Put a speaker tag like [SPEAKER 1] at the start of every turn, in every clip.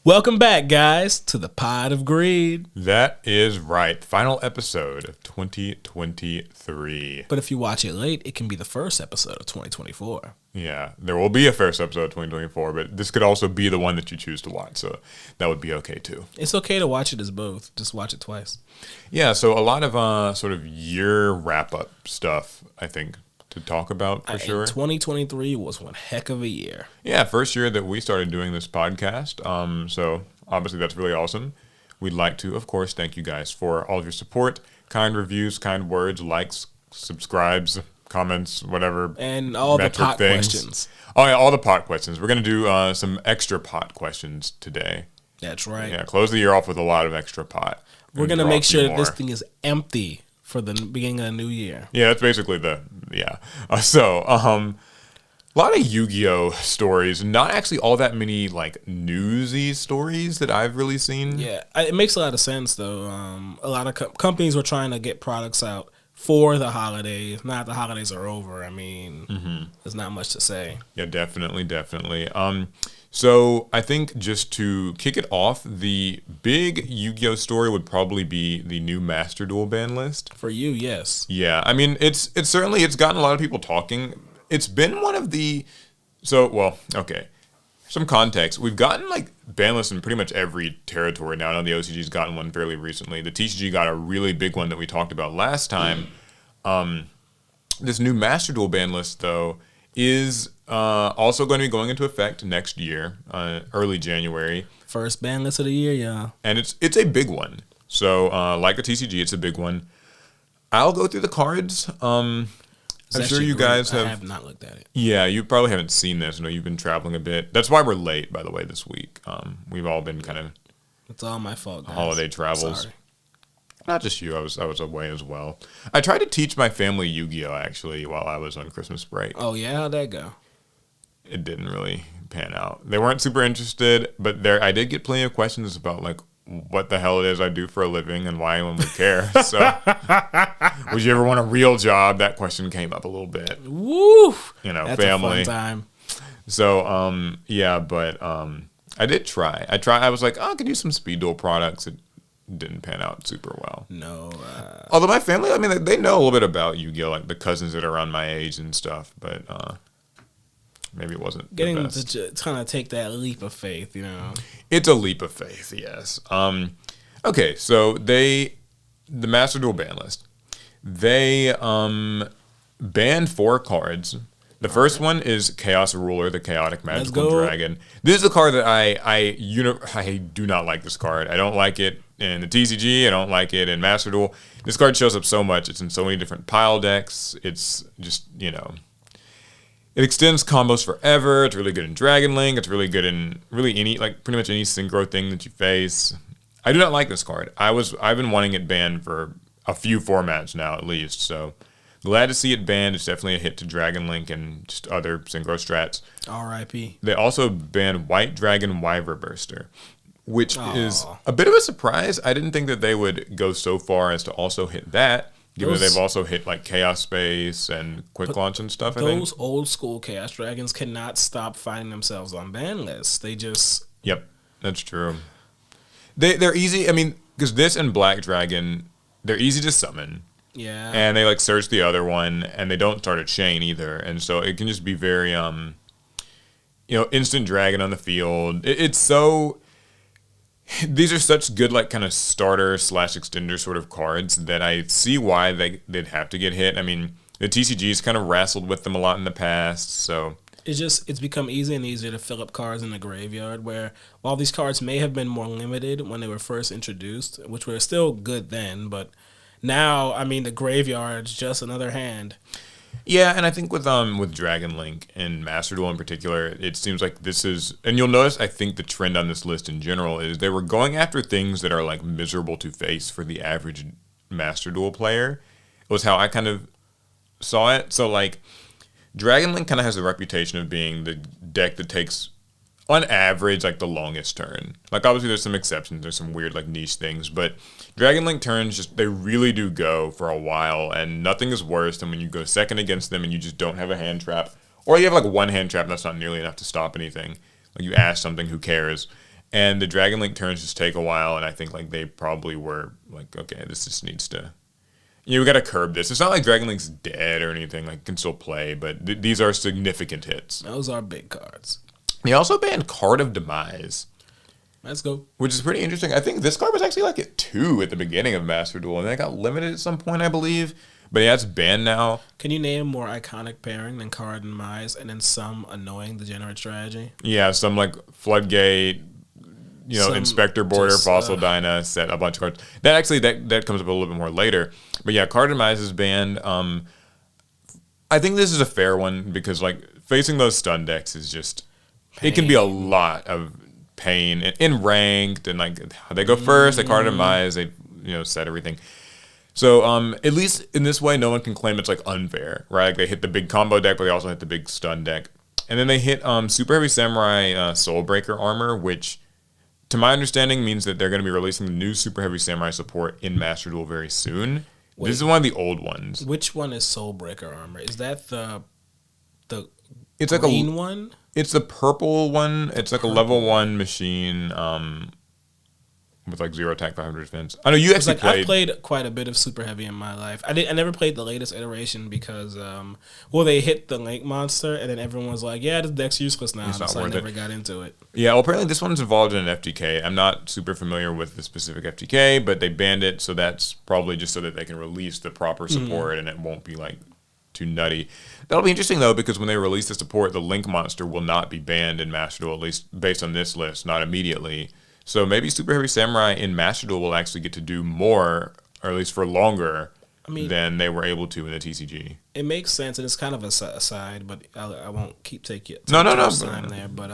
[SPEAKER 1] Welcome back, guys, to the Pod of Greed.
[SPEAKER 2] That is right. Final episode of 2023.
[SPEAKER 1] But if you watch it late, it can be the first episode of 2024.
[SPEAKER 2] Yeah, there will be a first episode of 2024, but this could also be the one that you choose to watch, so that would be okay too.
[SPEAKER 1] It's okay to watch it as both. Just watch it twice.
[SPEAKER 2] Yeah, so a lot of sort of year wrap-up stuff, I think, to talk about for sure.
[SPEAKER 1] 2023 was one heck of a year.
[SPEAKER 2] Yeah, first year that we started doing this podcast, so obviously that's really awesome. We'd like to, of course, thank you guys for all of your support, kind reviews, kind words, likes, subscribes, comments, whatever.
[SPEAKER 1] And all the pot questions.
[SPEAKER 2] Oh, yeah, all the pot questions. We're going to do some extra pot questions today.
[SPEAKER 1] That's right.
[SPEAKER 2] Yeah, close the year off with a lot of extra pot.
[SPEAKER 1] We're going to make sure that this thing is empty for the beginning of the new year.
[SPEAKER 2] Yeah, that's basically a lot of Yu-Gi-Oh stories, not actually all that many like newsy stories that I've really seen.
[SPEAKER 1] Yeah, it makes a lot of sense though. A lot of companies were trying to get products out for the holidays. Now that the holidays are over, I mean, there's not much to say.
[SPEAKER 2] Yeah, definitely. So I think just to kick it off, the big Yu-Gi-Oh story would probably be the new Master Duel ban list.
[SPEAKER 1] For you, yes.
[SPEAKER 2] Yeah, I mean, it's gotten a lot of people talking. It's been one of the, some context. We've gotten like ban lists in pretty much every territory now. I know the OCG's gotten one fairly recently. The TCG got a really big one that we talked about last time. This new Master Duel ban list, though, is also going to be going into effect next year, early January.
[SPEAKER 1] First ban list of the year, yeah.
[SPEAKER 2] And it's a big one. So like the TCG, it's a big one. I'll go through the cards. I'm sure you guys have.
[SPEAKER 1] I have not looked at it.
[SPEAKER 2] Yeah, you probably haven't seen this. I know you've been traveling a bit. That's why we're late, by the way, this week. We've all been kind of.
[SPEAKER 1] It's all my fault, guys.
[SPEAKER 2] Holiday travels.
[SPEAKER 1] Sorry.
[SPEAKER 2] Not just you. I was away as well. I tried to teach my family Yu-Gi-Oh actually while I was on Christmas break.
[SPEAKER 1] Oh yeah, how'd that go?
[SPEAKER 2] It didn't really pan out. They weren't super interested, but I did get plenty of questions about like what the hell it is I do for a living and why anyone would care. So, would you ever want a real job? That question came up a little bit.
[SPEAKER 1] Woo!
[SPEAKER 2] That's
[SPEAKER 1] family. A fun time.
[SPEAKER 2] So, I did try. I was like, I could use some speed duel products. It didn't pan out super well.
[SPEAKER 1] No.
[SPEAKER 2] Although my family, I mean, they know a little bit about Yu-Gi-Oh, like the cousins that are around my age and stuff, but maybe it wasn't
[SPEAKER 1] getting
[SPEAKER 2] the best.
[SPEAKER 1] to kind of take that leap of faith,
[SPEAKER 2] It's a leap of faith, yes. Okay, so the Master Duel ban list, they banned 4 cards. The first one is Chaos Ruler, the Chaotic Magical Dragon. This is a card that I do not like this card. I don't like it in the TCG. I don't like it in Master Duel. This card shows up so much. It's in so many different pile decks. It's just, it extends combos forever. It's really good in Dragon Link. It's really good in pretty much any synchro thing that you face. I do not like this card. I've been wanting it banned for a few formats now at least, so glad to see it banned. It's definitely a hit to Dragon Link and just other synchro strats.
[SPEAKER 1] R.I.P.
[SPEAKER 2] They also banned White Dragon Wyver Burster, which is a bit of a surprise. I didn't think that they would go so far as to also hit that. Given that they've also hit like Chaos Space and Quick Launch and stuff, I think.
[SPEAKER 1] Those old school Chaos Dragons cannot stop finding themselves on ban lists. They just...
[SPEAKER 2] Yep, that's true. They're easy, I mean, because this and Black Dragon, they're easy to summon.
[SPEAKER 1] Yeah.
[SPEAKER 2] And they like search the other one, and they don't start a chain either. And so it can just be very, instant dragon on the field. It's so... These are such good, like, kind of starter/extender sort of cards that I see why they'd have to get hit. I mean, the TCG's kind of wrestled with them a lot in the past, so...
[SPEAKER 1] It's become easier and easier to fill up cards in the graveyard, where while these cards may have been more limited when they were first introduced, which were still good then, but now, I mean, the graveyard's just another hand.
[SPEAKER 2] Yeah, and I think with Dragon Link and Master Duel in particular, it seems like this is, and you'll notice I think the trend on this list in general is they were going after things that are like miserable to face for the average Master Duel player. It was how I kind of saw it. So like Dragon Link kind of has the reputation of being the deck that takes on average like the longest turn. Like obviously there's some exceptions, there's some weird like niche things, but Dragon Link turns they really do go for a while, and nothing is worse than when you go second against them and you just don't have a hand trap, or you have like one hand trap and that's not nearly enough to stop anything. Like you ash something, who cares? And the Dragon Link turns just take a while, and I think like they probably were like, okay, this just needs to, we got to curb this. It's not like Dragon Link's dead or anything, like can still play, but these are significant hits.
[SPEAKER 1] Those are big cards.
[SPEAKER 2] They also banned Card of Demise.
[SPEAKER 1] Let's go.
[SPEAKER 2] Which is pretty interesting. I think this card was actually like at 2 at the beginning of Master Duel, and then it got limited at some point, I believe. But yeah, it's banned now.
[SPEAKER 1] Can you name a more iconic pairing than Card and Demise, and then some annoying degenerate strategy?
[SPEAKER 2] Yeah, some like Floodgate, some Inspector Border,
[SPEAKER 1] just,
[SPEAKER 2] Fossil Dyna, set a bunch of cards. That actually, that comes up a little bit more later. But yeah, Card and Demise is banned. I think this is a fair one because like facing those stun decks is just, it can be a lot of pain in ranked, and like they go first, they Card and Demise, they set everything. So at least in this way, no one can claim it's like unfair, right? Like they hit the big combo deck, but they also hit the big stun deck. And then they hit Super Heavy Samurai Soulbreaker armor, which to my understanding means that they're going to be releasing the new Super Heavy Samurai support in Master Duel very soon. Wait, this is one of the old ones.
[SPEAKER 1] Which one is Soulbreaker armor? Is that the
[SPEAKER 2] it's
[SPEAKER 1] green
[SPEAKER 2] like
[SPEAKER 1] one?
[SPEAKER 2] It's the purple one. It's like a level 1 machine with like 0 attack, 500 defense. I know you actually played.
[SPEAKER 1] I played quite a bit of Super Heavy in my life. I never played the latest iteration because they hit the Link monster and then everyone was like, yeah, this deck's useless now. So I never got into it.
[SPEAKER 2] Yeah, well apparently this one's involved in an FTK. I'm not super familiar with the specific FTK, but they banned it, so that's probably just so that they can release the proper support and it won't be like too nutty. That'll be interesting though, because when they release the support, the Link monster will not be banned in Master Duel, at least based on this list, not immediately. So maybe Super Heavy Samurai in Master Duel will actually get to do more, or at least for longer, than they were able to in the TCG.
[SPEAKER 1] It makes sense, and it's kind of a aside, but I won't keep taking
[SPEAKER 2] no
[SPEAKER 1] time there. But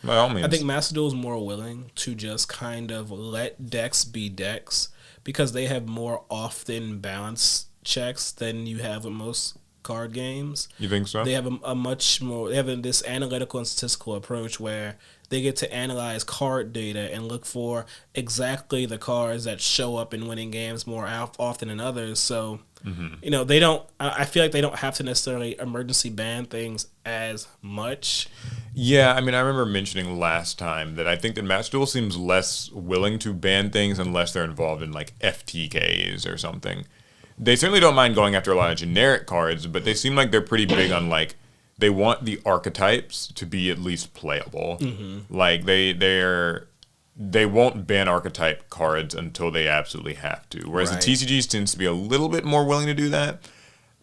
[SPEAKER 2] by all means,
[SPEAKER 1] I think Master Duel is more willing to just kind of let decks be decks because they have more often balance checks than you have with most card games.
[SPEAKER 2] You think so?
[SPEAKER 1] They have a much more. They have this analytical and statistical approach where they get to analyze card data and look for exactly the cards that show up in winning games more often than others. So, they don't. I feel like they don't have to necessarily emergency ban things as much.
[SPEAKER 2] Yeah, I mean, I remember mentioning last time that I think that Master Duel seems less willing to ban things unless they're involved in like FTKs or something. They certainly don't mind going after a lot of generic cards, but they seem like they're pretty big on like, they want the archetypes to be at least playable. Like they won't ban archetype cards until they absolutely have to. Whereas the TCGs tends to be a little bit more willing to do that.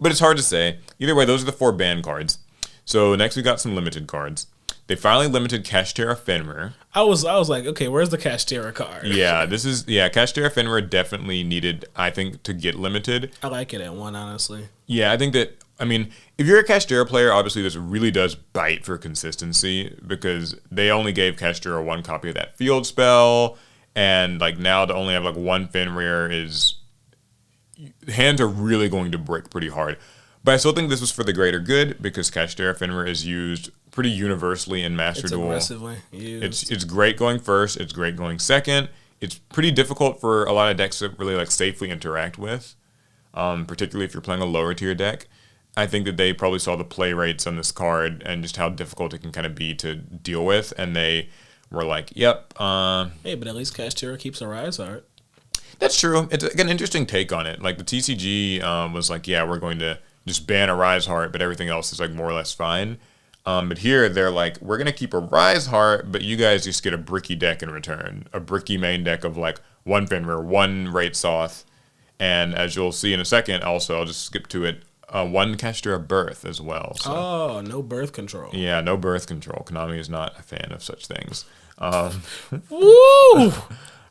[SPEAKER 2] But it's hard to say. Either way, those are the 4 ban cards. So next we got some limited cards. They finally limited Kashtira Fenrir.
[SPEAKER 1] I was like, okay, where's the Kashtira card?
[SPEAKER 2] Yeah, Kashtira Fenrir definitely needed, I think, to get limited.
[SPEAKER 1] I like it at 1, honestly.
[SPEAKER 2] Yeah, I think that, I mean, if you're a Kashtira player, obviously this really does bite for consistency because they only gave Kashtira 1 copy of that field spell, and like now to only have like 1 Fenrir is, hands are really going to break pretty hard. But I still think this was for the greater good because Kashtira Fenrir is used pretty universally in Master Duel.
[SPEAKER 1] It's aggressively used.
[SPEAKER 2] It's great going first. It's great going second. It's pretty difficult for a lot of decks to really like safely interact with, particularly if you're playing a lower tier deck. I think that they probably saw the play rates on this card and just how difficult it can kind of be to deal with, and they were like, "Yep."
[SPEAKER 1] Hey, but at least Kashtira keeps a Rise Art.
[SPEAKER 2] That's true. It's an interesting take on it. Like the TCG was like, "Yeah, we're going to just ban a Rise Heart, but everything else is like more or less fine." But here they're like, we're going to keep a Rise Heart, but you guys just get a bricky deck in return. A bricky main deck of like 1 Fenrir, 1 Wraith Soth, and as you'll see in a second, also, I'll just skip to it, 1 Kashtira Birth as well. So.
[SPEAKER 1] Oh, no birth control.
[SPEAKER 2] Yeah, no birth control. Konami is not a fan of such things.
[SPEAKER 1] Woo!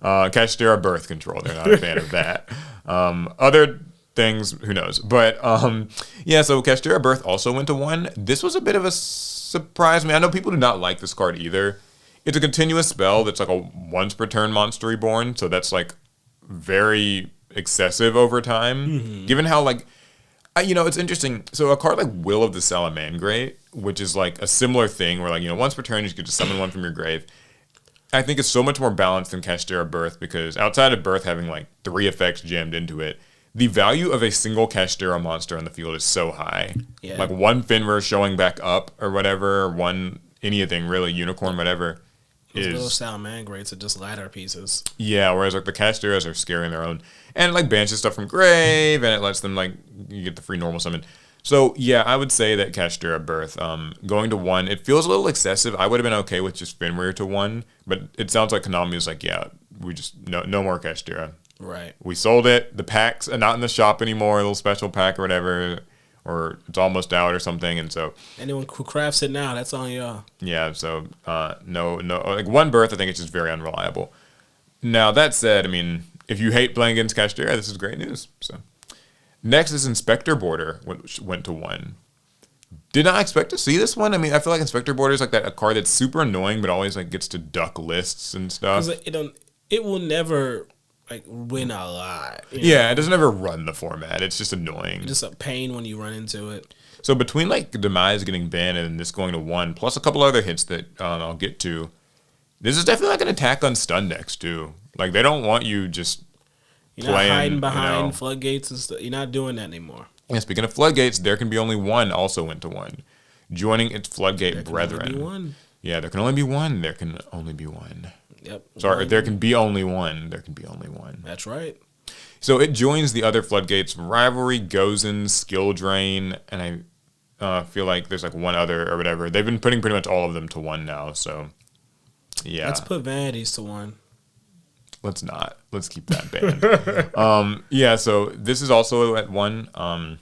[SPEAKER 2] Kashtira Birth control, they're not a fan of that. Other things, who knows? But yeah, so Kashtira Birth also went to 1. This was a bit of a surprise to me. I know people do not like this card either. It's a continuous spell that's like a once per turn monster reborn, so that's like very excessive over time. Given how like, it's interesting. So a card like Will of the Salamangreat, which is like a similar thing where like, once per turn you get to summon 1 from your grave. I think it's so much more balanced than Kashtira Birth because outside of Birth having like 3 effects jammed into it, the value of a single Kashtira monster on the field is so high. Yeah. Like 1 Fenrir showing back up or whatever, or 1 anything really, Unicorn, whatever.
[SPEAKER 1] Those little Salamangreats are just ladder pieces.
[SPEAKER 2] Yeah, whereas like the Casteras are scaring their own. And it like banishes stuff from grave, and it lets them like, you get the free normal summon. So yeah, I would say that Castera Birth, going to 1, it feels a little excessive. I would have been okay with just Fenrir to 1, but it sounds like Konami was like, yeah, we just, no more Castera.
[SPEAKER 1] Right.
[SPEAKER 2] We sold it. The packs are not in the shop anymore, a little special pack or whatever, or it's almost out or something. And so
[SPEAKER 1] anyone who crafts it now, that's on y'all.
[SPEAKER 2] Yeah, so no, like 1 Birth, I think it's just very unreliable. Now that said, I mean, if you hate playing against Castera, this is great news. So next is Inspector Border, which went to 1. Did not expect to see this one. I mean, I feel like Inspector Border is like a card that's super annoying, but always like gets to duck lists and stuff.
[SPEAKER 1] It will never like win a lot.
[SPEAKER 2] Yeah, it doesn't ever run the format. It's just annoying.
[SPEAKER 1] It's just a pain when you run into it.
[SPEAKER 2] So between like Demise getting banned and this going to 1, plus a couple other hits that I'll get to, this is definitely like an attack on stun decks too. Like they don't want you just
[SPEAKER 1] You're
[SPEAKER 2] playing,
[SPEAKER 1] not hiding behind floodgates and stuff. You're not doing that anymore.
[SPEAKER 2] Yeah, speaking of floodgates, there can be only 1 also went to 1. Joining its floodgate
[SPEAKER 1] There can
[SPEAKER 2] brethren.
[SPEAKER 1] only be 1.
[SPEAKER 2] Yeah, there can only be 1. There can only be 1.
[SPEAKER 1] Yep.
[SPEAKER 2] Sorry, there can be only 1. There can be only 1.
[SPEAKER 1] That's right.
[SPEAKER 2] So it joins the other floodgates: Rivalry, Gozen, Skill Drain, and I feel like there's like 1 other or whatever. They've been putting pretty much all of them to 1 now. So yeah,
[SPEAKER 1] Let's put Vanities to 1.
[SPEAKER 2] Let's not. Let's keep that banned. Yeah. So this is also at 1.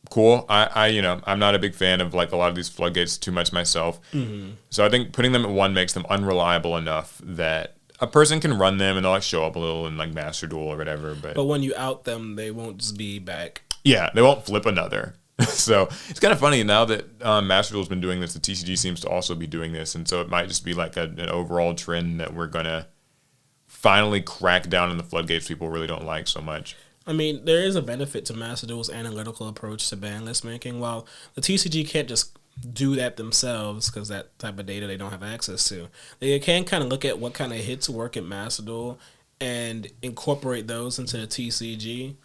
[SPEAKER 2] Cool. I'm not a big fan of like a lot of these floodgates too much myself. Mm-hmm. So I think putting them at 1 makes them unreliable enough that a person can run them and they'll like show up a little in like Master Duel or whatever. But
[SPEAKER 1] when you out them, they won't just be back.
[SPEAKER 2] Yeah, they won't flip another. So it's kind of funny now that Master Duel's been doing this. The TCG seems to also be doing this, and so it might just be like an overall trend that we're gonna finally crack down on the floodgates people really don't like so much.
[SPEAKER 1] I mean, there is a benefit to Master Duel's analytical approach to ban list making. While the TCG can't just do that themselves because that type of data they don't have access to, they can kind of look at what kind of hits work at Master Duel and incorporate those into the TCG.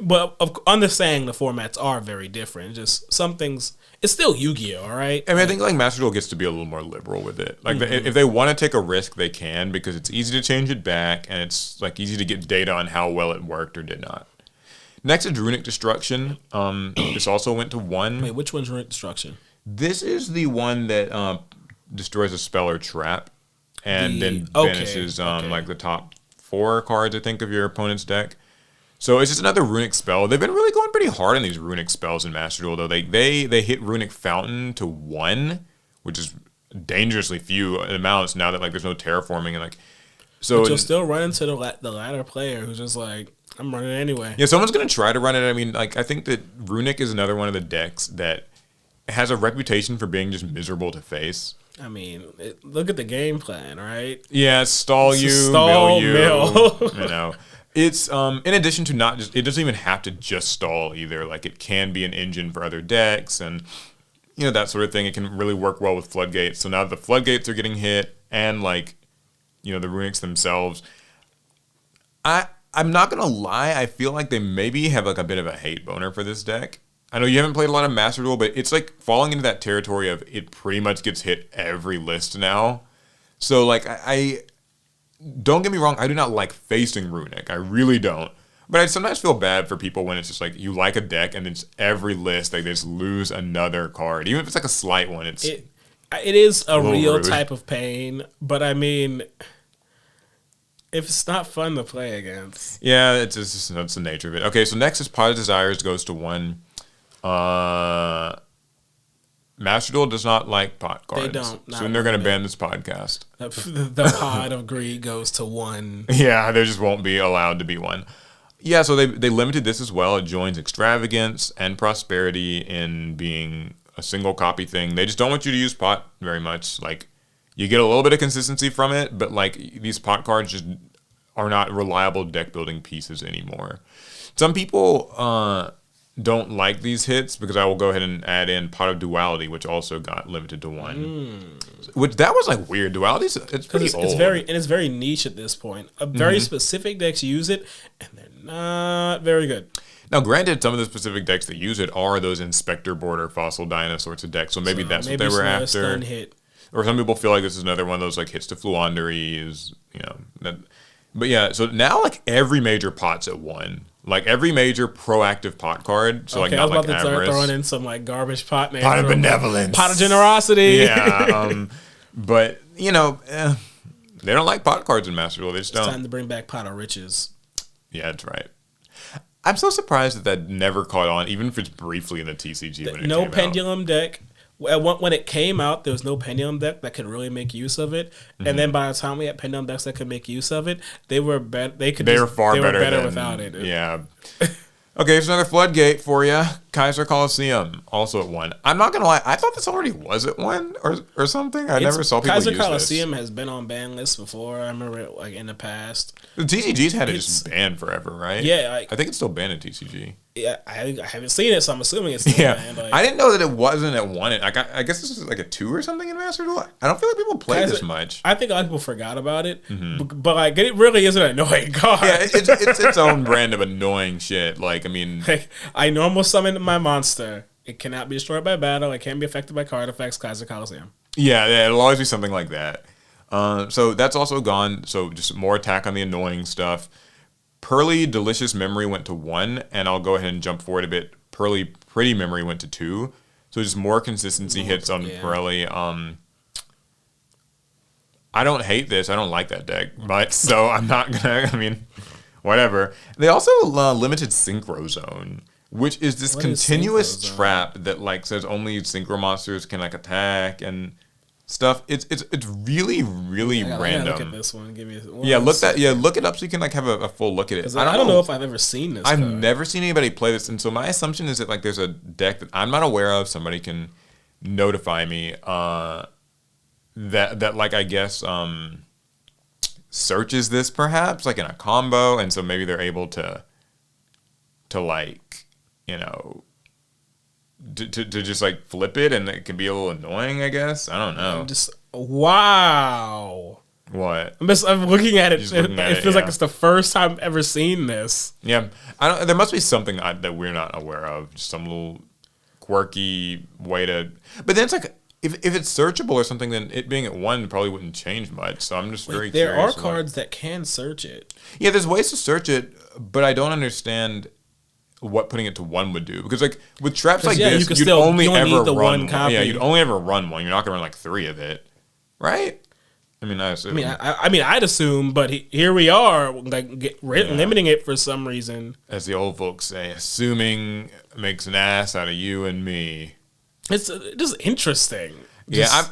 [SPEAKER 1] But understanding the formats are very different. Just some things, it's still Yu-Gi-Oh, all right?
[SPEAKER 2] I mean, I think like Master Duel gets to be a little more liberal with it. Like if they want to take a risk, they can, because it's easy to change it back and it's like easy to get data on how well it worked or did not. Next is Runic Destruction. This also went to 1.
[SPEAKER 1] Wait, which one's Runic Destruction?
[SPEAKER 2] This is the one that destroys a spell or trap and then banishes like the top 4 cards, I think, of your opponent's deck. So it's just another runic spell. They've been really going pretty hard on these runic spells in Master Duel, though. They hit Runic Fountain to 1, which is dangerously few amounts now that like there's no terraforming and like. So
[SPEAKER 1] but you'll still run into the latter player who's just like, I'm running anyway.
[SPEAKER 2] Yeah, someone's gonna try to run it. I mean, like I think that Runic is another one of the decks that has a reputation for being just miserable to face.
[SPEAKER 1] I mean, look at the game plan, right?
[SPEAKER 2] Yeah, stall you, mill you. You know. It's in addition to not just, it doesn't even have to just stall either. Like it can be an engine for other decks and that sort of thing. It can really work well with floodgates. So now the floodgates are getting hit and like the runics themselves. I'm not gonna lie, I feel like they maybe have like a bit of a hate boner for this deck. I know you haven't played a lot of Master Duel, but it's like falling into that territory of it pretty much gets hit every list now. So like I don't get me wrong, I do not like facing Runic. I really don't. But I sometimes feel bad for people when it's just like you like a deck and then every list they just lose another card. Even if it's like a slight one, it
[SPEAKER 1] is a real
[SPEAKER 2] rude
[SPEAKER 1] type of pain. But I mean, if it's not fun to play against.
[SPEAKER 2] Yeah, it's the nature of it. Okay, so next is Pot of Desires goes to 1. Master Duel does not like pot cards.
[SPEAKER 1] They don't.
[SPEAKER 2] Soon they're going to ban this podcast.
[SPEAKER 1] The Pod of Greed goes to 1.
[SPEAKER 2] Yeah, there just won't be allowed to be 1. Yeah, so they limited this as well. It joins Extravagance and Prosperity in being a single copy thing. They just don't want you to use pot very much. Like, you get a little bit of consistency from it, but like these pot cards just are not reliable deck building pieces anymore. Some people don't like these hits because I will go ahead and add in Pot of Duality, which also got limited to 1. Which that was like weird. Duality's it's pretty old.
[SPEAKER 1] It's very niche at this point. A very specific decks use it, and they're not very good.
[SPEAKER 2] Now, granted, some of the specific decks that use it are those Inspector Border, Fossil Dyna sorts of decks, so maybe that's what they were after.
[SPEAKER 1] Hit.
[SPEAKER 2] or some people feel like this is another one of those like hits to Fluanderies, you know. But yeah, so now like every major pot's at 1. Like every major proactive pot card. So
[SPEAKER 1] okay,
[SPEAKER 2] like
[SPEAKER 1] I was
[SPEAKER 2] not
[SPEAKER 1] about
[SPEAKER 2] like
[SPEAKER 1] to start
[SPEAKER 2] Avarice.
[SPEAKER 1] throwing in some like garbage pot names.
[SPEAKER 2] Pot of Benevolence.
[SPEAKER 1] Pot of Generosity.
[SPEAKER 2] Yeah. But you know, they don't like pot cards in Master Duel. They just
[SPEAKER 1] It's
[SPEAKER 2] don't.
[SPEAKER 1] time to bring back Pot of Riches.
[SPEAKER 2] Yeah, that's right. I'm so surprised that never caught on, even if it's briefly in the TCG when it
[SPEAKER 1] No
[SPEAKER 2] came
[SPEAKER 1] pendulum deck. When it came out, there was no pendulum deck that could really make use of it. And then by the time we had pendulum decks that could make use of it, they were better. They were far better without it.
[SPEAKER 2] Yeah. Okay, here's another floodgate for you. Kaiser Coliseum, also at 1. I'm not gonna lie, I thought this already was at 1 or something. I never saw people
[SPEAKER 1] Kaiser
[SPEAKER 2] use
[SPEAKER 1] Coliseum
[SPEAKER 2] this.
[SPEAKER 1] has been on ban lists before. I remember it like in the past.
[SPEAKER 2] The TCG's had it just banned forever, right?
[SPEAKER 1] Yeah,
[SPEAKER 2] I think it's still banned in TCG.
[SPEAKER 1] Yeah, I haven't seen it, so I'm assuming it's still banned. Like,
[SPEAKER 2] I didn't know that it wasn't at 1. I guess this is like a 2 or something in Master Duel. I don't feel like people play this much.
[SPEAKER 1] I think a lot of people forgot about it, but like it really is an annoying card.
[SPEAKER 2] Yeah, it's its own brand of annoying shit. Like, I mean,
[SPEAKER 1] like, I normal summon my monster. It cannot be destroyed by battle. It can't be affected by card effects. Kaiser Coliseum.
[SPEAKER 2] Yeah, it'll always be something like that. So that's also gone. So just more attack on the annoying stuff. Pearly Delicious Memory went to 1, and I'll go ahead and jump forward a bit. Pearly Pretty Memory went to 2. So just more consistency hits on Pearly. I don't hate this. I don't like that deck much, so I'm not gonna. I mean, whatever. They also limited Synchro Zone, which is this continuous trap that like says only Synchro monsters can like attack and stuff. It's really random.
[SPEAKER 1] I look at this one. Give me
[SPEAKER 2] look it up so you can like have a full look at it.
[SPEAKER 1] I don't know if I've ever seen this.
[SPEAKER 2] I've never seen anybody play this, and so my assumption is that like there's a deck that I'm not aware of. Somebody can notify me. That like I guess searches this perhaps like in a combo, and so maybe they're able to like, you know, to just like flip it, and it can be a little annoying, I guess. I don't know.
[SPEAKER 1] Wow.
[SPEAKER 2] What?
[SPEAKER 1] I'm looking at it. It feels like it's the first time I've ever seen this.
[SPEAKER 2] Yeah, there must be something that we're not aware of. Just some little quirky way to. But then it's like if it's searchable or something, then it being at 1 probably wouldn't change much. So I'm just very curious.
[SPEAKER 1] There are cards that can search it.
[SPEAKER 2] Yeah, there's ways to search it, but I don't understand what putting it to 1 would do, because like with traps like this, you'd only ever run 1 copy. Yeah, you'd only ever run 1. You're not gonna run like 3 of it, right? I mean, I assume.
[SPEAKER 1] I mean, I'd assume, but here we are, like limiting it for some reason.
[SPEAKER 2] As the old folks say, assuming makes an ass out of you and me.
[SPEAKER 1] It's just interesting.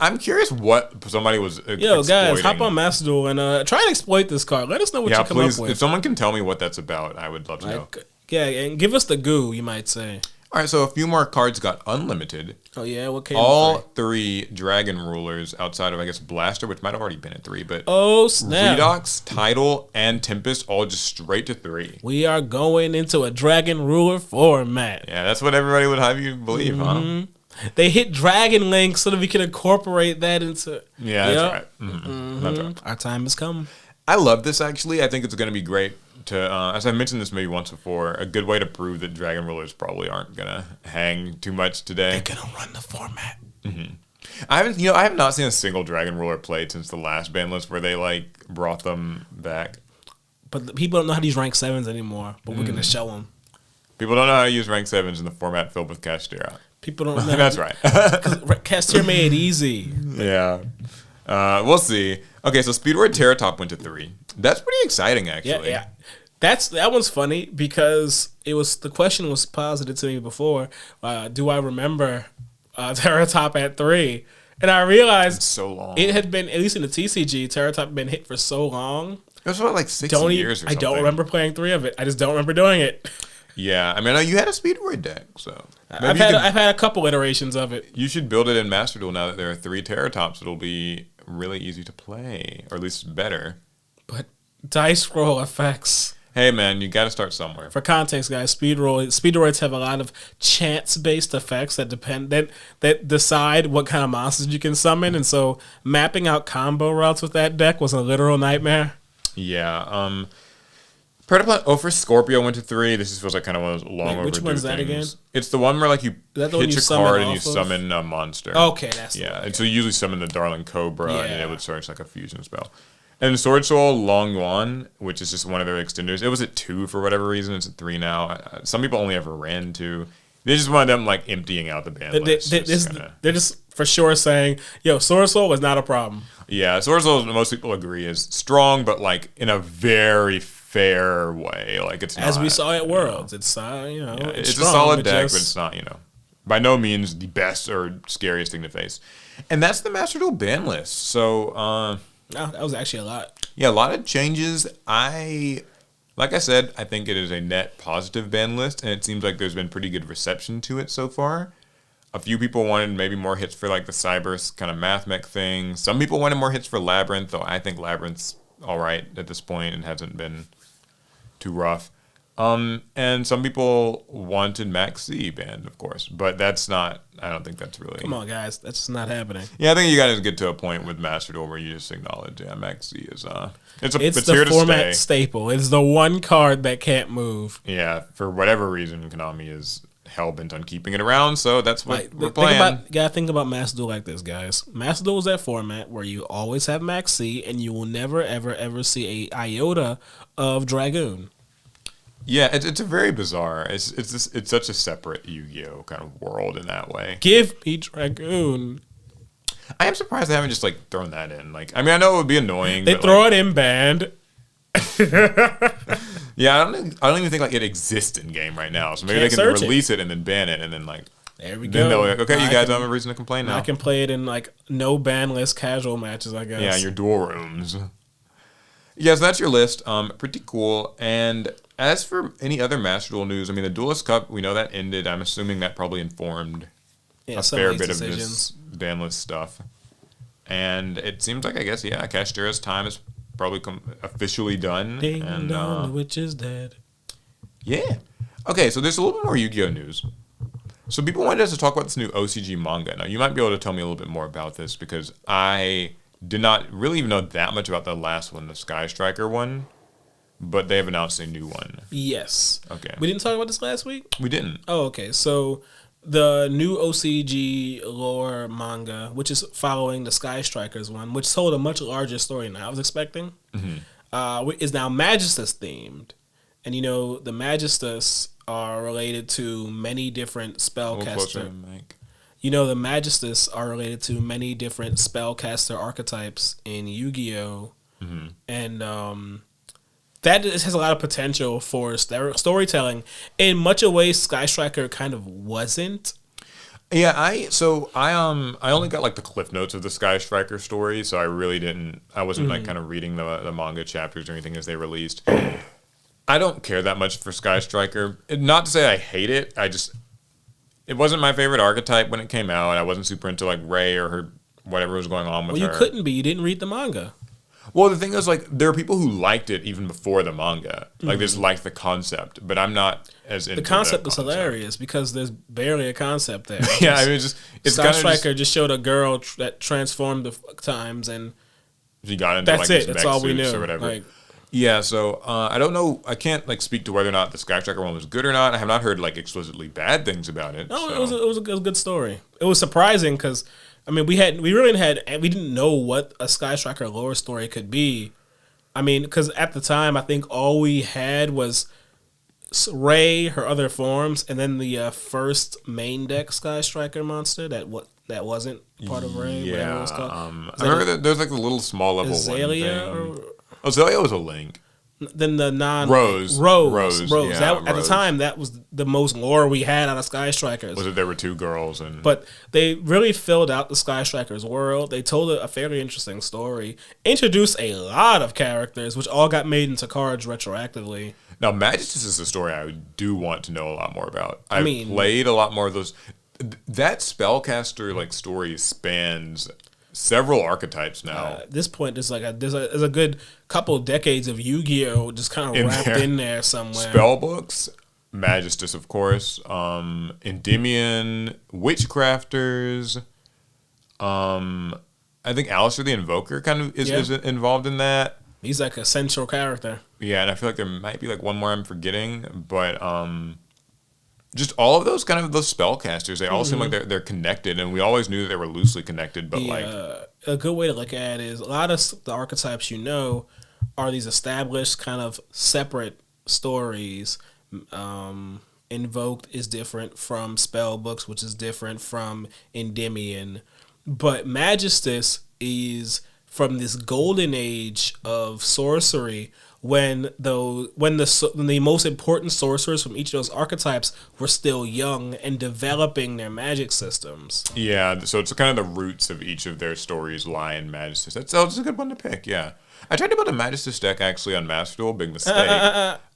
[SPEAKER 2] I'm curious what somebody was.
[SPEAKER 1] Yo, guys, hop on Master Duel and try and exploit this card. Let us know what you come up with.
[SPEAKER 2] If someone can tell me what that's about, I would love to know.
[SPEAKER 1] Yeah, and give us the goo, you might say.
[SPEAKER 2] All right, so a few more cards got unlimited.
[SPEAKER 1] Oh yeah, what came?
[SPEAKER 2] All 3 Dragon Rulers outside of I guess Blaster, which might have already been at 3, but
[SPEAKER 1] oh snap!
[SPEAKER 2] Redox, Tidal, and Tempest all just straight to 3.
[SPEAKER 1] We are going into a Dragon Ruler format.
[SPEAKER 2] Yeah, that's what everybody would have you believe, huh?
[SPEAKER 1] They hit Dragon Link so that we can incorporate that into.
[SPEAKER 2] Yeah, that's right. That's right.
[SPEAKER 1] Our time has come.
[SPEAKER 2] I love this actually. I think it's going to be great. As I mentioned this maybe once before, a good way to prove that Dragon Rulers probably aren't gonna hang too much today.
[SPEAKER 1] They're gonna run the format.
[SPEAKER 2] I have not seen a single Dragon Ruler played since the last ban list where they like brought them back.
[SPEAKER 1] But people don't know how to use rank 7s anymore. But we're gonna show them.
[SPEAKER 2] People don't know how to use rank 7s in the format filled with Castera.
[SPEAKER 1] People don't know.
[SPEAKER 2] That's right.
[SPEAKER 1] Because Castera made it easy.
[SPEAKER 2] Yeah. We'll see. Okay, so Speedroid Terratop went to 3. That's pretty exciting, actually.
[SPEAKER 1] Yeah. That one's funny because the question was posited to me before. Do I remember Terratop at 3? And I realized
[SPEAKER 2] it's so long.
[SPEAKER 1] It had been, at least in the TCG, Terratop had been hit for so long.
[SPEAKER 2] It was about like 6 years or something.
[SPEAKER 1] I don't remember playing 3 of it. I just don't remember doing it.
[SPEAKER 2] Yeah, I mean, you had a Speedroid deck, so
[SPEAKER 1] I've had a couple iterations of it.
[SPEAKER 2] You should build it in Master Duel now that there are 3 Terratops. It'll be really easy to play, or at least better.
[SPEAKER 1] But dice roll effects.
[SPEAKER 2] Hey man, you got to start somewhere.
[SPEAKER 1] For context, guys, speedroids have a lot of chance-based effects that decide what kind of monsters you can summon, and so mapping out combo routes with that deck was a literal nightmare.
[SPEAKER 2] Yeah. Predaplan. Oh, for Scorpio went to 3. This just feels like kind of one of those long overdue
[SPEAKER 1] which one's that
[SPEAKER 2] things.
[SPEAKER 1] again?
[SPEAKER 2] It's the one where like you
[SPEAKER 1] that the one
[SPEAKER 2] pitch
[SPEAKER 1] you
[SPEAKER 2] a
[SPEAKER 1] summon
[SPEAKER 2] card and you
[SPEAKER 1] off of?
[SPEAKER 2] summon a monster.
[SPEAKER 1] Okay, that's the
[SPEAKER 2] Yeah,
[SPEAKER 1] one,
[SPEAKER 2] and
[SPEAKER 1] okay.
[SPEAKER 2] so you usually summon the Darling Cobra, and
[SPEAKER 1] Yeah.
[SPEAKER 2] it would search like a fusion spell. And Sword Soul Long Yuan, which is just one of their extenders. It was at 2 for whatever reason. It's at 3 now. Some people only ever ran 2. They just wanted them like emptying out the ban list.
[SPEAKER 1] They're just for sure saying, "Yo, Sword Soul is not a problem."
[SPEAKER 2] Yeah, Sword Soul, most people agree, is strong, but like in a very fair way. Like it's
[SPEAKER 1] As
[SPEAKER 2] not,
[SPEAKER 1] we saw at
[SPEAKER 2] you
[SPEAKER 1] Worlds,
[SPEAKER 2] know.
[SPEAKER 1] it's
[SPEAKER 2] It's
[SPEAKER 1] strong,
[SPEAKER 2] a solid
[SPEAKER 1] but
[SPEAKER 2] deck,
[SPEAKER 1] just-
[SPEAKER 2] but it's not, by no means the best or scariest thing to face. And that's the Master Duel ban list. So,
[SPEAKER 1] No, that was actually a lot.
[SPEAKER 2] yeah, a lot of changes. Like I said, I think it is a net positive ban list, and it seems like there's been pretty good reception to it so far. A few people wanted maybe more hits for like the Cyber kind of math mech thing. Some people wanted more hits for Labyrinth, though I think Labyrinth's all right at this point and hasn't been too rough. And some people wanted Max C banned, of course, but that's not. I don't think that's really.
[SPEAKER 1] Come on, guys, that's just not happening.
[SPEAKER 2] Yeah, I think you got to get to a point with Master Duel where you just acknowledge, yeah, Max C is it's
[SPEAKER 1] It's
[SPEAKER 2] here
[SPEAKER 1] the
[SPEAKER 2] to
[SPEAKER 1] format
[SPEAKER 2] stay.
[SPEAKER 1] staple. It's the one card that can't move.
[SPEAKER 2] Yeah, for whatever reason, Konami is hell bent on keeping it around, so that's what we're playing.
[SPEAKER 1] Gotta think about Master Duel like this, guys. Master Duel is that format where you always have Max C, and you will never, ever, ever see a iota of Dragoon.
[SPEAKER 2] Yeah, it's a very bizarre. It's such a separate Yu-Gi-Oh kind of world in that way.
[SPEAKER 1] Give me Dragoon.
[SPEAKER 2] I am surprised they haven't just like thrown that in. Like, I mean, I know it would be annoying.
[SPEAKER 1] They
[SPEAKER 2] but,
[SPEAKER 1] throw
[SPEAKER 2] like,
[SPEAKER 1] it in banned.
[SPEAKER 2] Yeah, I don't even think like it exists in game right now. So maybe
[SPEAKER 1] Can't
[SPEAKER 2] they can
[SPEAKER 1] search
[SPEAKER 2] release it and then ban it, and then like
[SPEAKER 1] There we
[SPEAKER 2] then
[SPEAKER 1] go.
[SPEAKER 2] they'll be like, okay,
[SPEAKER 1] Now
[SPEAKER 2] you
[SPEAKER 1] I
[SPEAKER 2] guys
[SPEAKER 1] can-
[SPEAKER 2] don't have a reason to complain now.
[SPEAKER 1] I can play it in like no ban list casual matches, I guess.
[SPEAKER 2] Yeah, your duel rooms. Yeah, so that's your list. Pretty cool. And as for any other Master Duel news, I mean, the Duelist Cup, we know that ended. I'm assuming that probably informed a
[SPEAKER 1] some
[SPEAKER 2] fair
[SPEAKER 1] of these
[SPEAKER 2] bit of this
[SPEAKER 1] decisions.
[SPEAKER 2] ban list stuff. And it seems like, I guess, yeah, Kashtira's time is probably officially done.
[SPEAKER 1] Ding
[SPEAKER 2] and
[SPEAKER 1] dong, the witch is dead.
[SPEAKER 2] yeah. Okay, so there's a little bit more Yu-Gi-Oh news. So people wanted us to talk about this new OCG manga. Now, you might be able to tell me a little bit more about this because I did not really even know that much about the last one, the Sky Striker one, but they have announced a new one.
[SPEAKER 1] Yes.
[SPEAKER 2] Okay.
[SPEAKER 1] We didn't talk about this last week?
[SPEAKER 2] We didn't.
[SPEAKER 1] Oh, okay. So the new OCG lore manga, which is following the Sky Strikers one, which told a much larger story than I was expecting, is now Magistus themed. And you know, the Magistus are related to many different
[SPEAKER 2] A little closer to
[SPEAKER 1] spellcaster.
[SPEAKER 2] the mic.
[SPEAKER 1] You know, the Magistus are related to many different spellcaster archetypes in Yu-Gi-Oh! And that has a lot of potential for storytelling. In much of ways, Sky Striker kind of wasn't.
[SPEAKER 2] Yeah, I only got like the cliff notes of the Sky Striker story, so I wasn't like kind of reading the manga chapters or anything as they released. I don't care that much for Sky Striker. Not to say I hate it. It wasn't my favorite archetype when it came out. I wasn't super into like Ray or her whatever was going on with
[SPEAKER 1] Well,
[SPEAKER 2] her.
[SPEAKER 1] you couldn't be. You didn't read the manga.
[SPEAKER 2] Well, the thing is, like, there are people who liked it even before the manga. Like, just liked the concept, but I'm not as into
[SPEAKER 1] The concept is hilarious because there's barely a concept there.
[SPEAKER 2] Yeah, I mean, it's
[SPEAKER 1] Sky
[SPEAKER 2] kind of
[SPEAKER 1] Striker just showed a girl that transformed the times, and
[SPEAKER 2] she got into
[SPEAKER 1] that's
[SPEAKER 2] like
[SPEAKER 1] it.
[SPEAKER 2] these
[SPEAKER 1] That's
[SPEAKER 2] mech
[SPEAKER 1] all we
[SPEAKER 2] suits
[SPEAKER 1] knew.
[SPEAKER 2] or whatever.
[SPEAKER 1] Like,
[SPEAKER 2] Yeah, so I don't know. I can't like speak to whether or not the Sky Striker one was good or not. I have not heard like explicitly bad things about it.
[SPEAKER 1] no,
[SPEAKER 2] so.
[SPEAKER 1] it was a good story. It was surprising because I mean we didn't know what a Sky Striker lore story could be. I mean, because at the time I think all we had was Ray, her other forms, and then the first main deck Sky Striker monster that wasn't part of Ray. Whatever it
[SPEAKER 2] Yeah,
[SPEAKER 1] was called.
[SPEAKER 2] I remember that there's like a little small level
[SPEAKER 1] Azalea
[SPEAKER 2] one thing.
[SPEAKER 1] or
[SPEAKER 2] Azalea was a Link.
[SPEAKER 1] then the non
[SPEAKER 2] Rose.
[SPEAKER 1] Rose.
[SPEAKER 2] Yeah,
[SPEAKER 1] That, at the
[SPEAKER 2] Rose.
[SPEAKER 1] time, that was the most lore we had out of Sky Strikers.
[SPEAKER 2] Was it there were two girls and
[SPEAKER 1] But they really filled out the Sky Strikers world. They told a fairly interesting story, introduced a lot of characters, which all got made into cards retroactively.
[SPEAKER 2] Now, Magistus is a story I do want to know a lot more about.
[SPEAKER 1] I
[SPEAKER 2] I've
[SPEAKER 1] mean-
[SPEAKER 2] played a lot more of those. That spellcaster like story spans several archetypes now.
[SPEAKER 1] At this point, there's a good couple decades of Yu-Gi-Oh just kind of
[SPEAKER 2] In
[SPEAKER 1] wrapped
[SPEAKER 2] there.
[SPEAKER 1] in there somewhere.
[SPEAKER 2] Spell books, Magistus, of course, Endymion, Witchcrafters. I think Alistair the Invoker kind of is involved in that.
[SPEAKER 1] He's like a central character.
[SPEAKER 2] Yeah, and I feel like there might be like one more I'm forgetting, but just all of those kind of those spellcasters, they all seem like they're connected, and we always knew that they were loosely connected, but like
[SPEAKER 1] A good way to look at it is a lot of the archetypes are these established kind of separate stories. Invoked is different from spell books, which is different from Endymion, but Magistus is from this golden age of sorcery when the most important sorcerers from each of those archetypes were still young and developing their magic systems.
[SPEAKER 2] yeah, so it's kind of the roots of each of their stories lie in Magistus. That's a good one to pick. Yeah, I tried to build a Magistus deck actually on Master Duel. Big mistake.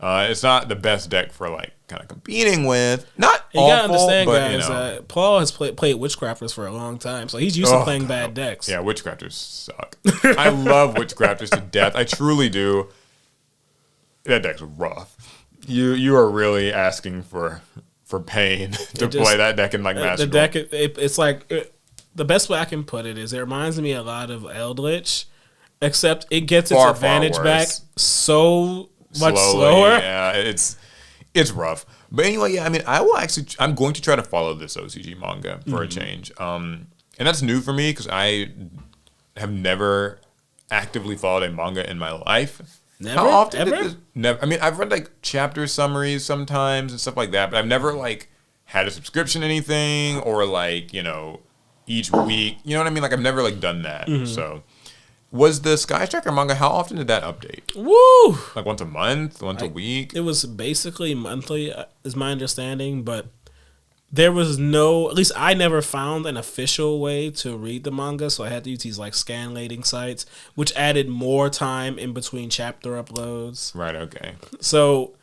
[SPEAKER 2] It's not the best deck for like kind of competing with. Not
[SPEAKER 1] You
[SPEAKER 2] awful,
[SPEAKER 1] gotta understand,
[SPEAKER 2] but
[SPEAKER 1] guys.
[SPEAKER 2] you know.
[SPEAKER 1] Paul has played Witchcrafters for a long time, so he's used to playing bad decks.
[SPEAKER 2] Yeah, Witchcrafters suck. I love Witchcrafters to death. I truly do. That deck's rough. You are really asking for pain to play that deck in like Master
[SPEAKER 1] The
[SPEAKER 2] Duel.
[SPEAKER 1] deck, it's like the best way I can put it is it reminds me a lot of Eldritch, except it gets its
[SPEAKER 2] Far
[SPEAKER 1] advantage back
[SPEAKER 2] worse.
[SPEAKER 1] so much
[SPEAKER 2] Slowly,
[SPEAKER 1] slower.
[SPEAKER 2] Yeah, it's rough. But anyway, yeah, I mean, I'm going to try to follow this OCG manga for a change. And that's new for me because I have never actively followed a manga in my life.
[SPEAKER 1] Never?
[SPEAKER 2] How often
[SPEAKER 1] Ever?
[SPEAKER 2] did this? Never. I mean, I've read like chapter summaries sometimes and stuff like that, but I've never like had a subscription to anything or like, each week. You know what I mean? Like I've never like done that. So was the Sky Striker manga, how often did that update?
[SPEAKER 1] Woo!
[SPEAKER 2] Like once a month, once a week?
[SPEAKER 1] It was basically monthly, is my understanding, but there was no, at least I never found an official way to read the manga, so I had to use these like scanlating sites, which added more time in between chapter uploads.
[SPEAKER 2] Right, okay.
[SPEAKER 1] So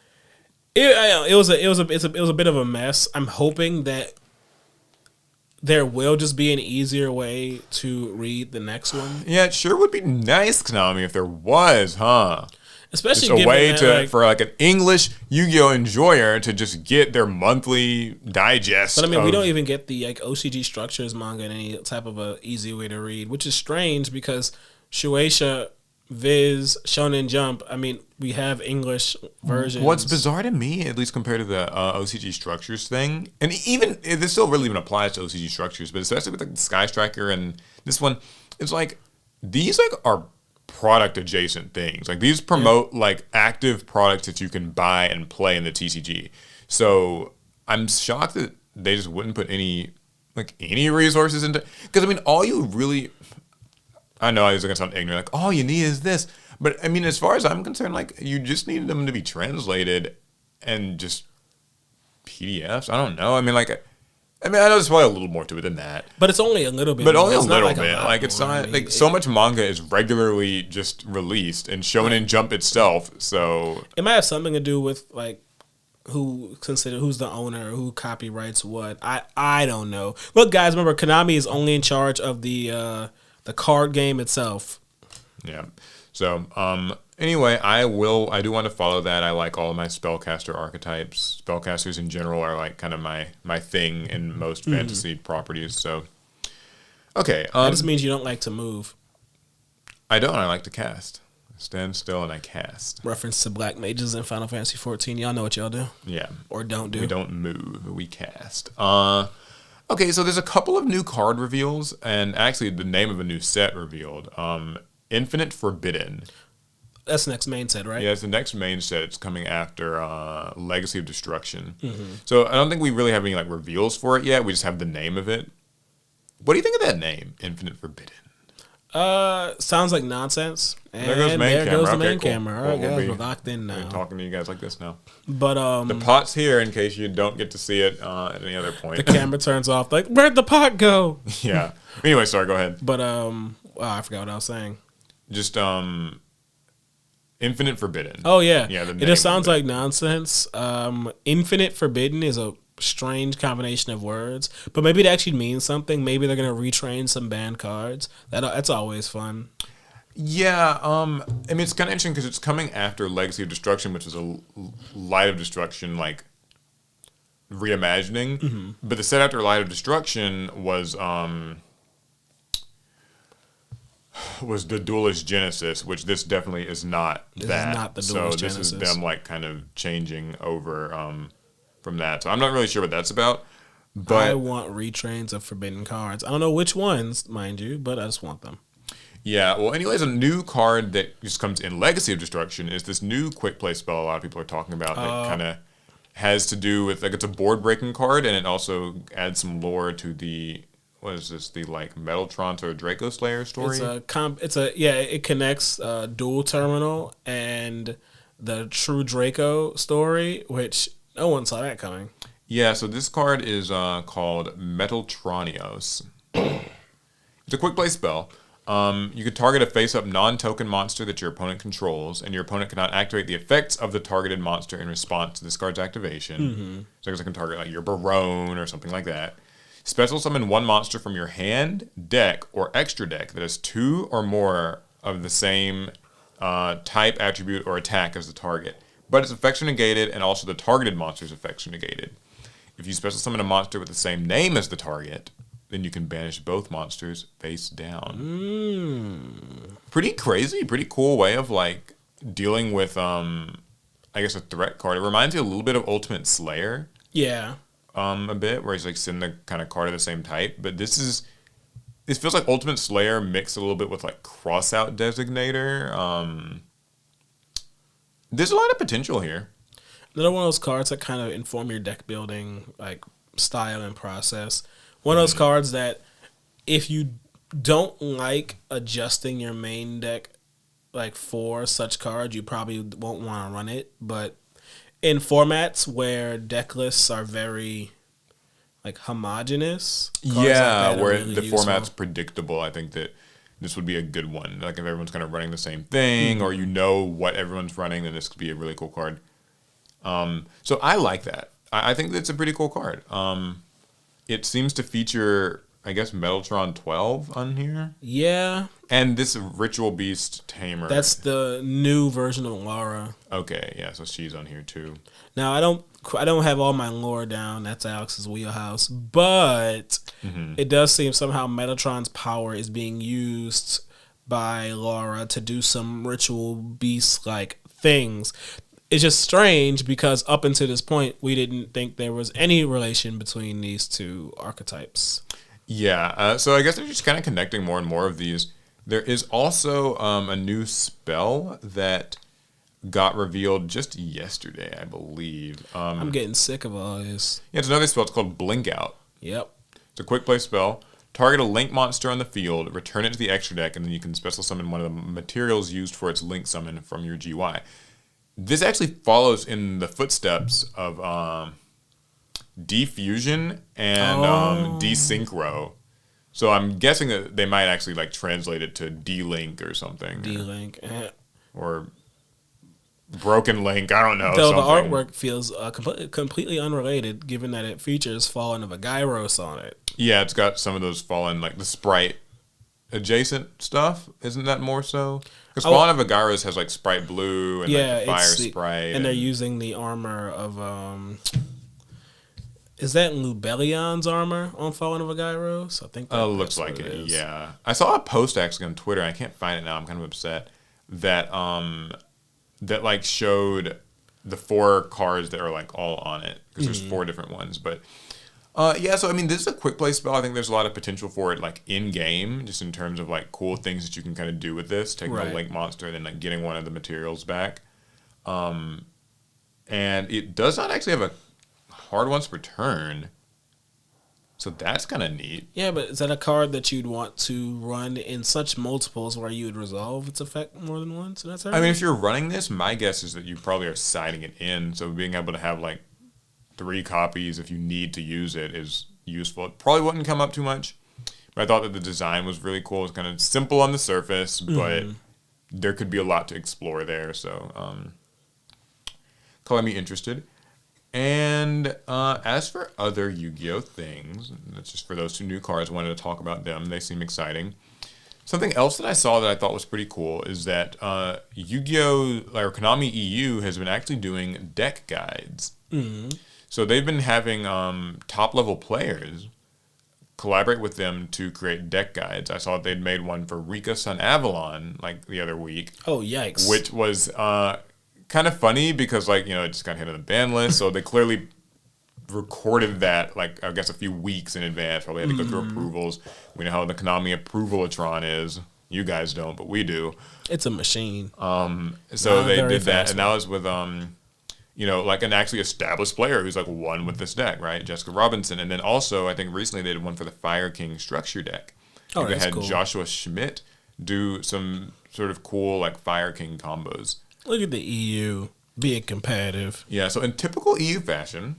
[SPEAKER 1] it was a bit of a mess. I'm hoping that there will just be an easier way to read the next one.
[SPEAKER 2] Yeah, it sure would be nice, Konami, if there was, huh?
[SPEAKER 1] Especially
[SPEAKER 2] Just a
[SPEAKER 1] given
[SPEAKER 2] way
[SPEAKER 1] that,
[SPEAKER 2] for like an English Yu-Gi-Oh enjoyer to just get their monthly digest.
[SPEAKER 1] But I mean, we don't even get the like OCG structures manga in any type of a easy way to read, which is strange because Shueisha, Viz, Shonen Jump, I mean, we have English versions.
[SPEAKER 2] What's bizarre to me, at least compared to the OCG structures thing, and even this still really even applies to OCG structures, but especially with like the Sky Striker and this one, it's like these like are product adjacent things. Like these promote like active products that you can buy and play in the TCG. So I'm shocked that they just wouldn't put any resources into, because I mean all you really, I know I was gonna sound ignorant, like all you need is this, but I mean as far as I'm concerned, like you just need them to be translated and just PDFs. I don't know. I mean I know there's probably a little more to it than that.
[SPEAKER 1] But it's only a little bit.
[SPEAKER 2] But
[SPEAKER 1] more.
[SPEAKER 2] only a
[SPEAKER 1] It's not
[SPEAKER 2] little
[SPEAKER 1] like
[SPEAKER 2] bit.
[SPEAKER 1] lot
[SPEAKER 2] Like it's
[SPEAKER 1] more.
[SPEAKER 2] not
[SPEAKER 1] I mean,
[SPEAKER 2] like so much manga is regularly just released and Shonen Jump itself. So
[SPEAKER 1] it might have something to do with like who's the owner, who copyrights what. I don't know. Look, guys, remember Konami is only in charge of the card game itself.
[SPEAKER 2] yeah. So anyway, I do want to follow that. I like all of my spellcaster archetypes. Spellcasters in general are like kind of my thing in most fantasy properties. So okay.
[SPEAKER 1] That just means you don't like to move.
[SPEAKER 2] I don't. I like to cast. I stand still and I cast.
[SPEAKER 1] Reference to black mages in Final Fantasy 14. Y'all know what y'all do.
[SPEAKER 2] Yeah.
[SPEAKER 1] Or don't do.
[SPEAKER 2] We don't move. We cast. Okay, so there's a couple of new card reveals, and actually the name of a new set revealed. Infinite Forbidden.
[SPEAKER 1] That's the next main set, right?
[SPEAKER 2] Yeah, it's the next main set. It's coming after Legacy of Destruction. So I don't think we really have any like reveals for it yet. We just have the name of it. What do you think of that name, Infinite Forbidden?
[SPEAKER 1] Sounds like nonsense. And
[SPEAKER 2] There goes the main camera.
[SPEAKER 1] the
[SPEAKER 2] Okay,
[SPEAKER 1] main
[SPEAKER 2] cool.
[SPEAKER 1] camera. All
[SPEAKER 2] Well,
[SPEAKER 1] right,
[SPEAKER 2] we'll
[SPEAKER 1] guys,
[SPEAKER 2] be-
[SPEAKER 1] we're locked in
[SPEAKER 2] I'm
[SPEAKER 1] now.
[SPEAKER 2] talking to you guys like this now.
[SPEAKER 1] But
[SPEAKER 2] The pot's here in case you don't get to see it at any other point.
[SPEAKER 1] the camera turns off. Like, where'd the pot go?
[SPEAKER 2] Yeah. Anyway, sorry. Go ahead.
[SPEAKER 1] But I forgot what I was saying.
[SPEAKER 2] Just Infinite Forbidden.
[SPEAKER 1] Oh yeah,
[SPEAKER 2] Yeah, the
[SPEAKER 1] it
[SPEAKER 2] name
[SPEAKER 1] just sounds
[SPEAKER 2] of it.
[SPEAKER 1] like nonsense. Infinite Forbidden is a strange combination of words, but maybe it actually means something. Maybe they're gonna retrain some banned cards. That's always fun.
[SPEAKER 2] Yeah, I mean, it's kind of interesting because it's coming after Legacy of Destruction, which was a Light of Destruction, like, reimagining. But the set after Light of Destruction was, was the Duelist Genesis, which this definitely is not
[SPEAKER 1] This
[SPEAKER 2] that.
[SPEAKER 1] is not the
[SPEAKER 2] So
[SPEAKER 1] Duelist
[SPEAKER 2] this is
[SPEAKER 1] Genesis.
[SPEAKER 2] them like kind of changing over from that. So I'm not really sure what that's about.
[SPEAKER 1] I
[SPEAKER 2] But
[SPEAKER 1] want retrains of forbidden cards. I don't know which ones, mind you, but I just want them.
[SPEAKER 2] yeah, well, anyways, a new card that just comes in Legacy of Destruction is this new quick play spell a lot of people are talking about that kind of has to do with, like, it's a board breaking card, and it also adds some lore to the, what is this, the, like, Metaltron or Draco Slayer story?
[SPEAKER 1] It connects Dual Terminal and the True Draco story, which no one saw that coming.
[SPEAKER 2] Yeah, so this card is called Metaltronios. It's a quick play spell. You could target a face-up non-token monster that your opponent controls, and your opponent cannot activate the effects of the targeted monster in response to this card's activation. Mm-hmm. So I guess I can target like your Barone or something like that. Special summon one monster from your hand, deck, or extra deck that has two or more of the same type, attribute, or attack as the target. But its effects are negated, and also the targeted monster's effects are negated. If you special summon a monster with the same name as the target, then you can banish both monsters face down. Pretty crazy, pretty cool way of like dealing with I guess a threat card. It reminds me a little bit of Ultimate Slayer.
[SPEAKER 1] Yeah.
[SPEAKER 2] A bit, where he's like sending the kind of card of the same type. But this feels like Ultimate Slayer mixed a little bit with like Crossout Designator. There's a lot of potential here.
[SPEAKER 1] Another one of those cards that kind of inform your deck building like style and process. One of those cards that if you don't like adjusting your main deck like for such cards, you probably won't want to run it. But in formats where deck lists are very like homogenous,
[SPEAKER 2] Yeah,
[SPEAKER 1] like
[SPEAKER 2] where
[SPEAKER 1] really
[SPEAKER 2] the
[SPEAKER 1] useful.
[SPEAKER 2] format's predictable, I think that this would be a good one. Like if everyone's kind of running the same thing, or you know what everyone's running, then this could be a really cool card. So I like that. I think that's a pretty cool card. It seems to feature, I guess, Metaltron 12 on here.
[SPEAKER 1] Yeah.
[SPEAKER 2] And this Ritual Beast Tamer.
[SPEAKER 1] That's the new version of Laura.
[SPEAKER 2] Okay, yeah, so she's on here too.
[SPEAKER 1] Now I don't have all my lore down. That's Alex's wheelhouse, but it does seem somehow Metatron's power is being used by Laura to do some ritual beast like things. It's just strange because up until this point we didn't think there was any relation between these two archetypes.
[SPEAKER 2] Yeah, so I guess they're just kind of connecting more and more of these. There is also a new spell that got revealed just yesterday, I believe.
[SPEAKER 1] I'm getting sick of all this.
[SPEAKER 2] Yeah, it's another spell. It's called Blink Out.
[SPEAKER 1] Yep.
[SPEAKER 2] It's a quick play spell. Target a link monster on the field, return it to the extra deck, and then you can special summon one of the materials used for its link summon from your GY. This actually follows in the footsteps of Defusion and Desynchro. So I'm guessing that they might actually like translate it to D-Link or something.
[SPEAKER 1] D-Link.
[SPEAKER 2] Or Broken Link, I don't know.
[SPEAKER 1] Though
[SPEAKER 2] something.
[SPEAKER 1] the artwork feels completely unrelated, given that it features Fallen of a Gyros on it.
[SPEAKER 2] Yeah, it's got some of those Fallen, like the Sprite adjacent stuff. Isn't that more so? Because Fallen of a Gyros has like Sprite Blue and like the Fire Sprite.
[SPEAKER 1] And they're using the armor of... is that Lubellion's armor on Fallen of a Gyros? I think that
[SPEAKER 2] looks like it, yeah. I saw a post actually on Twitter, I can't find it now, I'm kind of upset, that that like showed the 4 cards that are like all on it, because there's 4 different ones. But yeah, so I mean, this is a quick play spell. I think there's a lot of potential for it like in game, just in terms of like cool things that you can kind of do with this, taking a link monster and then like getting one of the materials back. And it does not actually have a hard once per turn, so that's kind of neat.
[SPEAKER 1] Yeah, but is that a card that you'd want to run in such multiples where you would resolve its effect more than once? And that's
[SPEAKER 2] I mean, if you're running this, my guess is that you probably are siding it in, so being able to have like 3 copies if you need to use it is useful. It probably wouldn't come up too much, but I thought that the design was really cool. It's kind of simple on the surface, but there could be a lot to explore there, so calling me interested. And as for other Yu-Gi-Oh things, that's just for those 2 new cards, I wanted to talk about them. They seem exciting. Something else that I saw that I thought was pretty cool is that Yu-Gi-Oh, or Konami EU, has been actually doing deck guides. So they've been having top-level players collaborate with them to create deck guides. I saw that they'd made one for Rika Sun Avalon like the other week.
[SPEAKER 1] Oh, yikes.
[SPEAKER 2] Which was kind of funny because like, it just got hit on the ban list. So they clearly recorded that like I guess a few weeks in advance. Probably had to go through approvals. We know how the Konami approvalatron is. You guys don't, but we do.
[SPEAKER 1] It's a machine.
[SPEAKER 2] So they did that, and that was with like an actually established player who's like won with this deck, right? Jessica Robinson, and then also I think recently they did one for the Fire King structure deck.
[SPEAKER 1] Oh,
[SPEAKER 2] they
[SPEAKER 1] that's
[SPEAKER 2] had
[SPEAKER 1] cool.
[SPEAKER 2] Joshua Schmidt do some sort of cool like Fire King combos.
[SPEAKER 1] Look at the EU being competitive.
[SPEAKER 2] Yeah, so in typical EU fashion,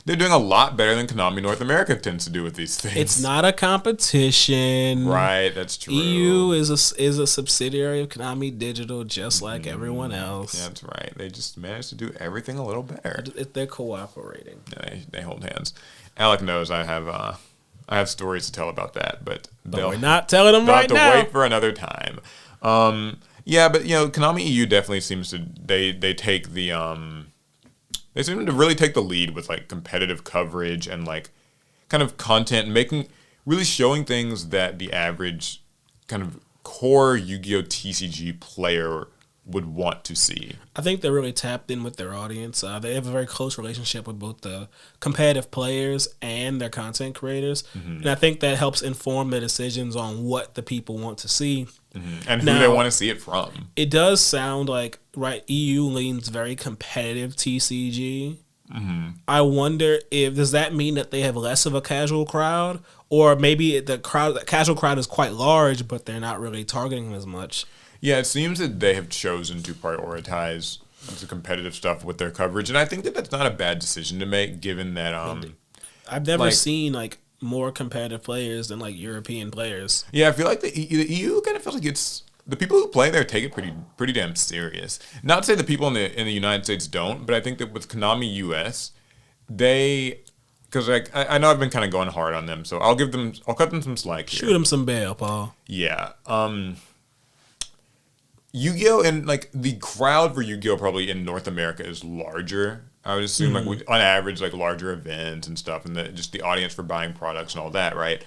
[SPEAKER 2] they're doing a lot better than Konami North America tends to do with these things.
[SPEAKER 1] It's not a competition.
[SPEAKER 2] Right, that's true.
[SPEAKER 1] EU is a subsidiary of Konami Digital, just like everyone else.
[SPEAKER 2] That's right. They just managed to do everything a little better.
[SPEAKER 1] They're cooperating.
[SPEAKER 2] Yeah, they hold hands. Alec knows I have stories to tell about that, but
[SPEAKER 1] we're not telling them right now.
[SPEAKER 2] They'll have to wait for another time. Yeah, but Konami EU definitely seems to they take the they seem to really take the lead with like competitive coverage and like kind of content, really showing things that the average kind of core Yu-Gi-Oh TCG player would want to see.
[SPEAKER 1] I think they're really tapped in with their audience. They have a very close relationship with both the competitive players and their content creators. And I think that helps inform their decisions on what the people want to see.
[SPEAKER 2] And who they want to see it from.
[SPEAKER 1] It does sound like, right, EU leans very competitive TCG. I wonder does that mean that they have less of a casual crowd? Or maybe the casual crowd is quite large, but they're not really targeting as much.
[SPEAKER 2] Yeah, it seems that they have chosen to prioritize the competitive stuff with their coverage. And I think that that's not a bad decision to make, given that...
[SPEAKER 1] I've never seen, like, more competitive players than like European players.
[SPEAKER 2] Yeah, I feel like the EU kind of feels like it's the people who play there take it pretty damn serious. Not to say the people in the United States don't, but I think that with Konami US, because like I know I've been kind of going hard on them, so I'll cut them some slack here.
[SPEAKER 1] Shoot them some bail, Paul.
[SPEAKER 2] Yeah. Yu-Gi-Oh! And like the crowd for Yu-Gi-Oh! Probably in North America is larger. I would assume like on average like larger events and stuff, and just the audience for buying products and all that, right?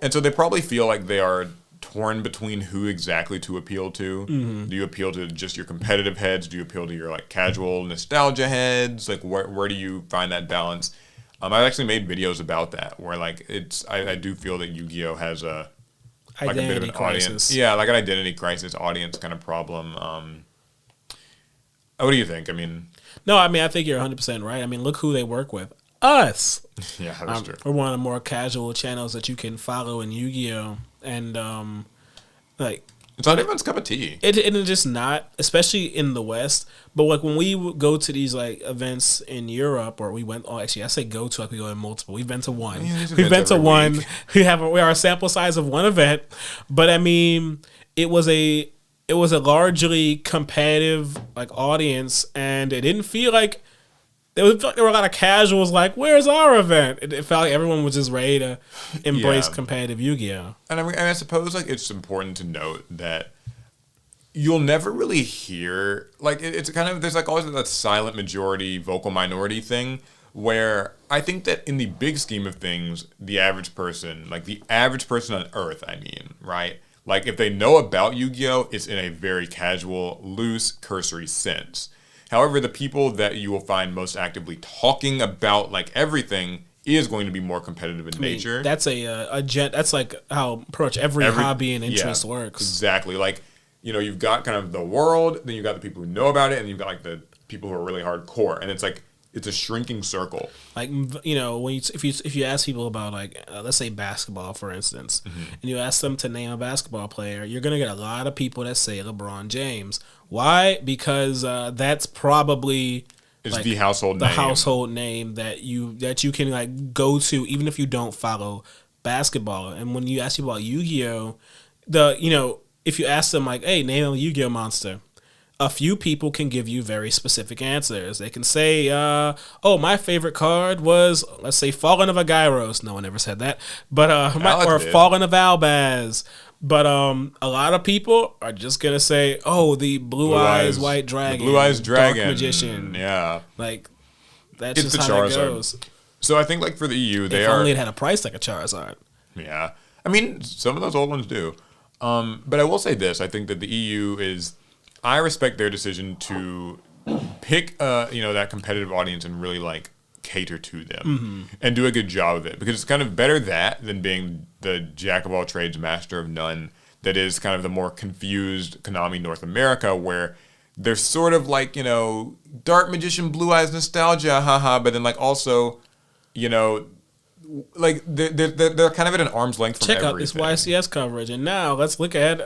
[SPEAKER 2] And so they probably feel like they are torn between who exactly to appeal to. Do you appeal to just your competitive heads? Do you appeal to your like casual nostalgia heads? Like where do you find that balance? I've actually made videos about that where like I do feel that Yu-Gi-Oh! Has a bit of an
[SPEAKER 1] crisis.
[SPEAKER 2] Audience. Yeah, like an identity crisis audience kind of problem. What do you think? I mean...
[SPEAKER 1] No, I think you're 100% right. I mean, look who they work with. Us.
[SPEAKER 2] Yeah, that's true.
[SPEAKER 1] We're one of the more casual channels that you can follow in Yu-Gi-Oh! And,
[SPEAKER 2] it's not everyone's cup of tea.
[SPEAKER 1] It's just not, especially in the West. But, like, when we go to these, like, events in Europe, or we went, I say go to, like, we go in multiple. We've been to one.
[SPEAKER 2] Yeah,
[SPEAKER 1] we've been to one. We are a sample size of one event. But, I mean, it was a largely competitive like audience, and it didn't feel like there were a lot of casuals like, where's our event? It felt like everyone was just ready to embrace competitive Yu-Gi-Oh!
[SPEAKER 2] And I suppose like it's important to note that you'll never really hear like it's kind of there's like always that silent majority vocal minority thing where I think that in the big scheme of things, the average person on Earth, right? Like, if they know about Yu-Gi-Oh!, it's in a very casual, loose, cursory sense. However, the people that you will find most actively talking about, like, everything is going to be more competitive in nature.
[SPEAKER 1] That's that's like how pretty much every hobby and interest works.
[SPEAKER 2] Exactly. Like, you've got kind of the world, then you've got the people who know about it, and you've got, like, the people who are really hardcore. And it's, like, it's a shrinking circle.
[SPEAKER 1] Like, if you ask people about, like, let's say basketball, for instance, and you ask them to name a basketball player, you're going to get a lot of people that say LeBron James. Why? Because that's probably...
[SPEAKER 2] It's
[SPEAKER 1] like,
[SPEAKER 2] the household
[SPEAKER 1] name.
[SPEAKER 2] The
[SPEAKER 1] household name that you can, like, go to even if you don't follow basketball. And when you ask people about Yu-Gi-Oh!, if you ask them, like, hey, name a Yu-Gi-Oh! Monster, a few people can give you very specific answers. They can say, my favorite card was, let's say, Fallen of a Gyros. No one ever said that. But or Fallen of Albaz. But a lot of people are just going to say, the Blue Eyes White Dragon.
[SPEAKER 2] The Blue Eyes Dragon.
[SPEAKER 1] Dark Magician.
[SPEAKER 2] Yeah.
[SPEAKER 1] Like, that's just how it goes.
[SPEAKER 2] So I think like for the EU, they
[SPEAKER 1] If
[SPEAKER 2] are.
[SPEAKER 1] only it had a price like a Charizard.
[SPEAKER 2] Yeah. I mean, some of those old ones do. But I will say this. I think that the EU is... I respect their decision to pick, that competitive audience and really, like, cater to them and do a good job of it. Because it's kind of better that than being the jack of all trades, master of none. That is kind of the more confused Konami North America, where they're sort of like, Dark Magician, Blue Eyes nostalgia, haha, but then, like, also, like they're kind of at an arm's length from
[SPEAKER 1] Check
[SPEAKER 2] everything.
[SPEAKER 1] out this YCS coverage, and now let's look at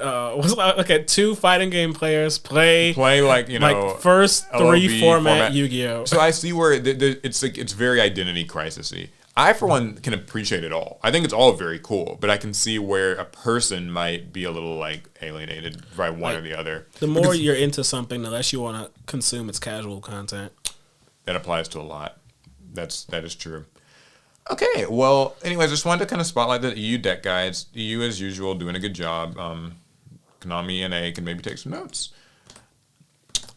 [SPEAKER 1] two fighting game players play
[SPEAKER 2] like
[SPEAKER 1] first
[SPEAKER 2] LOB
[SPEAKER 1] 3 format Yu-Gi-Oh.
[SPEAKER 2] So I see where it's very identity crisisy. I for one can appreciate it all. I think it's all very cool, but I can see where a person might be a little like alienated by one or the other.
[SPEAKER 1] The more you're into something, the less you want to consume its casual content.
[SPEAKER 2] That applies to a lot. That is true. Okay, well, anyways, I just wanted to kind of spotlight the EU deck guides. EU, as usual, doing a good job. Konami NA can maybe take some notes.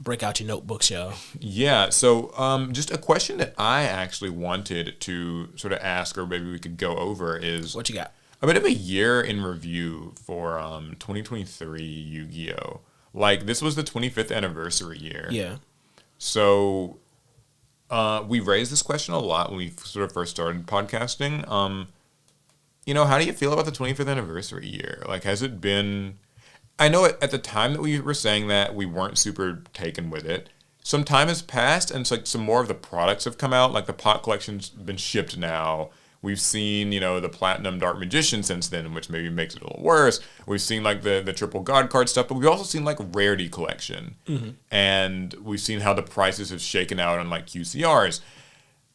[SPEAKER 1] Break out your notebooks, yo.
[SPEAKER 2] Yeah, so just a question that I actually wanted to sort of ask, or maybe we could go over, is...
[SPEAKER 1] What you got?
[SPEAKER 2] A bit of a year in review for 2023 Yu-Gi-Oh! Like, this was the 25th anniversary year.
[SPEAKER 1] Yeah.
[SPEAKER 2] So... we raised this question a lot when we sort of first started podcasting. How do you feel about the 25th anniversary year? Like, has it been... I know at the time that we were saying that, we weren't super taken with it. Some time has passed, and it's like some more of the products have come out. Like, the pot collection's been shipped now. We've seen, the Platinum Dark Magician since then, which maybe makes it a little worse. We've seen, like, the Triple God card stuff, but we've also seen, like, Rarity collection. Mm-hmm. And we've seen how the prices have shaken out on, like, QCRs.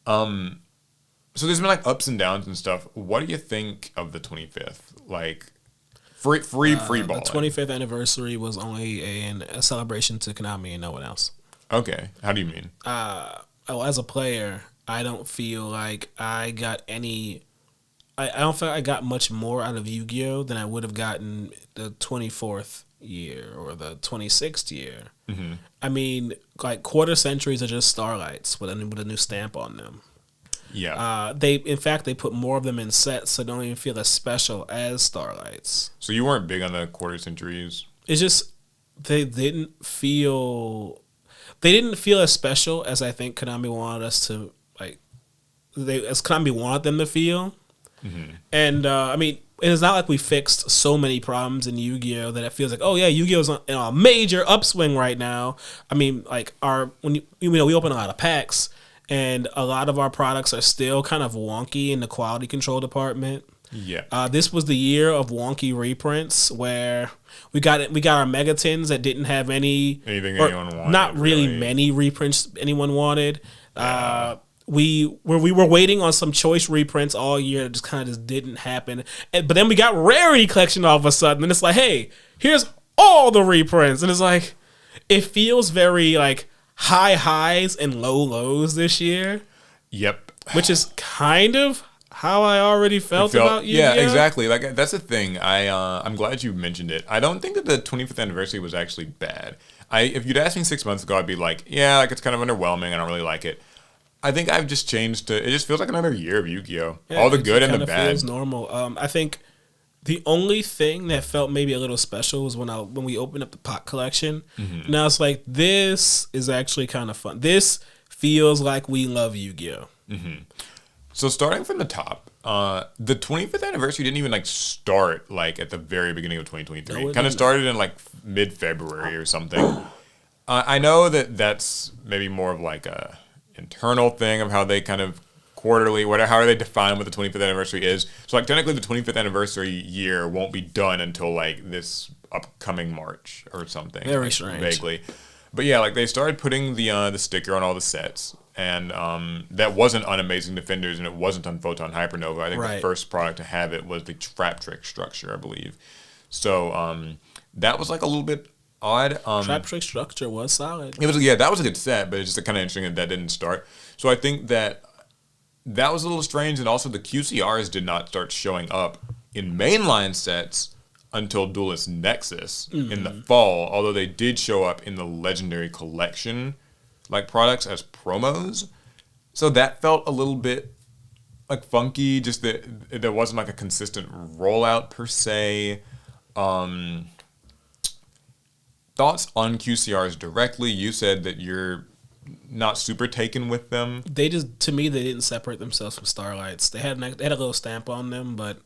[SPEAKER 2] So there's been, like, ups and downs and stuff. What do you think of the 25th? Like, free balling.
[SPEAKER 1] The 25th anniversary was only a celebration to Konami and no one else.
[SPEAKER 2] Okay. How do you mean?
[SPEAKER 1] As a player... I don't feel like I got any... I don't feel like I got much more out of Yu-Gi-Oh! Than I would have gotten the 24th year or the 26th year. Mm-hmm. I mean, like, quarter centuries are just starlights with a new stamp on them.
[SPEAKER 2] Yeah.
[SPEAKER 1] They put more of them in sets, so they don't even feel as special as starlights.
[SPEAKER 2] So you weren't big on the quarter centuries?
[SPEAKER 1] It's just they didn't feel as special as I think Konami wanted us to... as Konami wanted them to feel. Mm-hmm. And, it's not like we fixed so many problems in Yu-Gi-Oh! That it feels like, oh, yeah, Yu-Gi-Oh's in a major upswing right now. I mean, like, we open a lot of packs, and a lot of our products are still kind of wonky in the quality control department.
[SPEAKER 2] Yeah.
[SPEAKER 1] This was the year of wonky reprints where we got our Megatins that didn't have anything anyone wanted. Not really many reprints anyone wanted. Yeah. We were waiting on some choice reprints all year that just kind of didn't happen. But then we got Rarity collection all of a sudden, and it's like, hey, here's all the reprints. And it's like, it feels very like high highs and low lows this year.
[SPEAKER 2] Yep.
[SPEAKER 1] Which is kind of how I already felt about Yu-Gi-Oh!
[SPEAKER 2] Yeah, exactly. Like, that's the thing. I'm glad you mentioned it. I don't think that the 25th anniversary was actually bad. If you'd asked me 6 months ago, I'd be like, yeah, like, it's kind of underwhelming. I don't really like it. I think I've just changed to... It just feels like another year of Yu-Gi-Oh! Yeah, all the good and the bad. It feels
[SPEAKER 1] normal. I think the only thing that felt maybe a little special was when we opened up the pot collection. Mm-hmm. Now it's like, this is actually kind of fun. This feels like we love Yu-Gi-Oh!
[SPEAKER 2] Mm-hmm. So starting from the top, the 25th anniversary didn't even like start like at the very beginning of 2023. No, it kind of started in like mid-February or something. I know that that's maybe more of like a internal thing of how they kind of quarterly, how they define what the 25th anniversary is. So like technically the 25th anniversary year won't be done until like this upcoming March or something.
[SPEAKER 1] Very
[SPEAKER 2] like,
[SPEAKER 1] strange.
[SPEAKER 2] Vaguely. But yeah, like they started putting the sticker on all the sets. And that wasn't on Amazing Defenders, and it wasn't on Photon Hypernova. I think the first product to have it was the Trap Trick structure, I believe. So that was like a little bit odd.
[SPEAKER 1] Trap Trick structure was solid.
[SPEAKER 2] It was, yeah, that was a good set, but it's just kind of interesting that didn't start. So I think that was a little strange, and also the QCRs did not start showing up in mainline sets until Duelist Nexus in the fall, although they did show up in the Legendary Collection like products as promos. So that felt a little bit like funky. Just that there wasn't like a consistent rollout per se. Um, Thoughts on QCRs directly? You said that you're not super taken with them.
[SPEAKER 1] They just, to me, they didn't separate themselves from Starlights. They had a little stamp on them, but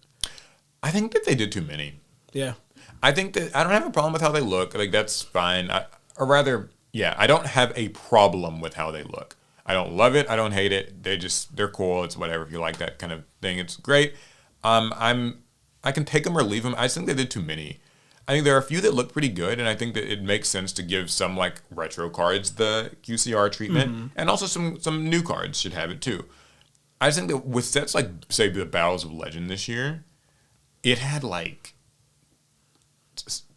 [SPEAKER 2] I think that they did too many.
[SPEAKER 1] yeah.
[SPEAKER 2] I think that I don't have a problem with how they look. Like that's fine. Or rather, yeah, I don't have a problem with how they look. I don't love it. I don't hate it. They're cool. It's whatever. If you like that kind of thing, it's great. I can take them or leave them. I just think they did too many. I think there are a few that look pretty good, and I think that it makes sense to give some like retro cards the QCR treatment, and also some new cards should have it too. I just think that with sets like say the Battles of Legend this year, it had like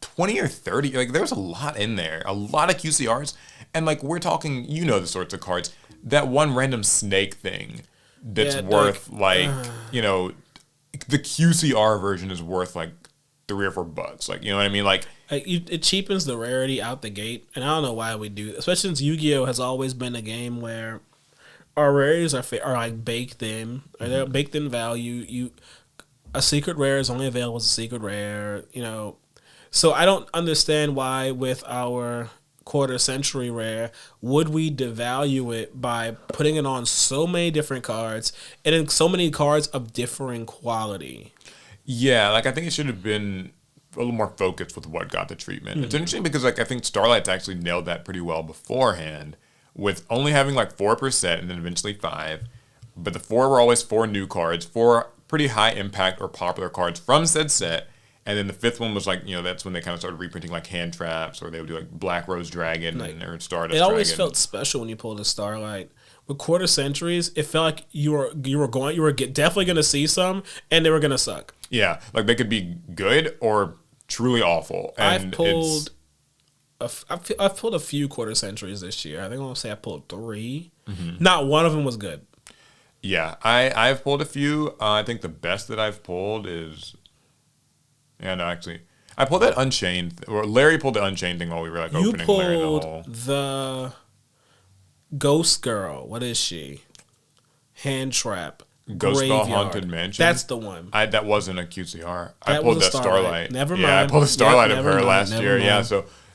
[SPEAKER 2] 20 or 30, like there was a lot in there, a lot of QCRs, and like we're talking, the sorts of cards. That one random snake thing that's worth the QCR version is worth like $3 or $4. Like, you know what I mean? Like
[SPEAKER 1] it cheapens the rarity out the gate, and I don't know why we do, especially since Yu-Gi-Oh has always been a game where our rarities are like baked in, or they're baked in value. A secret rare is only available as a secret rare, So I don't understand why with our quarter century rare would we devalue it by putting it on so many different cards and in so many cards of differing quality.
[SPEAKER 2] Yeah, like I think it should have been a little more focused with what got the treatment. It's interesting because like I think Starlight's actually nailed that pretty well beforehand, with only having like 4% and then eventually 5. But the 4 were always 4 new cards, 4 pretty high impact or popular cards from said set. And then the 5th one was like, that's when they kind of started reprinting like Hand Traps, or they would do like Black Rose Dragon or Stardust Dragon.
[SPEAKER 1] It always felt special when you pulled a Starlight. With quarter centuries, it felt like you were definitely going to see some, and they were going to suck.
[SPEAKER 2] Yeah, like they could be good or truly awful. And
[SPEAKER 1] I've pulled a few quarter centuries this year. I think I'm gonna say I pulled 3. Not one of them was good.
[SPEAKER 2] Yeah, I've pulled a few. I think the best that I've pulled is, actually, I pulled that Unchained, or Larry pulled the Unchained thing while we were like opening Larry the Hole.
[SPEAKER 1] The Ghost Girl. What is she? Hand Trap.
[SPEAKER 2] Ghost Ball Haunted Mansion.
[SPEAKER 1] That's the one.
[SPEAKER 2] That wasn't a QCR. I pulled that Starlight.
[SPEAKER 1] Never mind.
[SPEAKER 2] Yeah, I pulled a Starlight of her last year.
[SPEAKER 1] Mind.
[SPEAKER 2] Yeah,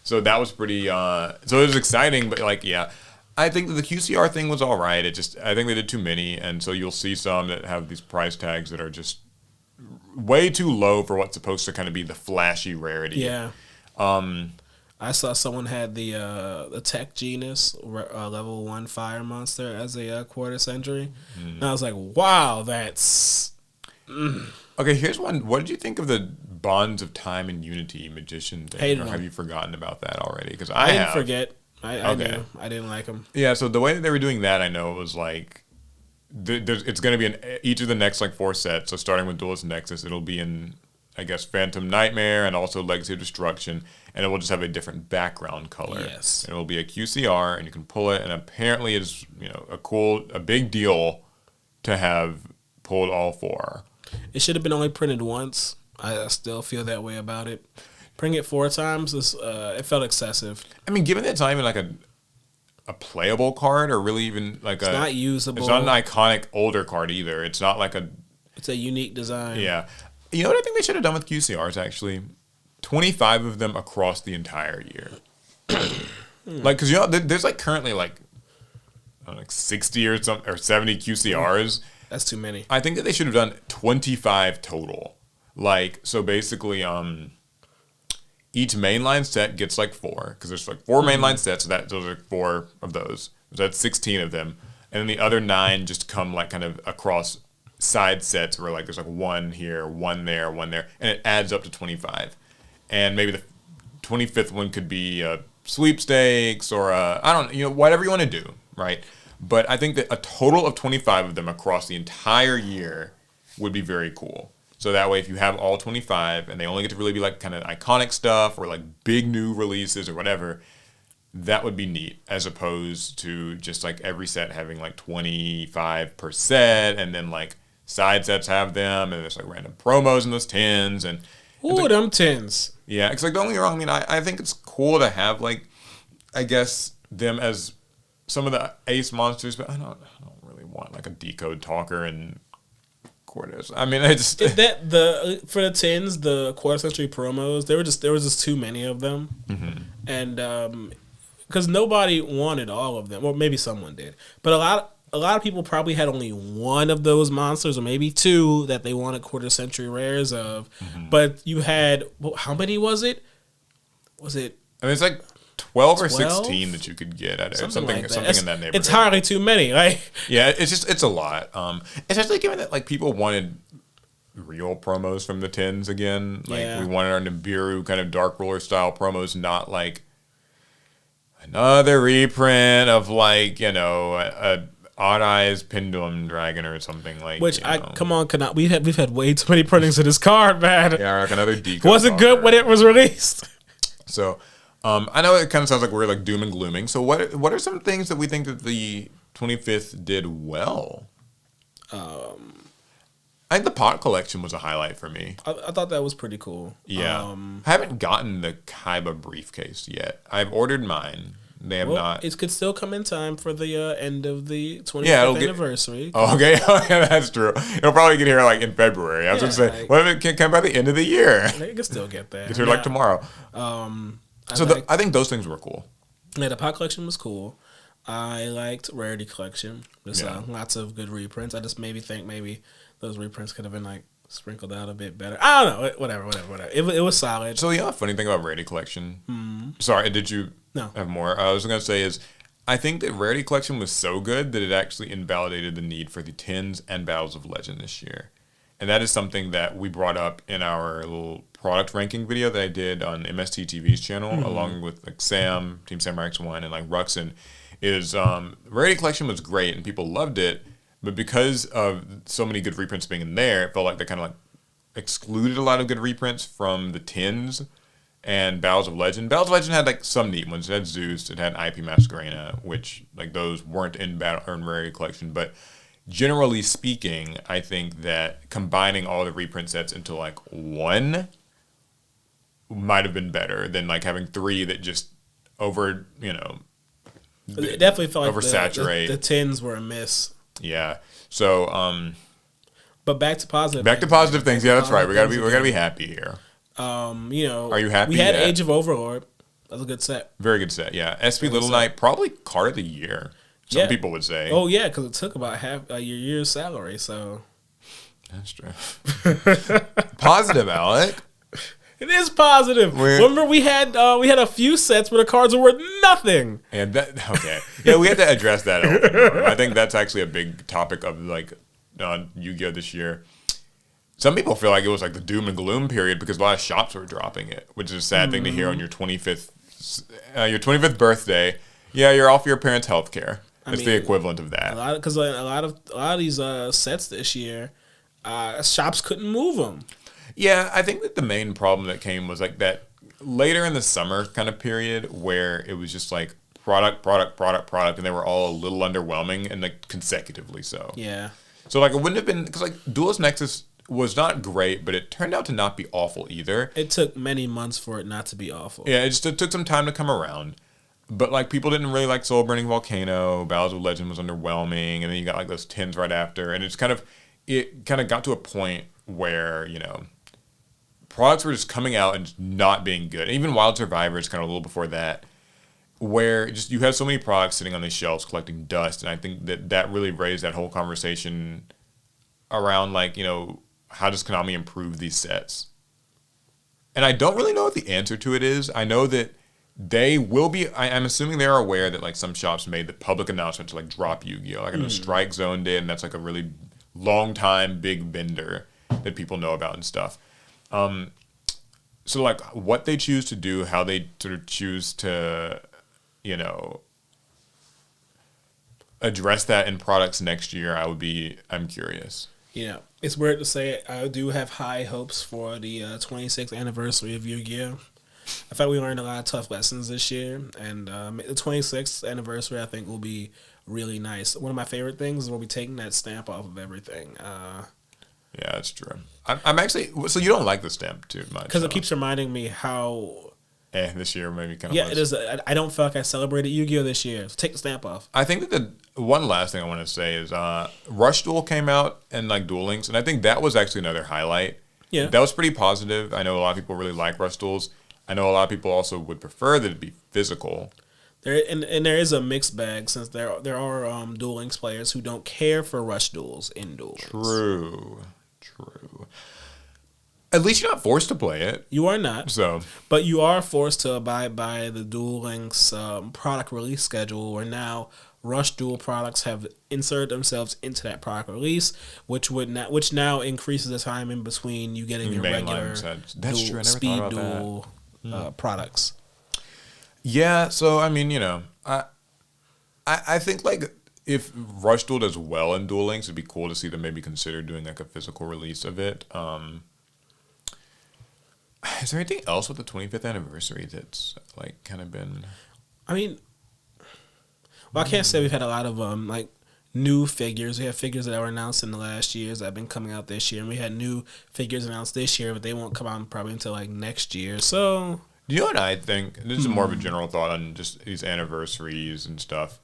[SPEAKER 2] so that was pretty. So it was exciting, but like, yeah, I think that the QCR thing was all right. I think they did too many, and so you'll see some that have these price tags that are just way too low for what's supposed to kind of be the flashy rarity.
[SPEAKER 1] Yeah. I saw someone had the Tech Genus level 1 Fire Monster as a quarter century. And I was like, wow, that's...
[SPEAKER 2] Okay, here's one. What did you think of the Bonds of Time and Unity Magician thing?
[SPEAKER 1] Hated
[SPEAKER 2] or
[SPEAKER 1] them.
[SPEAKER 2] have you forgotten about that already? Because
[SPEAKER 1] I didn't forget. I knew. I didn't like them.
[SPEAKER 2] Yeah, so the way that they were doing that, I know it was like... it's going to be in each of the next like 4 sets. So starting with Duelist Nexus, it'll be in, I guess, Phantom Nightmare and also Legacy of Destruction, and it will just have a different background color.
[SPEAKER 1] Yes.
[SPEAKER 2] And it will be a QCR, and you can pull it, and apparently it's a big deal to have pulled all 4.
[SPEAKER 1] It should have been only printed once. I still feel that way about it. Printing it 4 times, it felt excessive.
[SPEAKER 2] I mean, given that it's not even like a playable card, or really even like
[SPEAKER 1] it's not usable.
[SPEAKER 2] It's not an iconic older card either. It's not like
[SPEAKER 1] it's a unique design.
[SPEAKER 2] Yeah. You know what I think they should have done with QCRs, actually? 25 of them across the entire year. Like, because there's like currently like 60 or 70 QCRs.
[SPEAKER 1] That's too many.
[SPEAKER 2] I think that they should have done 25 total. Like, so basically, each mainline set gets like 4, because there's like 4 mainline sets, so those are 4 of those. So that's 16 of them. And then the other 9 just come like kind of across side sets where like there's like 1 here, 1 there, 1 there, and it adds up to 25. And maybe the 25th one could be a sweepstakes or whatever you want to do, right? But I think that a total of 25 of them across the entire year would be very cool. So that way, if you have all 25 and they only get to really be like kind of iconic stuff or like big new releases or whatever, that would be neat, as opposed to just like every set having like 25%, and then like side sets have them, and there's like random promos in those tins, and
[SPEAKER 1] ooh,
[SPEAKER 2] like,
[SPEAKER 1] them tins.
[SPEAKER 2] Yeah, because like don't get me wrong, I mean I think it's cool to have like, I guess, them as some of the ace monsters, but I don't really want like a decode talker and quarters. I mean, it's
[SPEAKER 1] for the tins, the quarter century promos. There was just too many of them, and because nobody wanted all of them, or maybe someone did, but a lot of people probably had only one of those monsters, or maybe two that they wanted quarter century rares of. But you had how many was it? Was it?
[SPEAKER 2] I mean, it's like 12 or 16 that you could get at it. Something like that. Something in that neighborhood.
[SPEAKER 1] It's hardly too many. Like,
[SPEAKER 2] yeah, it's a lot. Especially given that like people wanted real promos from the tins again. Like we wanted our Nibiru kind of Dark Ruler style promos, not like another reprint of like, you know, a Odd Eyes Pendulum Dragon or something like.
[SPEAKER 1] Which come on, we've had way too many printings of this card, man.
[SPEAKER 2] Yeah, like another deco.
[SPEAKER 1] Was it good when it was released?
[SPEAKER 2] So, I know it kind of sounds like we're like doom and glooming. So, what are some things that we think that the 25th did well? I think the pot collection was a highlight for me.
[SPEAKER 1] I thought that was pretty cool.
[SPEAKER 2] Yeah, I haven't gotten the Kaiba briefcase yet. I've ordered mine. They have not.
[SPEAKER 1] It could still come in time for the end of the 25th anniversary.
[SPEAKER 2] Oh, okay. Yeah, that's true. It'll probably get here like in February. I was going to say, what if it can come by the end of the year?
[SPEAKER 1] They can still get that.
[SPEAKER 2] Get here like tomorrow. I think those things were cool.
[SPEAKER 1] Yeah, the pot collection was cool. I liked Rarity collection. There's lots of good reprints. I just think those reprints could have been like sprinkled out a bit better. I don't know. Whatever. It was solid.
[SPEAKER 2] So funny thing about Rarity collection. Sorry, did you have more? I was going to say is I think that Rarity collection was so good that it actually invalidated the need for the tins and Battles of Legend this year. And that is something that we brought up in our little product ranking video that I did on MST TV's channel, along with like Sam, Team Samurai X1, and like Ruxin. Is Rarity collection was great and people loved it, but because of so many good reprints being in there, it felt like they kind of like excluded a lot of good reprints from the tins and Battles of Legend. Battles of Legend had like some neat ones. It had Zeus, it had IP Masquerena, which like those weren't in Rarity collection, but generally speaking, I think that combining all the reprint sets into like one might have been better than like having three that just
[SPEAKER 1] it definitely felt like
[SPEAKER 2] oversaturate.
[SPEAKER 1] The tins were a miss.
[SPEAKER 2] Yeah. So
[SPEAKER 1] but back to positive
[SPEAKER 2] things. Yeah, that's right. We gotta be happy here.
[SPEAKER 1] Are
[SPEAKER 2] you happy?
[SPEAKER 1] We had Age of Overlord. That was a good set.
[SPEAKER 2] Very good set, yeah. SP Little Knight, probably card of the year. Some people would say.
[SPEAKER 1] Oh yeah, because it took about half your year's salary. So
[SPEAKER 2] that's true. Positive, Alec.
[SPEAKER 1] It is positive. Remember, we had a few sets where the cards were worth nothing.
[SPEAKER 2] And we had to address that. I think that's actually a big topic of like Yu-Gi-Oh this year. Some people feel like it was like the doom and gloom period because a lot of shops were dropping it, which is a sad thing to hear on your 25th birthday. Yeah, you're off your parents' health care. It's the equivalent of that.
[SPEAKER 1] Because a lot of these sets this year, shops couldn't move them.
[SPEAKER 2] Yeah, I think that the main problem that came was like that later in the summer kind of period where it was just like product, and they were all a little underwhelming and like consecutively so.
[SPEAKER 1] Yeah.
[SPEAKER 2] So like it wouldn't have been because like Duelist Nexus was not great, but it turned out to not be awful either.
[SPEAKER 1] It took many months for it not to be awful.
[SPEAKER 2] Yeah, it took some time to come around. But like people didn't really like Soul Burning Volcano. Battles of Legend was underwhelming, and then you got like those tins right after, and it kind of got to a point where products were just coming out and not being good. And even Wild Survivors kind of a little before that, where just you had so many products sitting on these shelves collecting dust, and I think that really raised that whole conversation around like how does Konami improve these sets? And I don't really know what the answer to it is. I know that they will be. I'm assuming they're aware that like some shops made the public announcement to like drop Yu-Gi-Oh. Like I know Strike Zone did, and that's like a really long time big vendor that people know about and stuff. So like what they choose to do, how they sort of choose to, address that in products next year, I'm curious.
[SPEAKER 1] It's weird to say I do have high hopes for the 26th anniversary of Yu-Gi-Oh. I thought we learned a lot of tough lessons this year, and the 26th anniversary I think will be really nice. One of my favorite things is we'll be taking that stamp off of everything.
[SPEAKER 2] Yeah, that's true. I'm actually so you don't like the stamp too much
[SPEAKER 1] because it keeps reminding me how.
[SPEAKER 2] This year maybe kind of.
[SPEAKER 1] Yeah, it is. I don't feel like I celebrated Yu-Gi-Oh this year. So take the stamp off.
[SPEAKER 2] I think that one last thing I want to say is Rush Duel came out and like Duel Links, and I think that was actually another highlight.
[SPEAKER 1] Yeah.
[SPEAKER 2] That was pretty positive. I know a lot of people really like Rush Duels. I know a lot of people also would prefer that it be physical.
[SPEAKER 1] And there is a mixed bag since there are Duel Links players who don't care for Rush Duels in Duel Links.
[SPEAKER 2] True. At least you're not forced to play it.
[SPEAKER 1] You are not.
[SPEAKER 2] So,
[SPEAKER 1] but you are forced to abide by the Duel Links product release schedule, where now Rush Duel products have inserted themselves into that product release, which now increases the time in between you getting your regular speed duel products.
[SPEAKER 2] Yeah, so I mean, I think like if Rush Duel does well in Duel Links, it'd be cool to see them maybe consider doing like a physical release of it. Is there anything else with the 25th anniversary that's like kind of been?
[SPEAKER 1] I mean, well, I can't say we've had a lot of like new figures. We have figures that were announced in the last years that have been coming out this year, and we had new figures announced this year, but they won't come out probably until like next year. So,
[SPEAKER 2] you know what I think? This is more of a general thought on just these anniversaries and stuff.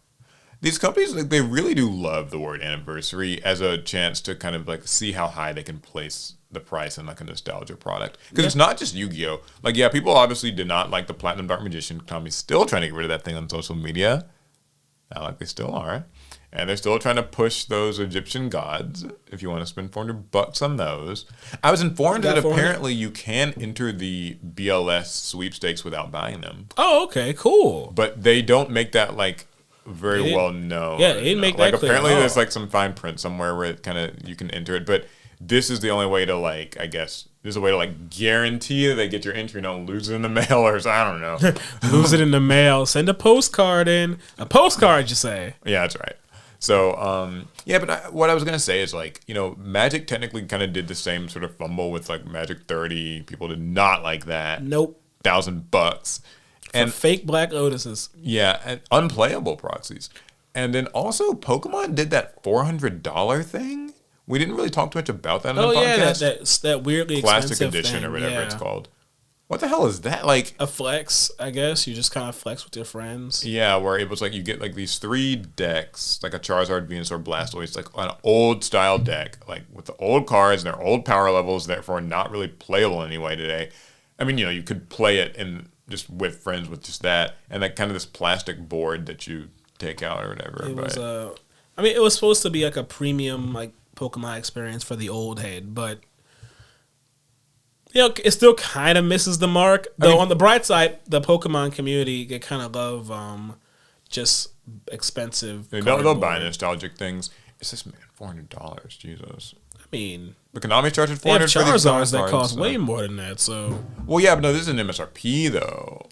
[SPEAKER 2] These companies, like, they really do love the word anniversary as a chance to kind of like see how high they can place the price in like a nostalgia product. Because it's not just Yu-Gi-Oh! Like, yeah, people obviously did not like the Platinum Dark Magician. Tommy's still trying to get rid of that thing on social media. Not like they still are. And they're still trying to push those Egyptian gods, if you want to spend $400 on those. I was informed that apparently you can enter the BLS sweepstakes without buying them.
[SPEAKER 1] Oh, okay, cool.
[SPEAKER 2] But they don't make that like very well known.
[SPEAKER 1] Yeah, they didn't make that clear.
[SPEAKER 2] Apparently there's like some fine print somewhere where it kind of you can enter it, but this is the only way to like, I guess, there's a way to like guarantee that they get your entry, don't lose it in the mail or I don't know.
[SPEAKER 1] Lose it in the mail. Send a postcard in. A postcard, you say?
[SPEAKER 2] Yeah, that's right. So, yeah, but what I was going to say is like, Magic technically kind of did the same sort of fumble with like Magic 30. People did not like that.
[SPEAKER 1] Nope.
[SPEAKER 2] $1,000.
[SPEAKER 1] And fake Black Lotuses.
[SPEAKER 2] Yeah, and unplayable proxies. And then also Pokemon did that $400 thing. We didn't really talk too much about that on the podcast.
[SPEAKER 1] Yeah, that weirdly
[SPEAKER 2] plastic
[SPEAKER 1] expensive
[SPEAKER 2] edition
[SPEAKER 1] thing.
[SPEAKER 2] Or whatever it's called. What the hell is that? Like
[SPEAKER 1] a flex, I guess. You just kind of flex with your friends.
[SPEAKER 2] Yeah, where it was like you get like these 3 decks, like a Charizard, Venusaur, Blastoise, like an old style deck, like with the old cards and their old power levels, therefore not really playable anyway today. I mean, you could play it in just with friends with just that, and like kind of this plastic board that you take out or whatever.
[SPEAKER 1] It was it was supposed to be like a premium like Pokemon experience for the old head, but it still kind of misses the mark. Though on the bright side, the Pokemon community, they kind of love just expensive.
[SPEAKER 2] They'll buy nostalgic things. It's this man $400, Jesus.
[SPEAKER 1] I mean,
[SPEAKER 2] the Konami charges $400
[SPEAKER 1] they have
[SPEAKER 2] for these
[SPEAKER 1] Charizards that
[SPEAKER 2] cards,
[SPEAKER 1] cost way more than that. So,
[SPEAKER 2] well, yeah, but no, this is an MSRP though,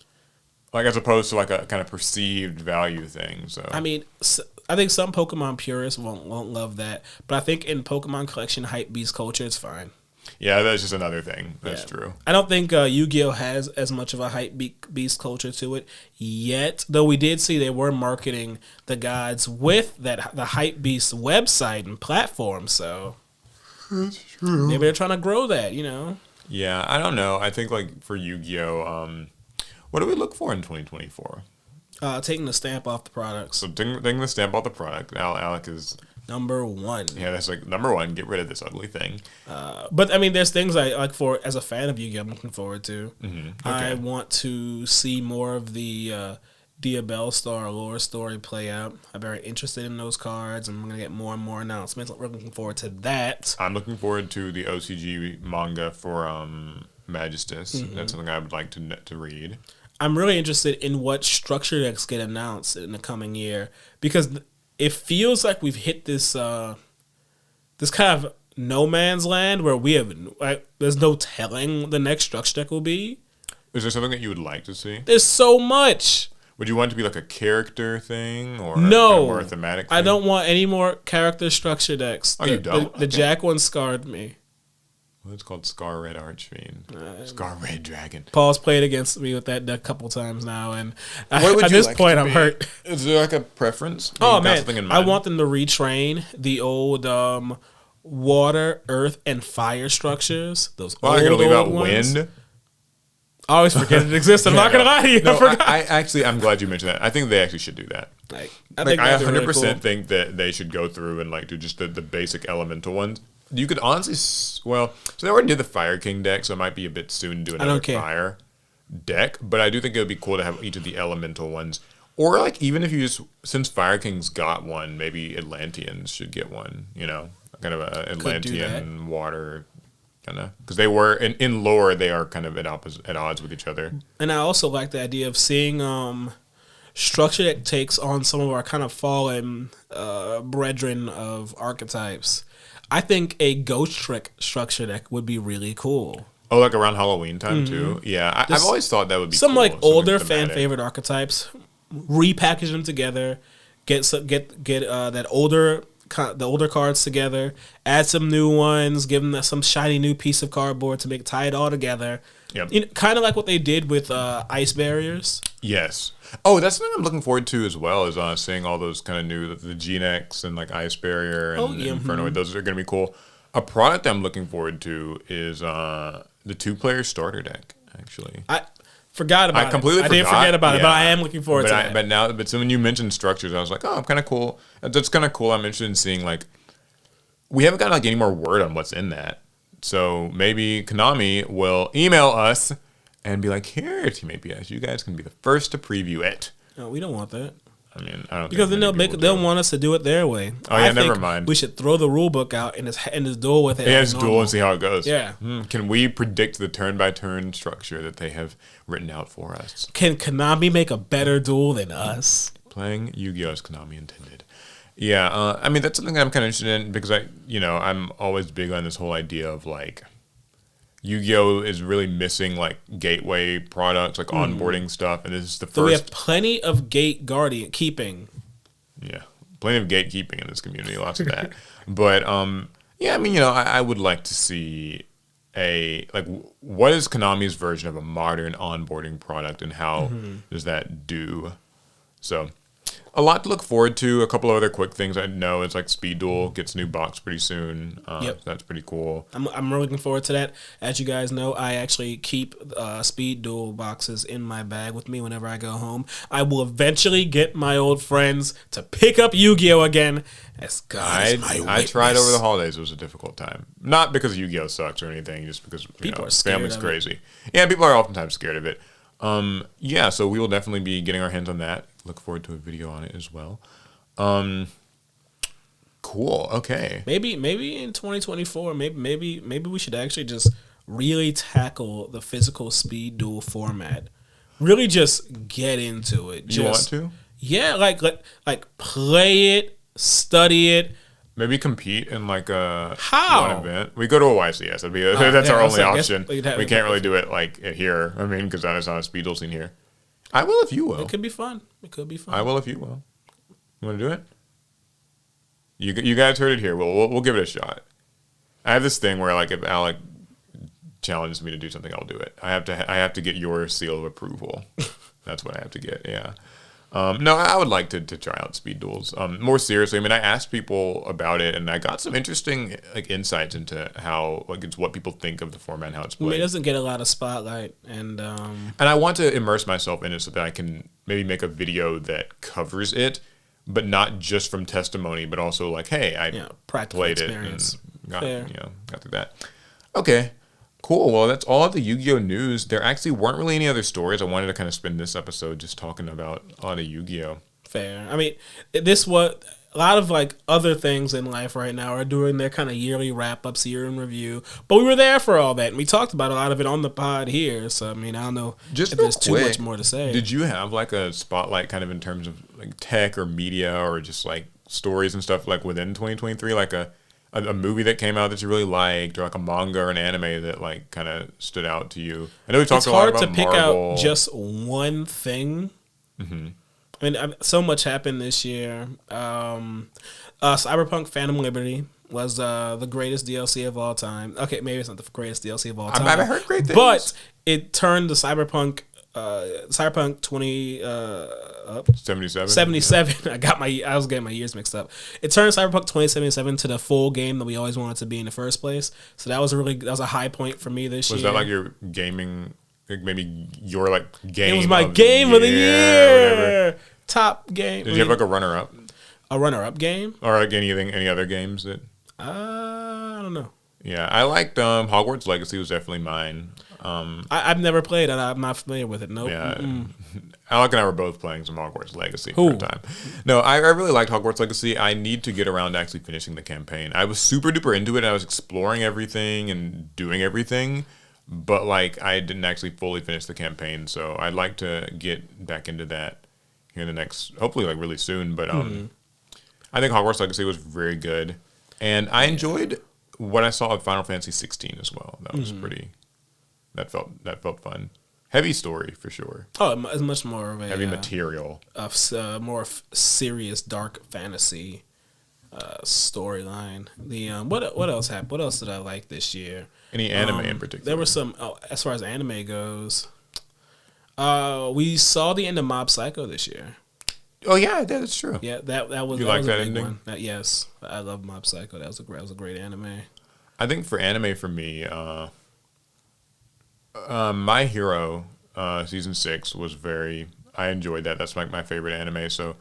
[SPEAKER 2] like as opposed to like a kind of perceived value thing. So,
[SPEAKER 1] I mean, I think some Pokemon purists won't love that, but I think in Pokemon collection hype beast culture, it's fine.
[SPEAKER 2] Yeah, that's just another thing. That's true.
[SPEAKER 1] I don't think Yu-Gi-Oh! Has as much of a hype beast culture to it yet, though we did see they were marketing the gods with the hype beast website and platform, so
[SPEAKER 2] that's true.
[SPEAKER 1] Maybe they're trying to grow that,
[SPEAKER 2] Yeah, I don't know. I think like for Yu-Gi-Oh! What do we look for in 2024?
[SPEAKER 1] Taking the stamp off the products.
[SPEAKER 2] So taking the stamp off the product. Alec is
[SPEAKER 1] number 1.
[SPEAKER 2] Yeah, that's like number 1. Get rid of this ugly thing.
[SPEAKER 1] But I mean, there's things I like for as a fan of Yu-Gi-Oh! I'm looking forward to.
[SPEAKER 2] Mm-hmm. Okay.
[SPEAKER 1] I want to see more of the Diabell Star lore story play out. I'm very interested in those cards. I'm gonna get more and more announcements. We're looking forward to that.
[SPEAKER 2] I'm looking forward to the OCG manga for Magistus.
[SPEAKER 1] Mm-hmm.
[SPEAKER 2] That's something I would like to read.
[SPEAKER 1] I'm really interested in what structure decks get announced in the coming year because it feels like we've hit this this kind of no man's land where we have there's no telling the next structure deck will be.
[SPEAKER 2] Is there something that you would like to see?
[SPEAKER 1] There's so much.
[SPEAKER 2] Would you want it to be like a character thing or
[SPEAKER 1] no?
[SPEAKER 2] Or a thematic thing?
[SPEAKER 1] I don't want any more character structure decks.
[SPEAKER 2] Oh, you don't?
[SPEAKER 1] The Jack one scarred me.
[SPEAKER 2] Well, it's called Scar Red Archfiend. Scar Red Dragon.
[SPEAKER 1] Paul's played against me with that deck a couple times now, and at this point, I'm hurt.
[SPEAKER 2] Is there like a preference?
[SPEAKER 1] Oh man, I want them to retrain the old water, earth, and fire structures. Those old
[SPEAKER 2] leave out
[SPEAKER 1] ones.
[SPEAKER 2] wind.
[SPEAKER 1] I always forget it exists. I'm not gonna lie to you.
[SPEAKER 2] No,
[SPEAKER 1] I forgot.
[SPEAKER 2] I'm glad you mentioned that. I think they actually should do that.
[SPEAKER 1] I think
[SPEAKER 2] I
[SPEAKER 1] that'd be
[SPEAKER 2] 100%
[SPEAKER 1] really cool.
[SPEAKER 2] think that they should go through and like do just the basic elemental ones. You could honestly, so they already did the Fire King deck, so it might be a bit soon to do another fire deck. But I do think it would be cool to have each of the elemental ones, or like even if you just since Fire King's got one, maybe Atlanteans should get one. You know, kind of a Atlantean water. Kind of because they were in lore, they are kind of at odds with each other.
[SPEAKER 1] And I also like the idea of seeing structure that takes on some of our kind of fallen brethren of archetypes. I think a ghost trick structure deck would be really cool.
[SPEAKER 2] Oh, like around Halloween time too. Yeah, I've always thought that would be
[SPEAKER 1] some
[SPEAKER 2] cool.
[SPEAKER 1] like older fan favorite archetypes. Repackage them together. Get that older. The older cards together, add some new ones, give them some shiny new piece of cardboard to tie it all together.
[SPEAKER 2] Yep.
[SPEAKER 1] You know, kind of like what they did with ice barriers.
[SPEAKER 2] Yes. Oh, that's something I'm looking forward to as well, is seeing all those kind of new, the G-Nex and like Ice Barrier and Inferno. Those are going to be cool. A product I'm looking forward to is the 2-player starter deck, actually.
[SPEAKER 1] I forgot about it.
[SPEAKER 2] I
[SPEAKER 1] didn't forget about it, but I am looking forward to that.
[SPEAKER 2] But so when you mentioned structures, I was like, oh, I'm kind of cool. That's kind of cool. I'm interested in seeing like, we haven't gotten like any more word on what's in that. So maybe Konami will email us and be like, here, Team APS, you guys can be the first to preview it.
[SPEAKER 1] No, we don't want that.
[SPEAKER 2] I mean, I don't
[SPEAKER 1] because then they'll want us to do it their way.
[SPEAKER 2] Oh yeah, never mind.
[SPEAKER 1] We should throw the rule book out and just duel with it.
[SPEAKER 2] Yeah, just duel and see how it goes.
[SPEAKER 1] Yeah.
[SPEAKER 2] Can we predict the turn-by-turn structure that they have written out for us?
[SPEAKER 1] Can Konami make a better duel than us?
[SPEAKER 2] Playing Yu-Gi-Oh! As Konami intended. Yeah, I mean that's something I'm kind of interested in because I'm always big on this whole idea of like Yu-Gi-Oh! Is really missing like gateway products, like onboarding stuff, and this is the first.
[SPEAKER 1] So we have plenty of gate guardian keeping.
[SPEAKER 2] Yeah, plenty of gatekeeping in this community, lots of that. But yeah, I mean, I would like to see what is Konami's version of a modern onboarding product, and how does that do? So. A lot to look forward to. A couple of other quick things I know is like Speed Duel gets a new box pretty soon. So that's pretty cool.
[SPEAKER 1] I'm really looking forward to that. As you guys know, I actually keep Speed Duel boxes in my bag with me whenever I go home. I will eventually get my old friends to pick up Yu-Gi-Oh! Again. As God is my witness.
[SPEAKER 2] I tried over the holidays. It was a difficult time. Not because Yu-Gi-Oh! Sucks or anything, just because
[SPEAKER 1] people are scared
[SPEAKER 2] family's
[SPEAKER 1] of
[SPEAKER 2] crazy.
[SPEAKER 1] it.
[SPEAKER 2] Yeah, people are oftentimes scared of it. Yeah, so we will definitely be getting our hands on that. Look forward to a video on it as well. Cool. Okay.
[SPEAKER 1] Maybe in 2024, maybe we should actually just really tackle the physical Speed Duel format. Really just get into it.
[SPEAKER 2] You want to?
[SPEAKER 1] Yeah, like play it, study it.
[SPEAKER 2] Maybe compete in like a
[SPEAKER 1] one
[SPEAKER 2] event. We go to a YCS. That's our only option.
[SPEAKER 1] We
[SPEAKER 2] can't really do it like here. I mean, because there's not a Speed Duel scene here. I will if you will.
[SPEAKER 1] It could be fun.
[SPEAKER 2] I will if you will. You want to do it? You guys heard it here. We'll give it a shot. I have this thing where like if Alec challenges me to do something, I'll do it. I have to get your seal of approval. That's what I have to get. Yeah. No, I would like to try out Speed Duels. More seriously, I mean, I asked people about it, and I got some interesting like insights into how like it's what people think of the format and how it's played.
[SPEAKER 1] I mean, it doesn't get a lot of spotlight, and
[SPEAKER 2] I want to immerse myself in it so that I can maybe make a video that covers it, but not just from testimony, but also like, hey, I played
[SPEAKER 1] experience.
[SPEAKER 2] It and got through that. Okay. Cool. Well, that's all of the Yu-Gi-Oh! News. There actually weren't really any other stories. I wanted to kind of spend this episode just talking about a lot of Yu-Gi-Oh!
[SPEAKER 1] Fair. I mean, a lot of like other things in life right now are doing their kind of yearly wrap-ups, year in review. But we were there for all that, and we talked about a lot of it on the pod here. So, I mean, I don't know if there's too much more to say.
[SPEAKER 2] Did you have like a spotlight kind of in terms of like tech or media or just like stories and stuff like within 2023, like a movie that came out that you really liked, or like a manga or an anime that like kind of stood out to you? I know we talked a lot about Marvel.
[SPEAKER 1] It's hard to pick out just one thing. Mm-hmm. I mean, so much happened this year. Cyberpunk Phantom Liberty was the greatest DLC of all time. Okay, maybe it's not the greatest DLC of all time.
[SPEAKER 2] I've heard great things.
[SPEAKER 1] But it turned the Cyberpunk 77. Yeah. I was getting my years mixed up. It turned Cyberpunk 2077 to the full game that we always wanted to be in the first place. So that was a high point for me this year.
[SPEAKER 2] Was that like your gaming maybe your like game.
[SPEAKER 1] It was my
[SPEAKER 2] of
[SPEAKER 1] game
[SPEAKER 2] the
[SPEAKER 1] of the
[SPEAKER 2] year. Or whatever.
[SPEAKER 1] year. Top game.
[SPEAKER 2] Did you have like a runner-up?
[SPEAKER 1] A runner-up game?
[SPEAKER 2] Or like any other games that?
[SPEAKER 1] I don't know.
[SPEAKER 2] Yeah, I liked Hogwarts Legacy was definitely mine.
[SPEAKER 1] I've never played it. I'm not familiar with it. Nope.
[SPEAKER 2] Yeah, Alec and I were both playing some Hogwarts Legacy
[SPEAKER 1] Who?
[SPEAKER 2] for a time. No, I really liked Hogwarts Legacy. I need to get around to actually finishing the campaign. I was super duper into it. And I was exploring everything and doing everything, but like I didn't actually fully finish the campaign. So I'd like to get back into that here in the next, hopefully like really soon. But I think Hogwarts Legacy was very good, and I enjoyed what I saw of Final Fantasy 16 as well. That was pretty. That felt fun. Heavy story for sure.
[SPEAKER 1] Oh, it's much more of a
[SPEAKER 2] Heavy material.
[SPEAKER 1] More serious dark fantasy storyline. The what else happened? What else did I like this year?
[SPEAKER 2] Any anime in particular?
[SPEAKER 1] There were some. As far as anime goes, we saw the end of Mob Psycho this year.
[SPEAKER 2] Oh yeah, that's true.
[SPEAKER 1] Yeah, that was.
[SPEAKER 2] You
[SPEAKER 1] that
[SPEAKER 2] like
[SPEAKER 1] was
[SPEAKER 2] that
[SPEAKER 1] a big
[SPEAKER 2] ending?
[SPEAKER 1] one. Yes, I love Mob Psycho. That was a great anime.
[SPEAKER 2] I think for anime for me, My Hero season 6 was very. I enjoyed that. That's like my favorite anime. So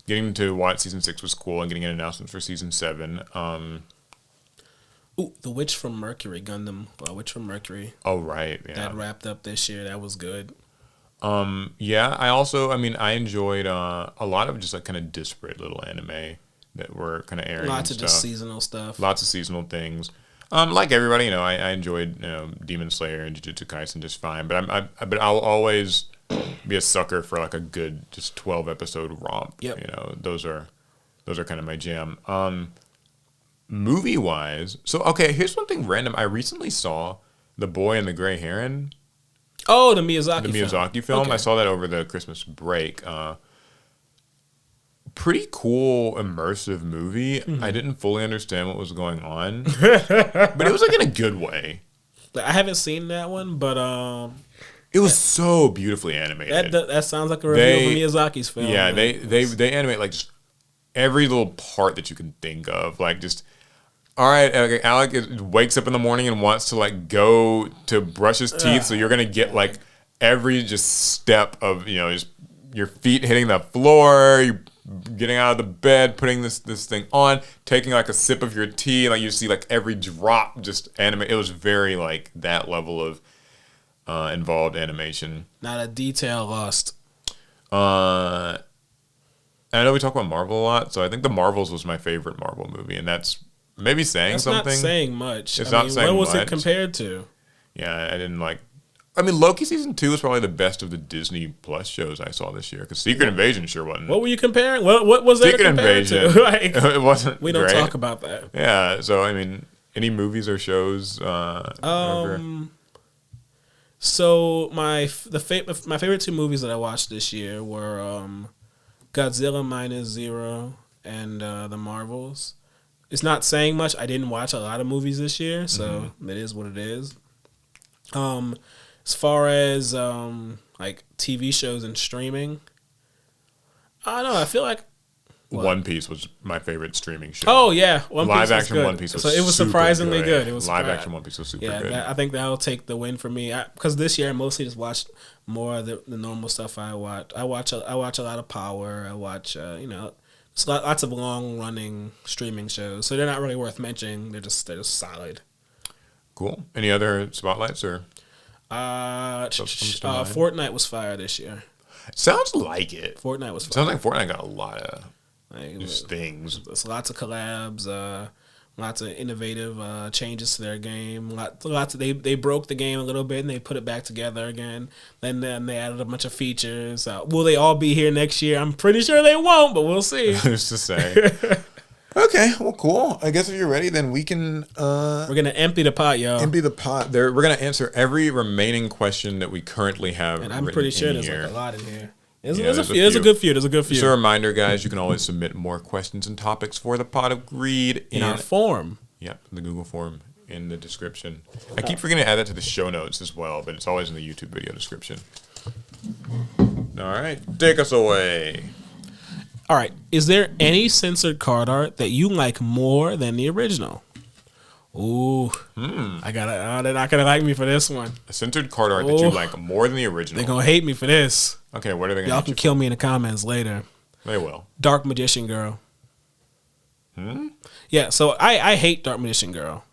[SPEAKER 2] getting to watch season 6 was cool, and getting an announcement for season 7.
[SPEAKER 1] Ooh, The Witch from Mercury Gundam. Witch from Mercury.
[SPEAKER 2] Oh right, yeah.
[SPEAKER 1] That wrapped up this year. That was good.
[SPEAKER 2] Yeah, I enjoyed a lot of just like kind of disparate little anime that were kind of airing.
[SPEAKER 1] Lots of
[SPEAKER 2] stuff.
[SPEAKER 1] just seasonal stuff.
[SPEAKER 2] Lots of seasonal things. Like everybody, I enjoyed Demon Slayer and Jujutsu Kaisen just fine. But but I'll always be a sucker for like a good just 12 episode romp.
[SPEAKER 1] Yep.
[SPEAKER 2] Those are kind of my jam. Movie wise, so okay, here's one thing random. I recently saw The Boy and the Gray Heron.
[SPEAKER 1] Oh, the Miyazaki
[SPEAKER 2] film.
[SPEAKER 1] Okay.
[SPEAKER 2] I saw that over the Christmas break. Pretty cool, immersive movie. I didn't fully understand what was going on, but it was like in a good way.
[SPEAKER 1] I haven't seen that one, but
[SPEAKER 2] it was so beautifully animated.
[SPEAKER 1] That sounds like a review of Miyazaki's film.
[SPEAKER 2] Yeah, they animate like just every little part that you can think of. Like just, all right, okay, Alec wakes up in the morning and wants to like go to brush his teeth, so you're gonna get like every just step of just your feet hitting the floor. You getting out of the bed, putting this thing on, taking like a sip of your tea, like you see like every drop just animate. It was very like that level of involved animation.
[SPEAKER 1] Not a detail lost.
[SPEAKER 2] I know we talk about Marvel a lot, so I think The Marvels was my favorite Marvel movie, and that's maybe saying something.
[SPEAKER 1] Not saying much.
[SPEAKER 2] It's not saying much.
[SPEAKER 1] What was it compared to?
[SPEAKER 2] Yeah, I didn't like. I mean, Loki season 2 is probably the best of the Disney Plus shows I saw this year. Because Secret Invasion sure wasn't.
[SPEAKER 1] What were you comparing? What was that
[SPEAKER 2] Secret
[SPEAKER 1] compared
[SPEAKER 2] Invasion?
[SPEAKER 1] To? Like,
[SPEAKER 2] it wasn't.
[SPEAKER 1] We don't
[SPEAKER 2] great.
[SPEAKER 1] talk about that.
[SPEAKER 2] Yeah. So I mean, any movies or shows?
[SPEAKER 1] So my favorite two movies that I watched this year were Godzilla Minus Zero and The Marvels. It's not saying much. I didn't watch a lot of movies this year, so it is what it is. As far as like TV shows and streaming, I don't know. I feel like
[SPEAKER 2] One Piece was my favorite streaming show.
[SPEAKER 1] Oh yeah, One Piece
[SPEAKER 2] live
[SPEAKER 1] was
[SPEAKER 2] action
[SPEAKER 1] good.
[SPEAKER 2] One Piece was
[SPEAKER 1] so it was surprisingly good. It was
[SPEAKER 2] live action One Piece was super good.
[SPEAKER 1] I think that'll take the win for me because this year I mostly just watched more of the normal stuff I watch. I watch a lot of Power. I watch lots of long running streaming shows. So they're not really worth mentioning. They're just solid.
[SPEAKER 2] Cool. Any other spotlights or?
[SPEAKER 1] Fortnite was fire this year.
[SPEAKER 2] Sounds like it.
[SPEAKER 1] Fortnite was fire.
[SPEAKER 2] Sounds like Fortnite got a lot of
[SPEAKER 1] just
[SPEAKER 2] things.
[SPEAKER 1] There's lots of collabs, lots of innovative changes to their game. Lots of, they broke the game a little bit and they put it back together again. Then they added a bunch of features. Will they all be here next year? I'm pretty sure they won't, but we'll see.
[SPEAKER 2] Who's to say? Okay, well, cool. I guess if you're ready, then we can.
[SPEAKER 1] We're gonna empty the pot, y'all.
[SPEAKER 2] Empty the pot. We're gonna answer every remaining question that we currently have.
[SPEAKER 1] And I'm pretty sure there's
[SPEAKER 2] here.
[SPEAKER 1] like a lot in here.
[SPEAKER 2] There's
[SPEAKER 1] a good few.
[SPEAKER 2] Just a reminder, guys, you can always submit more questions and topics for the Pot of Greed
[SPEAKER 1] in our form.
[SPEAKER 2] Yep, the Google form in the description. I keep forgetting to add that to the show notes as well, but it's always in the YouTube video description. All right, take us away.
[SPEAKER 1] All right. Is there any censored card art that you like more than the original? Ooh, I gotta. They're not gonna like me for this one.
[SPEAKER 2] A censored card art that you like more than the original.
[SPEAKER 1] They're gonna hate me for this.
[SPEAKER 2] Okay, what are they gonna?
[SPEAKER 1] Y'all can kill me in the comments later.
[SPEAKER 2] They will.
[SPEAKER 1] Dark Magician Girl. Yeah, so I hate Dark Magician Girl.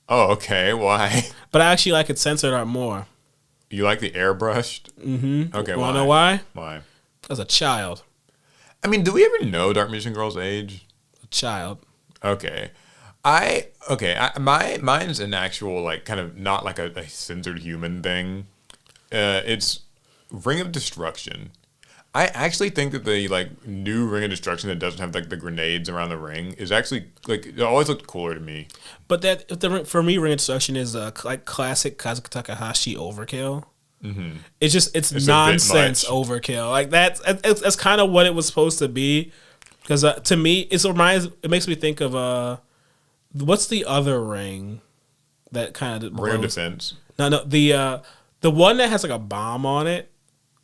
[SPEAKER 2] Oh, okay. Why?
[SPEAKER 1] But I actually like its censored art more.
[SPEAKER 2] You like the airbrushed?
[SPEAKER 1] Mm-hmm.
[SPEAKER 2] Okay,
[SPEAKER 1] Wanna know why?
[SPEAKER 2] Why?
[SPEAKER 1] As a child.
[SPEAKER 2] I mean, do we ever know Dark Magician Girl's age?
[SPEAKER 1] A child.
[SPEAKER 2] Okay. Mine's an actual, like, kind of not like a censored human thing. It's Ring of Destruction. I actually think that the like new Ring of Destruction that doesn't have like the grenades around the ring is actually like it always looked cooler to me.
[SPEAKER 1] But for me, Ring of Destruction is like classic Kazuki Takahashi overkill. Mm-hmm. It's nonsense overkill. Like that's kind of what it was supposed to be. Because to me, it makes me think of what's the other ring that kind of
[SPEAKER 2] Ring of Defense?
[SPEAKER 1] No, the one that has like a bomb on it.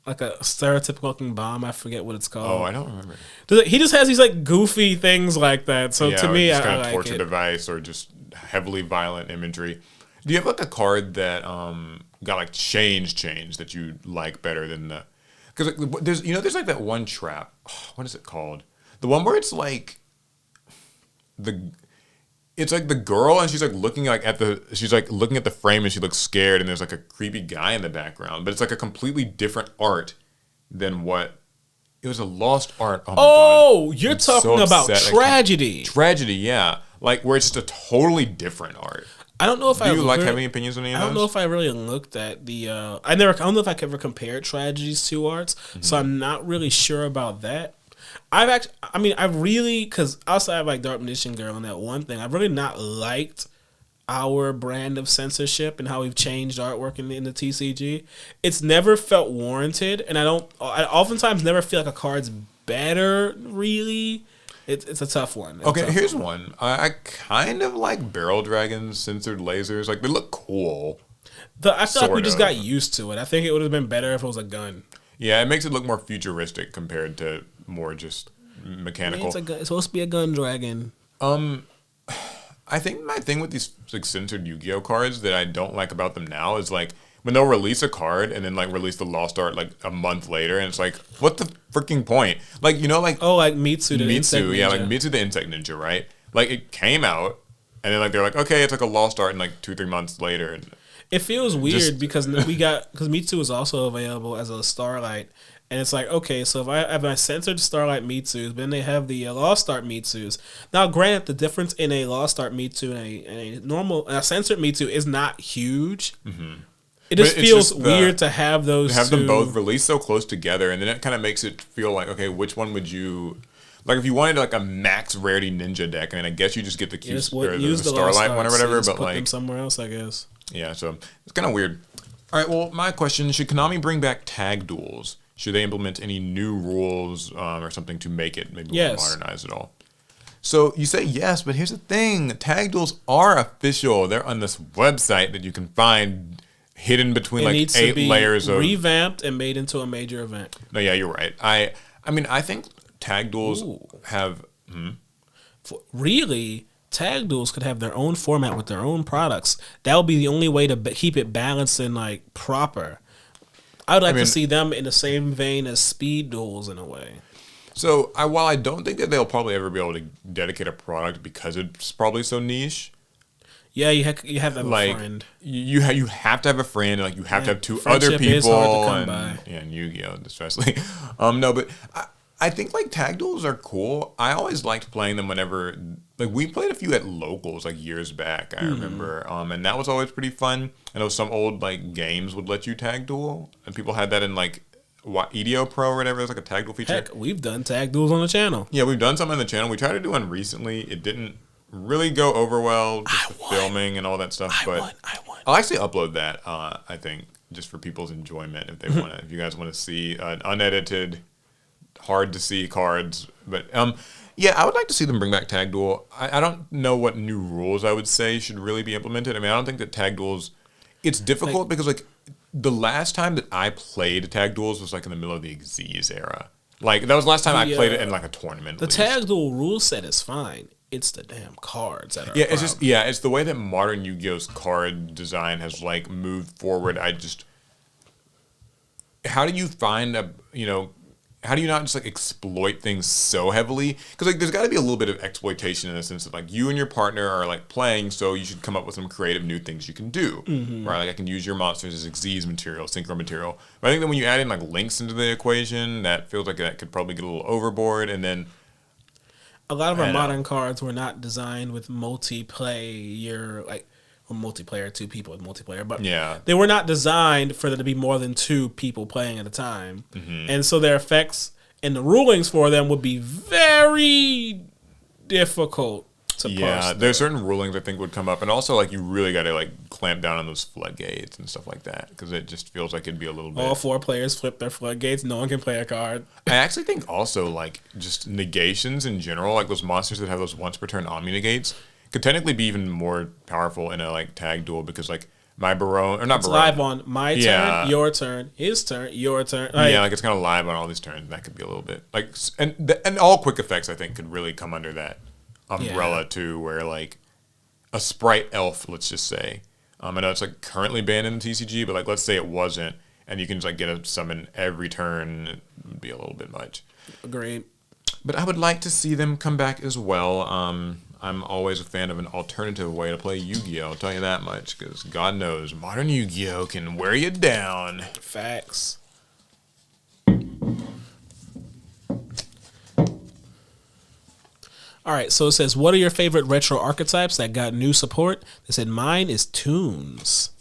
[SPEAKER 1] Like a stereotypical looking bomb. I forget what it's called.
[SPEAKER 2] Oh, I don't remember.
[SPEAKER 1] He just has these like goofy things like that. So to me,
[SPEAKER 2] I
[SPEAKER 1] kind
[SPEAKER 2] of torture device or just heavily violent imagery. Do you have like a card that got like change that you like better than the? Because like, there's like that one trap. Oh, what is it called? The one where it's like it's like the girl and she's like looking at the frame and she looks scared and there's like a creepy guy in the background, but it's like a completely different art than what it was. A lost art. Oh my God.
[SPEAKER 1] You're talking about Tragedy.
[SPEAKER 2] Tragedy, yeah, like where it's just a totally different art.
[SPEAKER 1] I don't know if
[SPEAKER 2] Do you have any opinions on any of those?
[SPEAKER 1] I don't know if I really looked at the. I don't know if I ever compared Tragedy's two arts, so I'm not really sure about that. Because outside of like Dark Magician Girl and that one thing, I've really not liked our brand of censorship and how we've changed artwork in the TCG. It's never felt warranted, and I oftentimes never feel like a card's better, really. It's a tough one.
[SPEAKER 2] Here's one. I kind of like Barrel Dragon's censored lasers. Like, they look cool.
[SPEAKER 1] I feel like we just got used to it. I think it would have been better if it was a gun.
[SPEAKER 2] Yeah, it makes it look more futuristic compared to more just mechanical.
[SPEAKER 1] It's supposed to be a gun dragon.
[SPEAKER 2] I think my thing with these like censored Yu-Gi-Oh cards that I don't like about them now is like when they'll release a card and then like release the lost art like a month later and it's like, what the freaking point? Like, you know, like
[SPEAKER 1] like Mitsu the Insect Ninja.
[SPEAKER 2] Yeah, like Mitsu the Insect Ninja, right? Like it came out and then like they're like, okay, it's like a lost art and like 2-3 months later. And
[SPEAKER 1] it feels weird because Mitsu is also available as a Starlight. And it's like, okay, so if I have my censored Starlight Mitsus, but then they have the Lost Art Mitsus. Now, granted, the difference in a Lost Art Mitsu and a normal censored Mitsu is not huge. Mm-hmm. It just feels weird to have those. To have
[SPEAKER 2] them both released so close together, and then it kind of makes it feel like, okay, which one would you like? If you wanted like a max rarity ninja deck, I mean, I guess you just get the the Starlight one or whatever, but
[SPEAKER 1] put
[SPEAKER 2] like
[SPEAKER 1] them somewhere else, I guess.
[SPEAKER 2] Yeah, so it's kind of weird. All right, well, my question: should Konami bring back tag duels? Should they implement any new rules or something to make it maybe modernize it all? So you say yes, but here's the thing. Tag duels are official. They're on this website that you can find hidden between like 8 layers of...
[SPEAKER 1] revamped and made into a major event.
[SPEAKER 2] No, yeah, you're right. I mean, I think tag duels have...
[SPEAKER 1] Really? Tag duels could have their own format with their own products. That would be the only way to keep it balanced and like proper. I would like to see them in the same vein as speed duels in a way.
[SPEAKER 2] So while I don't think that they'll probably ever be able to dedicate a product because it's probably so niche.
[SPEAKER 1] Yeah, you have to have a friend.
[SPEAKER 2] You have to have a friend. Like you have to have 2 other people.
[SPEAKER 1] Is hard to come by.
[SPEAKER 2] Yeah, and Yu-Gi-Oh especially. No, but I think like tag duels are cool. I always liked playing them whenever like we played a few at locals like years back. I remember, and that was always pretty fun. I know some old like games would let you tag duel, and people had that in like EDO Pro or whatever. It was like a tag duel feature.
[SPEAKER 1] Heck, we've done tag duels on the channel.
[SPEAKER 2] Yeah, we've done some on the channel. We tried to do one recently. It didn't really go over well, just filming and all that stuff. I won. I'll actually upload that. I think just for people's enjoyment if they want to. If you guys want to see an unedited, hard to see cards, but yeah, I would like to see them bring back tag duel. I don't know what new rules I would say should really be implemented. I mean, I don't think that tag duels. It's difficult because like the last time that I played tag duels was like in the middle of the Xyz era. Like that was the last time I played it in like a tournament.
[SPEAKER 1] The tag duel rule set is fine. It's the damn cards that are
[SPEAKER 2] Yeah,
[SPEAKER 1] a problem.
[SPEAKER 2] it's the way that modern Yu-Gi-Oh's card design has like moved forward. How do you find how do you not just like exploit things so heavily? Because like there's got to be a little bit of exploitation in the sense of like you and your partner are like playing, so you should come up with some creative new things you can do, right? Like I can use your monsters as Xyz material, synchro material. But I think that when you add in like links into the equation, that feels like that could probably get a little overboard. And then
[SPEAKER 1] A lot of our
[SPEAKER 2] I know.
[SPEAKER 1] modern cards were not designed with multiplayer, like or multiplayer, two people with multiplayer, but
[SPEAKER 2] Yeah.
[SPEAKER 1] they were not designed for there to be more than two people playing at a time, and so their effects and the rulings for them would be very difficult to
[SPEAKER 2] Yeah,
[SPEAKER 1] parse.
[SPEAKER 2] there's certain rulings I think would come up, and also like you really got to like clamp down on those floodgates and stuff like that because it just feels like it'd be a little bit.
[SPEAKER 1] All four players flip their floodgates. No one can play a card.
[SPEAKER 2] I actually think also like just negations in general, like those monsters that have those once per turn omni negates, could technically be even more powerful in a like tag duel because like my Barone or not
[SPEAKER 1] It's
[SPEAKER 2] Barone.
[SPEAKER 1] live on my
[SPEAKER 2] Yeah.
[SPEAKER 1] turn, your turn, his turn, your turn.
[SPEAKER 2] Yeah, like it's kind of live on all these turns. That could be a little bit like and all quick effects I think could really come under that umbrella
[SPEAKER 1] Yeah.
[SPEAKER 2] too, where like a sprite elf, let's just say. I know it's like currently banned in the TCG, but like let's say it wasn't, and you can just like get a summon every turn. It would be a little bit much.
[SPEAKER 1] Agreed.
[SPEAKER 2] But I would like to see them come back as well. I'm always a fan of an alternative way to play Yu-Gi-Oh! I'll tell you that much, because God knows, modern Yu-Gi-Oh! Can wear you down.
[SPEAKER 1] Facts. All right, so it says, what are your favorite retro archetypes that got new support? They said, mine is Toons.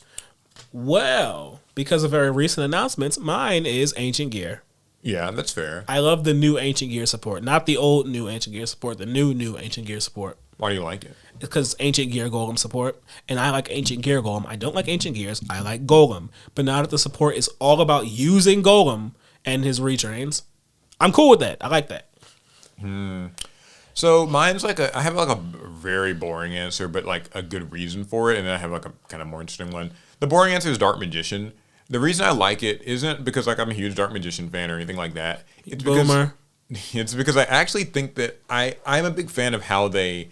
[SPEAKER 1] Well, because of very recent announcements, mine is Ancient Gear.
[SPEAKER 2] Yeah, that's fair.
[SPEAKER 1] I love the new Ancient Gear support. Not the old new Ancient Gear support, the new Ancient Gear support.
[SPEAKER 2] Why do you like it?
[SPEAKER 1] It's because Ancient Gear Golem support, and I like Ancient Gear Golem. I don't like Ancient Gears, I like Golem. But now that the support is all about using Golem and his retrains, I'm cool with that. I like that.
[SPEAKER 2] So mine's like I have like a very boring answer, but like a good reason for it, and then I have like a kind of more interesting one. The boring answer is Dark Magician. The reason I like it isn't because like I'm a huge Dark Magician fan or anything like that. It's
[SPEAKER 1] Boomer.
[SPEAKER 2] It's because I actually think that I'm a big fan of how they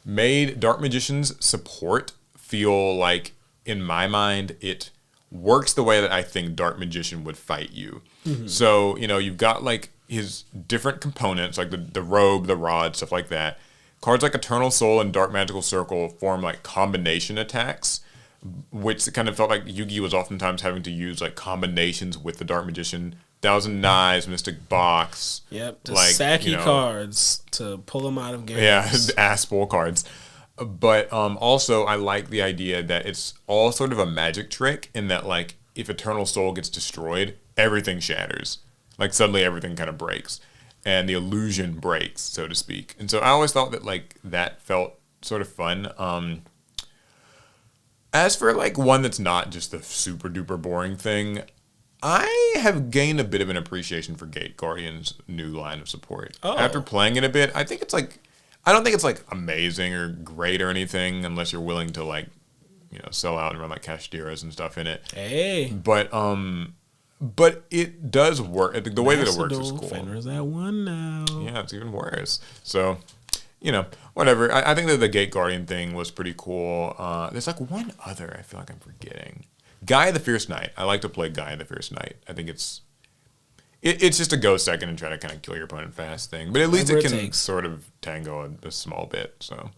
[SPEAKER 2] made Dark Magician's support feel like, in my mind, it works the way that I think Dark Magician would fight you. So, you've got like his different components, like the robe, the rod, stuff like that. Cards like Eternal Soul and Dark Magical Circle form like combination attacks, which kind of felt like Yugi was oftentimes having to use like combinations with the Dark Magician. Thousand Knives, Mystic Box.
[SPEAKER 1] Yep, the
[SPEAKER 2] like,
[SPEAKER 1] Saki cards to pull them out of games.
[SPEAKER 2] Yeah, ass full cards. But also, I like the idea that it's all sort of a magic trick in that, like, if Eternal Soul gets destroyed, everything shatters. Like, suddenly everything kind of breaks. And the illusion breaks, so to speak. And so I always thought that, like, that felt sort of fun. As for, like, one that's not just the super duper boring thing, I have gained a bit of an appreciation for Gate Guardian's new line of support.
[SPEAKER 1] Oh.
[SPEAKER 2] After playing it a bit, I think it's like, I don't think it's like amazing or great or anything unless you're willing to like, sell out and run like Cashteras and stuff in it.
[SPEAKER 1] Hey.
[SPEAKER 2] But it does work. I think the way that it works is cool.
[SPEAKER 1] Fenrir's at one now.
[SPEAKER 2] Yeah, it's even worse. So, whatever. I think that the Gate Guardian thing was pretty cool. There's like one other I feel like I'm forgetting. Guy the Fierce Knight. I like to play Guy the Fierce Knight. I think it's just a go second and try to kind of kill your opponent fast thing. But at least it can sort of tango a small bit. So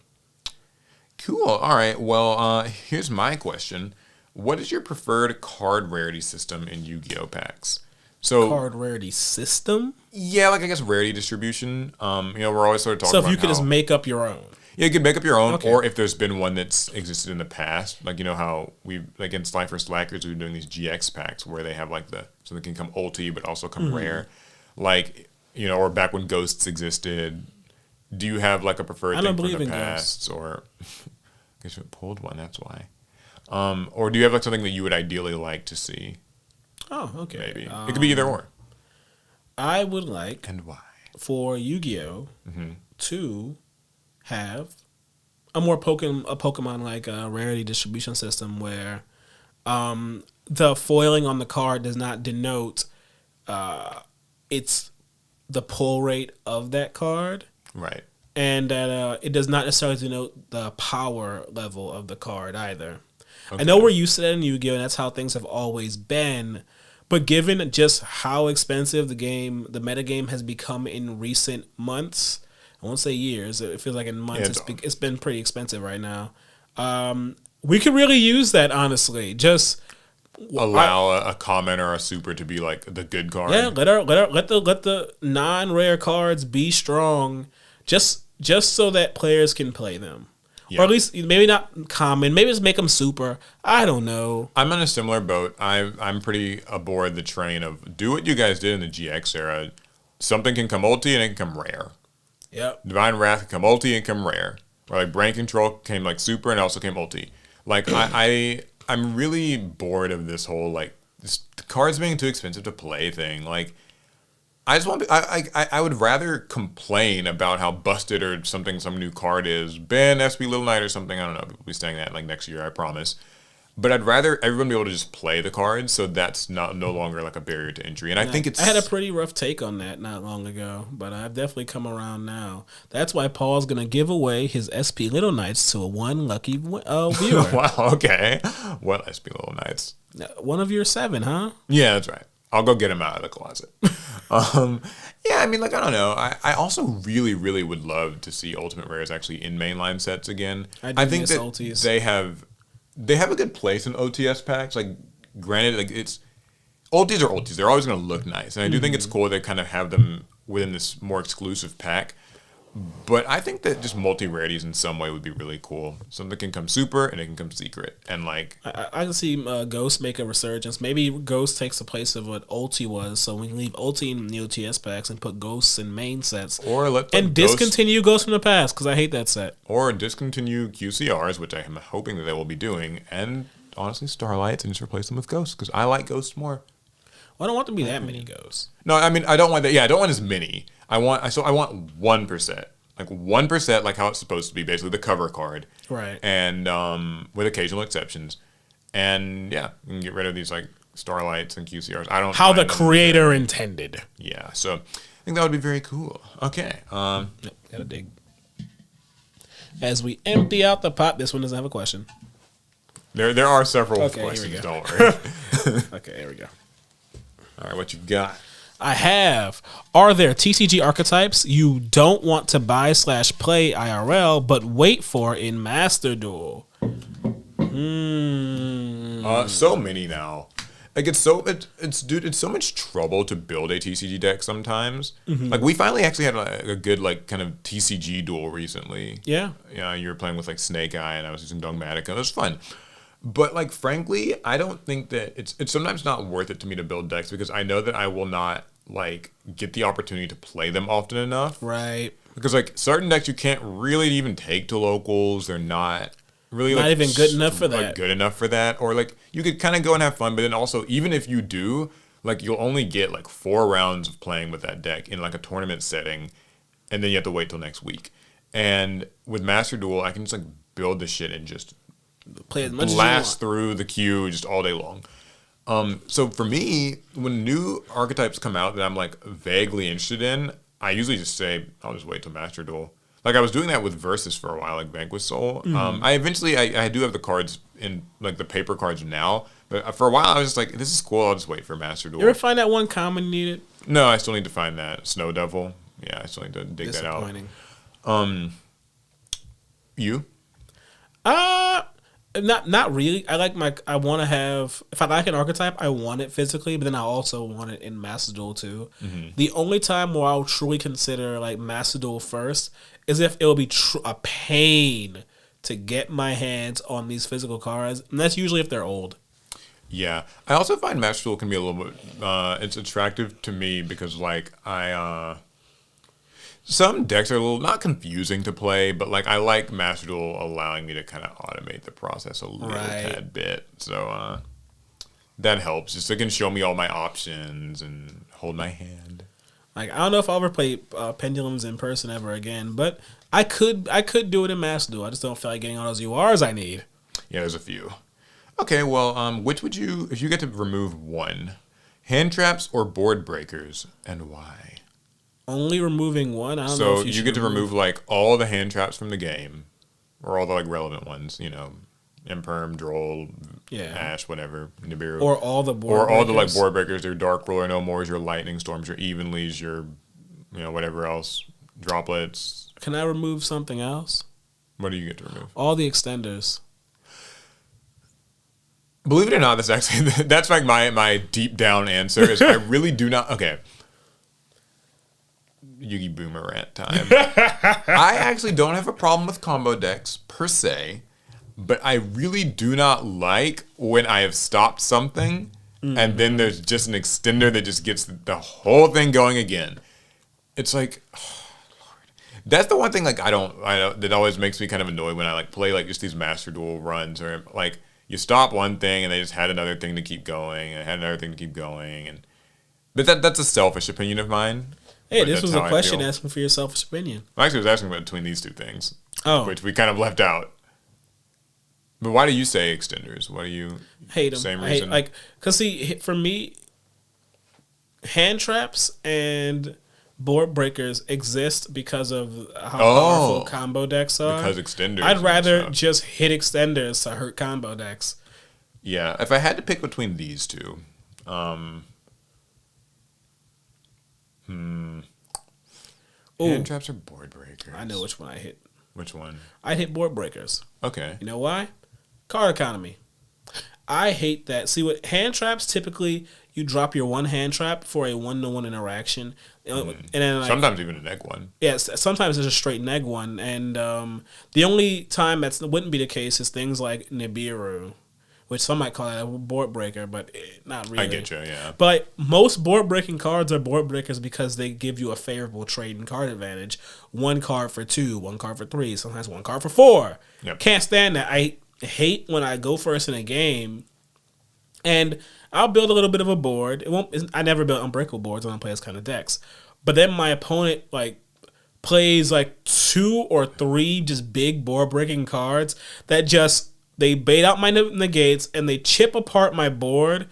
[SPEAKER 2] cool. All right. Well, here's my question. What is your preferred card rarity system in Yu-Gi-Oh packs? So
[SPEAKER 1] Card rarity system?
[SPEAKER 2] Yeah, like I guess rarity distribution. We're always sort of talking about
[SPEAKER 1] So if you could just make up your own.
[SPEAKER 2] Yeah, you can make up your own,
[SPEAKER 1] Okay.
[SPEAKER 2] or if there's been one that's existed in the past, like how we like in Slifer Slackers, we've been doing these GX packs where they have like so they can come ulti but also come rare, like or back when Ghosts existed. Do you have like a preferred
[SPEAKER 1] I
[SPEAKER 2] thing
[SPEAKER 1] don't
[SPEAKER 2] from
[SPEAKER 1] believe
[SPEAKER 2] the
[SPEAKER 1] in
[SPEAKER 2] past, or I guess you pulled one? That's why. Or do you have like something that you would ideally like to see?
[SPEAKER 1] Oh, okay.
[SPEAKER 2] Maybe it could be either or.
[SPEAKER 1] I would like
[SPEAKER 2] And why?
[SPEAKER 1] for Yu-Gi-Oh to have a more Pokemon like a rarity distribution system where the foiling on the card does not denote it's the pull rate of that card.
[SPEAKER 2] Right.
[SPEAKER 1] and that it does not necessarily denote the power level of the card either. I know we're used to that in Yu-Gi-Oh, and that's how things have always been. But given just how expensive the metagame has become in recent months, I won't say years. It feels like in months it's been pretty expensive right now. We could really use that, honestly. Just
[SPEAKER 2] allow a common or a super to be like the good card.
[SPEAKER 1] Yeah, let the non-rare cards be strong, just so that players can play them.
[SPEAKER 2] Yeah.
[SPEAKER 1] Or at least maybe not common. Maybe just make them super. I don't know.
[SPEAKER 2] I'm in a similar boat. I'm pretty aboard the train of do what you guys did in the GX era. Something can come ulti and it can come rare.
[SPEAKER 1] Yep.
[SPEAKER 2] Divine Wrath can come ulti and come rare. Or like Brain Control came like super and also came ulti. Like I'm really bored of this whole like the cards being too expensive to play thing. Like I just want I would rather complain about how busted or something some new card is. Ban SB Little Knight or something. I don't know. We'll be saying that like next year, I promise. But I'd rather everyone be able to just play the cards, so that's no longer like a barrier to entry. And I think
[SPEAKER 1] I had a pretty rough take on that not long ago, but I've definitely come around now. That's why Paul's gonna give away his SP Little Knights to one lucky viewer.
[SPEAKER 2] Wow. Okay. What SP Little Knights?
[SPEAKER 1] One of your 7, huh?
[SPEAKER 2] Yeah, that's right. I'll go get him out of the closet. Yeah, I mean, like, I don't know. I also really, really would love to see Ultimate Rares actually in mainline sets again. I think that OTs. They have a good place in OTS packs. Like, granted, like it's ultis are ultis. They're always going to look nice, and I do think it's cool they kind of have them within this more exclusive pack. But I think that just multi-rarities in some way would be really cool. Something can come super and it can come secret. And like
[SPEAKER 1] I can see Ghost make a resurgence. Maybe Ghost takes the place of what Ulti was. So we can leave Ulti in the OTS packs and put Ghosts in main sets.
[SPEAKER 2] Or
[SPEAKER 1] discontinue Ghosts from the past because I hate that set.
[SPEAKER 2] Or discontinue QCRs, which I am hoping that they will be doing. And honestly, Starlights and just replace them with Ghosts because I like Ghosts more.
[SPEAKER 1] Well, I don't want there to be that many Ghosts.
[SPEAKER 2] No, I mean, I don't want that. Yeah, I don't want as many. I want 1%. Like 1%, like how it's supposed to be, basically the cover card.
[SPEAKER 1] Right.
[SPEAKER 2] And with occasional exceptions. And yeah, you can get rid of these like Starlights and QCRs. I don't
[SPEAKER 1] how the creator intended.
[SPEAKER 2] Yeah, so I think that would be very cool. Okay.
[SPEAKER 1] Yep, gotta dig. As we empty out the pot, this one doesn't have a question.
[SPEAKER 2] There are several questions, don't worry.
[SPEAKER 1] Okay, here we go.
[SPEAKER 2] All right, what you got?
[SPEAKER 1] I have. Are there TCG archetypes you don't want to buy / play IRL, but wait for in Master Duel?
[SPEAKER 2] So many now. Like it's so much trouble to build a TCG deck sometimes. Like we finally actually had a good like kind of TCG duel recently.
[SPEAKER 1] Yeah.
[SPEAKER 2] Yeah, you were playing with like Snake Eye and I was using Dogmatica. It was fun. But like frankly, I don't think that it's sometimes not worth it to me to build decks because I know that I will not like get the opportunity to play them often enough.
[SPEAKER 1] Right.
[SPEAKER 2] Because like certain decks you can't really even take to locals. They're not really
[SPEAKER 1] not
[SPEAKER 2] like
[SPEAKER 1] even good enough for that.
[SPEAKER 2] Good enough for that. Or like you could kind of go and have fun, but then also even if you do, like you'll only get like 4 rounds of playing with that deck in like a tournament setting, and then you have to wait till next week. And with Master Duel, I can just like build the shit and just
[SPEAKER 1] play as much
[SPEAKER 2] blast through the queue just all day long. So for me, when new archetypes come out that I'm like vaguely interested in, I usually just say I'll just wait till Master Duel. Like I was doing that with Versus for a while, like Vanquish Soul. I do have the cards in like the paper cards now, but for a while I was just like, this is cool. I'll just wait for Master Duel.
[SPEAKER 1] You ever find that one common needed?
[SPEAKER 2] No, I still need to find that Snow Devil. Yeah, I still need to dig that out. You?
[SPEAKER 1] Not really. I want to have, if I like an archetype, I want it physically, but then I also want it in Master Duel too. The only time where I'll truly consider like Master Duel first is if it will be a pain to get my hands on these physical cards, and that's usually if they're old.
[SPEAKER 2] Yeah, I also find Master Duel can be a little bit. It's attractive to me because like some decks are a little not confusing to play, but like I like Master Duel allowing me to kind of automate the process a little tad bit. So that helps. Just so it can show me all my options and hold my hand.
[SPEAKER 1] Like I don't know if I'll ever play Pendulums in person ever again, but I could do it in Master Duel. I just don't feel like getting all those URs I need.
[SPEAKER 2] Yeah, there's a few. Okay, well, which would you, if you get to remove one, hand traps or board breakers, and why?
[SPEAKER 1] Only removing one? I don't know
[SPEAKER 2] So
[SPEAKER 1] if you
[SPEAKER 2] you
[SPEAKER 1] should
[SPEAKER 2] get to remove like all the hand traps from the game, or all the like relevant ones. Imperm, Droll,
[SPEAKER 1] Yeah.
[SPEAKER 2] Ash, whatever, Nibiru.
[SPEAKER 1] Or all the board
[SPEAKER 2] Or all the like
[SPEAKER 1] breakers.
[SPEAKER 2] board breakers, your Dark Ruler No Mores, your Lightning Storms, your Evenlies, your whatever else, Droplets.
[SPEAKER 1] Can I remove something else?
[SPEAKER 2] What do you get to remove?
[SPEAKER 1] All the extenders.
[SPEAKER 2] Believe it or not, that's like my deep down answer is I really do not. Okay, Yugi Boomer rant time. I actually don't have a problem with combo decks per se, but I really do not like when I have stopped something and then there's just an extender that just gets the whole thing going again. It's like, oh, Lord. That's the one thing like I don't that always makes me kind of annoyed when I like play like just these Master Duel runs, or like you stop one thing and they just had another thing to keep going and had another thing to keep going. But that's a selfish opinion of mine.
[SPEAKER 1] Hey,
[SPEAKER 2] But
[SPEAKER 1] this
[SPEAKER 2] that's
[SPEAKER 1] was a
[SPEAKER 2] how I
[SPEAKER 1] question
[SPEAKER 2] feel.
[SPEAKER 1] asking for your selfish opinion.
[SPEAKER 2] I actually was asking about between these two things,
[SPEAKER 1] Oh.
[SPEAKER 2] which we kind of left out. But why do you say extenders? Why do you
[SPEAKER 1] Hate them.
[SPEAKER 2] Same
[SPEAKER 1] I hate,
[SPEAKER 2] reason.
[SPEAKER 1] like, because see, for me, hand traps and board breakers exist because of how powerful combo decks are.
[SPEAKER 2] because extenders
[SPEAKER 1] I'd
[SPEAKER 2] and
[SPEAKER 1] rather
[SPEAKER 2] stuff.
[SPEAKER 1] just hit extenders to hurt combo decks.
[SPEAKER 2] Yeah, if I had to pick between these two, hand traps or board breakers?
[SPEAKER 1] I know which one I hit.
[SPEAKER 2] Which one?
[SPEAKER 1] I hit board breakers.
[SPEAKER 2] Okay.
[SPEAKER 1] You know why? Card economy. I hate that. See, with hand traps, typically you drop your one hand trap for a 1-to-1 interaction, and then like,
[SPEAKER 2] Sometimes even an egg one.
[SPEAKER 1] yes, sometimes it's a straight neg one, and the only time that wouldn't be the case is things like Nibiru, which some might call that a board breaker, but not really.
[SPEAKER 2] I get you, yeah.
[SPEAKER 1] But most board breaking cards are board breakers because they give you a favorable trade and card advantage. 1 card for 2, 1 card for 3, sometimes 1 card for 4.
[SPEAKER 2] Yep.
[SPEAKER 1] Can't stand that. I hate when I go first in a game and I'll build a little bit of a board. I never build unbreakable boards when I play this kind of decks. But then my opponent like plays like 2 or 3 just big board breaking cards that just they bait out my negates and they chip apart my board,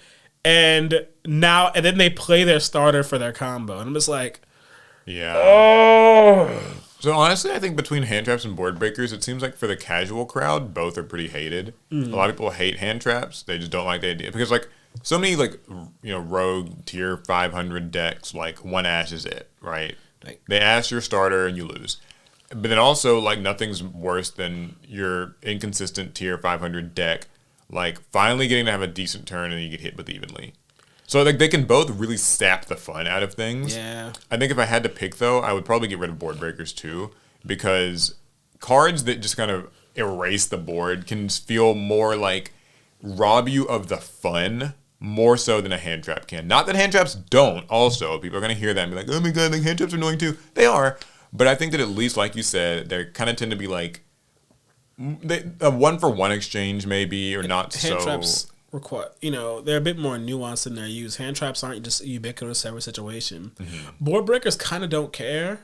[SPEAKER 1] and then they play their starter for their combo. And I'm just like,
[SPEAKER 2] Yeah.
[SPEAKER 1] oh.
[SPEAKER 2] So honestly, I think between hand traps and board breakers, it seems like for the casual crowd, both are pretty hated. A lot of people hate hand traps; they just don't like the idea because, like, so many like rogue tier 500 decks, like 1 Ash is it, right?
[SPEAKER 1] Like-
[SPEAKER 2] They Ash your starter and you lose. But then also, like, nothing's worse than your inconsistent tier 500 deck, like finally getting to have a decent turn and you get hit with evenly. So like they can both really sap the fun out of things.
[SPEAKER 1] Yeah.
[SPEAKER 2] I think if I had to pick though, I would probably get rid of board breakers too, because cards that just kind of erase the board can feel more like rob you of the fun more so than a hand trap can. Not that hand traps don't also. People are going to hear that and be like, oh my god, like hand traps are annoying too. They are. But I think that at least, like you said, they kind of tend to be like a 1-for-1 exchange maybe, or not
[SPEAKER 1] Hand
[SPEAKER 2] so.
[SPEAKER 1] traps require, they're a bit more nuanced in their use. Hand traps aren't just ubiquitous every situation. Board breakers kind of don't care.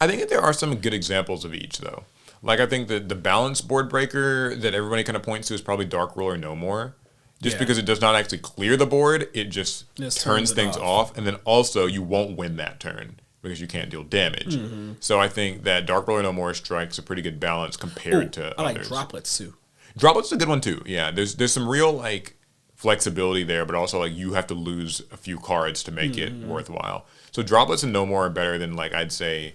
[SPEAKER 2] I think that there are some good examples of each, though. Like, I think that the balance board breaker that everybody kind of points to is probably Dark Ruler No More. Just
[SPEAKER 1] Yeah.
[SPEAKER 2] because it does not actually clear the board, it just
[SPEAKER 1] Just
[SPEAKER 2] turns
[SPEAKER 1] turns it
[SPEAKER 2] things
[SPEAKER 1] off.
[SPEAKER 2] off. And then also, you won't win that turn because you can't deal damage. So I think that Dark Ruler No More strikes a pretty good balance compared to
[SPEAKER 1] I like
[SPEAKER 2] others.
[SPEAKER 1] droplets too.
[SPEAKER 2] Droplet's a good one, too. Yeah, there's some real, like, flexibility there, but also, like, you have to lose a few cards to make it worthwhile. So Droplets and No More are better than, like, I'd say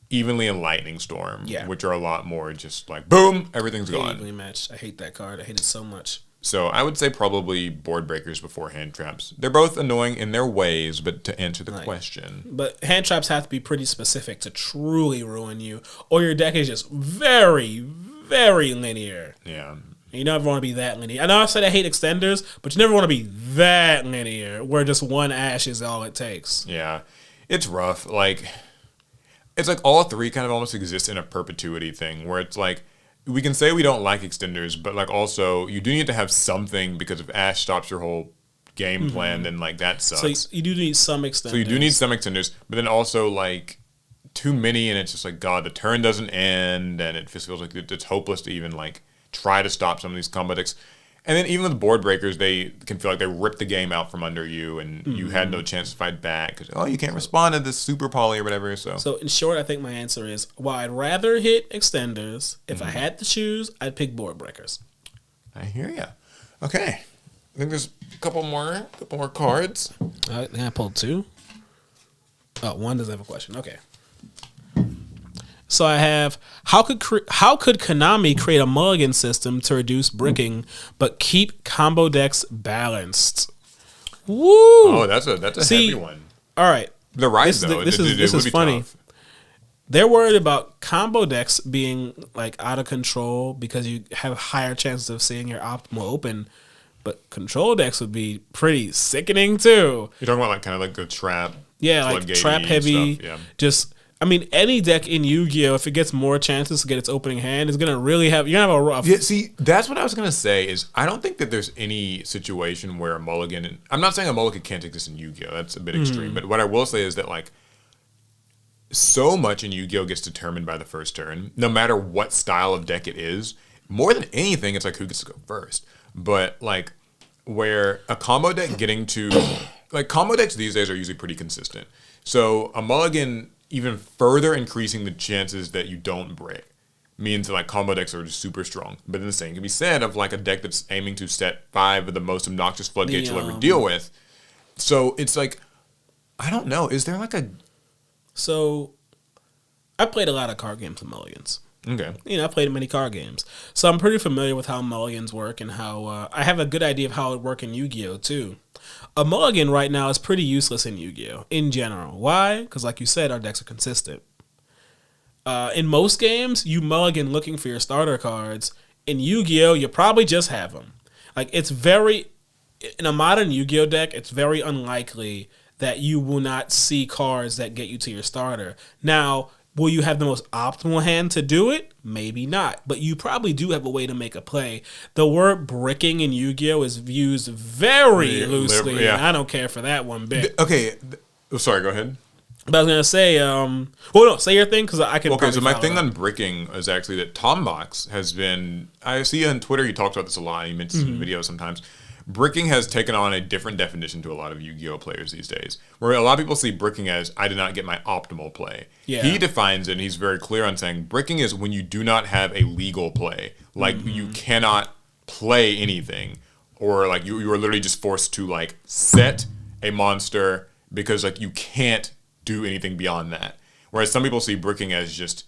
[SPEAKER 2] Evenly and Lightning Storm,
[SPEAKER 1] Yeah.
[SPEAKER 2] which are a lot more just like, boom, everything's gone.
[SPEAKER 1] Evenly matched. I hate that card. I hate it so much.
[SPEAKER 2] So I would say probably board breakers before hand traps. They're both annoying in their ways, but to answer the question,
[SPEAKER 1] But hand traps have to be pretty specific to truly ruin you, or your deck is just very, very linear.
[SPEAKER 2] yeah.
[SPEAKER 1] You never want to be that linear. I know I said I hate extenders, but you never want to be that linear, where just 1 Ash is all it takes.
[SPEAKER 2] Yeah. It's rough. Like, it's like all three kind of almost exist in a perpetuity thing where it's like, we can say we don't like extenders, but like also you do need to have something because if Ash stops your whole game plan, then like that sucks.
[SPEAKER 1] So you do need some extenders.
[SPEAKER 2] So you do need some extenders, but then also like too many, and it's just like, God, the turn doesn't end, and it just feels like it's hopeless to even like try to stop some of these combo decks. And then even with board breakers, they can feel like they ripped the game out from under you, and you had no chance to fight back because you can't respond to this super poly or whatever. So
[SPEAKER 1] in short, I think my answer is while I'd rather hit extenders, if I had to choose, I'd pick board breakers.
[SPEAKER 2] I hear ya. Okay, I think there's a couple more cards.
[SPEAKER 1] I think I pulled 2. Oh, one doesn't have a question. Okay. So I have how could Konami create a mulligan system to reduce bricking but keep combo decks balanced? Woo!
[SPEAKER 2] Oh, that's a heavy one.
[SPEAKER 1] All right.
[SPEAKER 2] The rise
[SPEAKER 1] this is funny.
[SPEAKER 2] Tough.
[SPEAKER 1] They're worried about combo decks being like out of control because you have higher chances of seeing your optimal open, but control decks would be pretty sickening too.
[SPEAKER 2] You're talking about like kind of like the trap.
[SPEAKER 1] Yeah, like trap heavy.
[SPEAKER 2] Stuff, yeah.
[SPEAKER 1] Just any deck in Yu-Gi-Oh, if it gets more chances to get its opening hand, is gonna really have you're gonna have a rough.
[SPEAKER 2] Yeah, see, that's what I was gonna say. Is I don't think that there's any situation where a mulligan. I'm not saying a mulligan can't exist in Yu-Gi-Oh. That's a bit extreme. But what I will say is that like so much in Yu-Gi-Oh gets determined by the first turn, no matter what style of deck it is. More than anything, it's like who gets to go first. But like where a combo deck getting to like combo decks these days are usually pretty consistent. So a mulligan even further increasing the chances that you don't break means that like combo decks are just super strong. But then the same can be said of like a deck that's aiming to set 5 of the most obnoxious floodgates you'll ever deal with. So it's like, I don't know. Is there like a...
[SPEAKER 1] So I played a lot of card games with mulligans.
[SPEAKER 2] Okay.
[SPEAKER 1] I played many card games. So I'm pretty familiar with how mulligans work and how I have a good idea of how it works in Yu-Gi-Oh too. A mulligan right now is pretty useless in Yu-Gi-Oh in general. Why? Because like you said, our decks are consistent. In most games, you mulligan looking for your starter cards. In Yu-Gi-Oh, you probably just have them. Like in a modern Yu-Gi-Oh deck, it's very unlikely that you will not see cards that get you to your starter. Now, will you have the most optimal hand to do it? Maybe not. But you probably do have a way to make a play. The word bricking in Yu-Gi-Oh! Is used very loosely,
[SPEAKER 2] yeah.
[SPEAKER 1] And I don't care for that one bit.
[SPEAKER 2] Okay. Sorry, go ahead.
[SPEAKER 1] But I was going to say, no, say your thing because I can
[SPEAKER 2] Okay, so my thing on bricking is actually that Tombox has been, I see on Twitter, he talks about this a lot, he mentions in videos sometimes. Bricking has taken on a different definition to a lot of Yu-Gi-Oh players these days, where a lot of people see bricking as, I did not get my optimal play.
[SPEAKER 1] Yeah.
[SPEAKER 2] He defines it, and he's very clear on saying, bricking is when you do not have a legal play. Like, you cannot play anything, or like you are literally just forced to like set a monster because like you can't do anything beyond that. Whereas some people see bricking as just,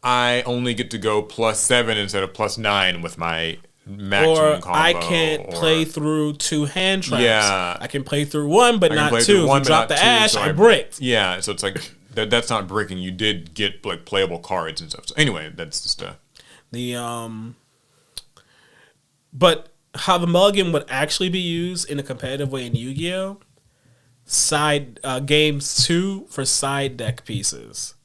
[SPEAKER 2] I only get to go +7 instead of +9 with my maximum combo.
[SPEAKER 1] I can't play through 2 hand traps.
[SPEAKER 2] Yeah.
[SPEAKER 1] I can play through 1, but not 2. If you drop the ash, so I bricked.
[SPEAKER 2] Yeah, so it's like, that's not bricking. You did get like playable cards and stuff. So anyway, that's just
[SPEAKER 1] But how the mulligan would actually be used in a competitive way in Yu-Gi-Oh! Games 2 for side deck pieces.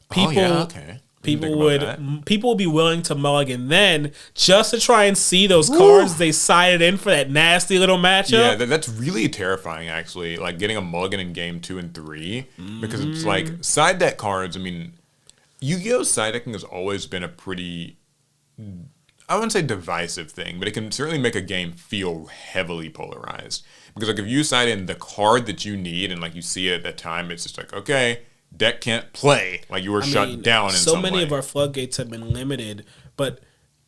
[SPEAKER 1] People would be willing to mulligan then just to try and see those cards they sided in for that nasty little matchup.
[SPEAKER 2] Yeah, that's really terrifying actually. Like getting a mulligan in game 2 and 3 because it's like side deck cards. I mean, Yu-Gi-Oh! Side decking has always been a pretty, I wouldn't say divisive thing, but it can certainly make a game feel heavily polarized. Because like if you side in the card that you need and like you see it at that time, it's just like, okay, deck can't play. Like you were shut down in some way.
[SPEAKER 1] So many of our floodgates have been limited, but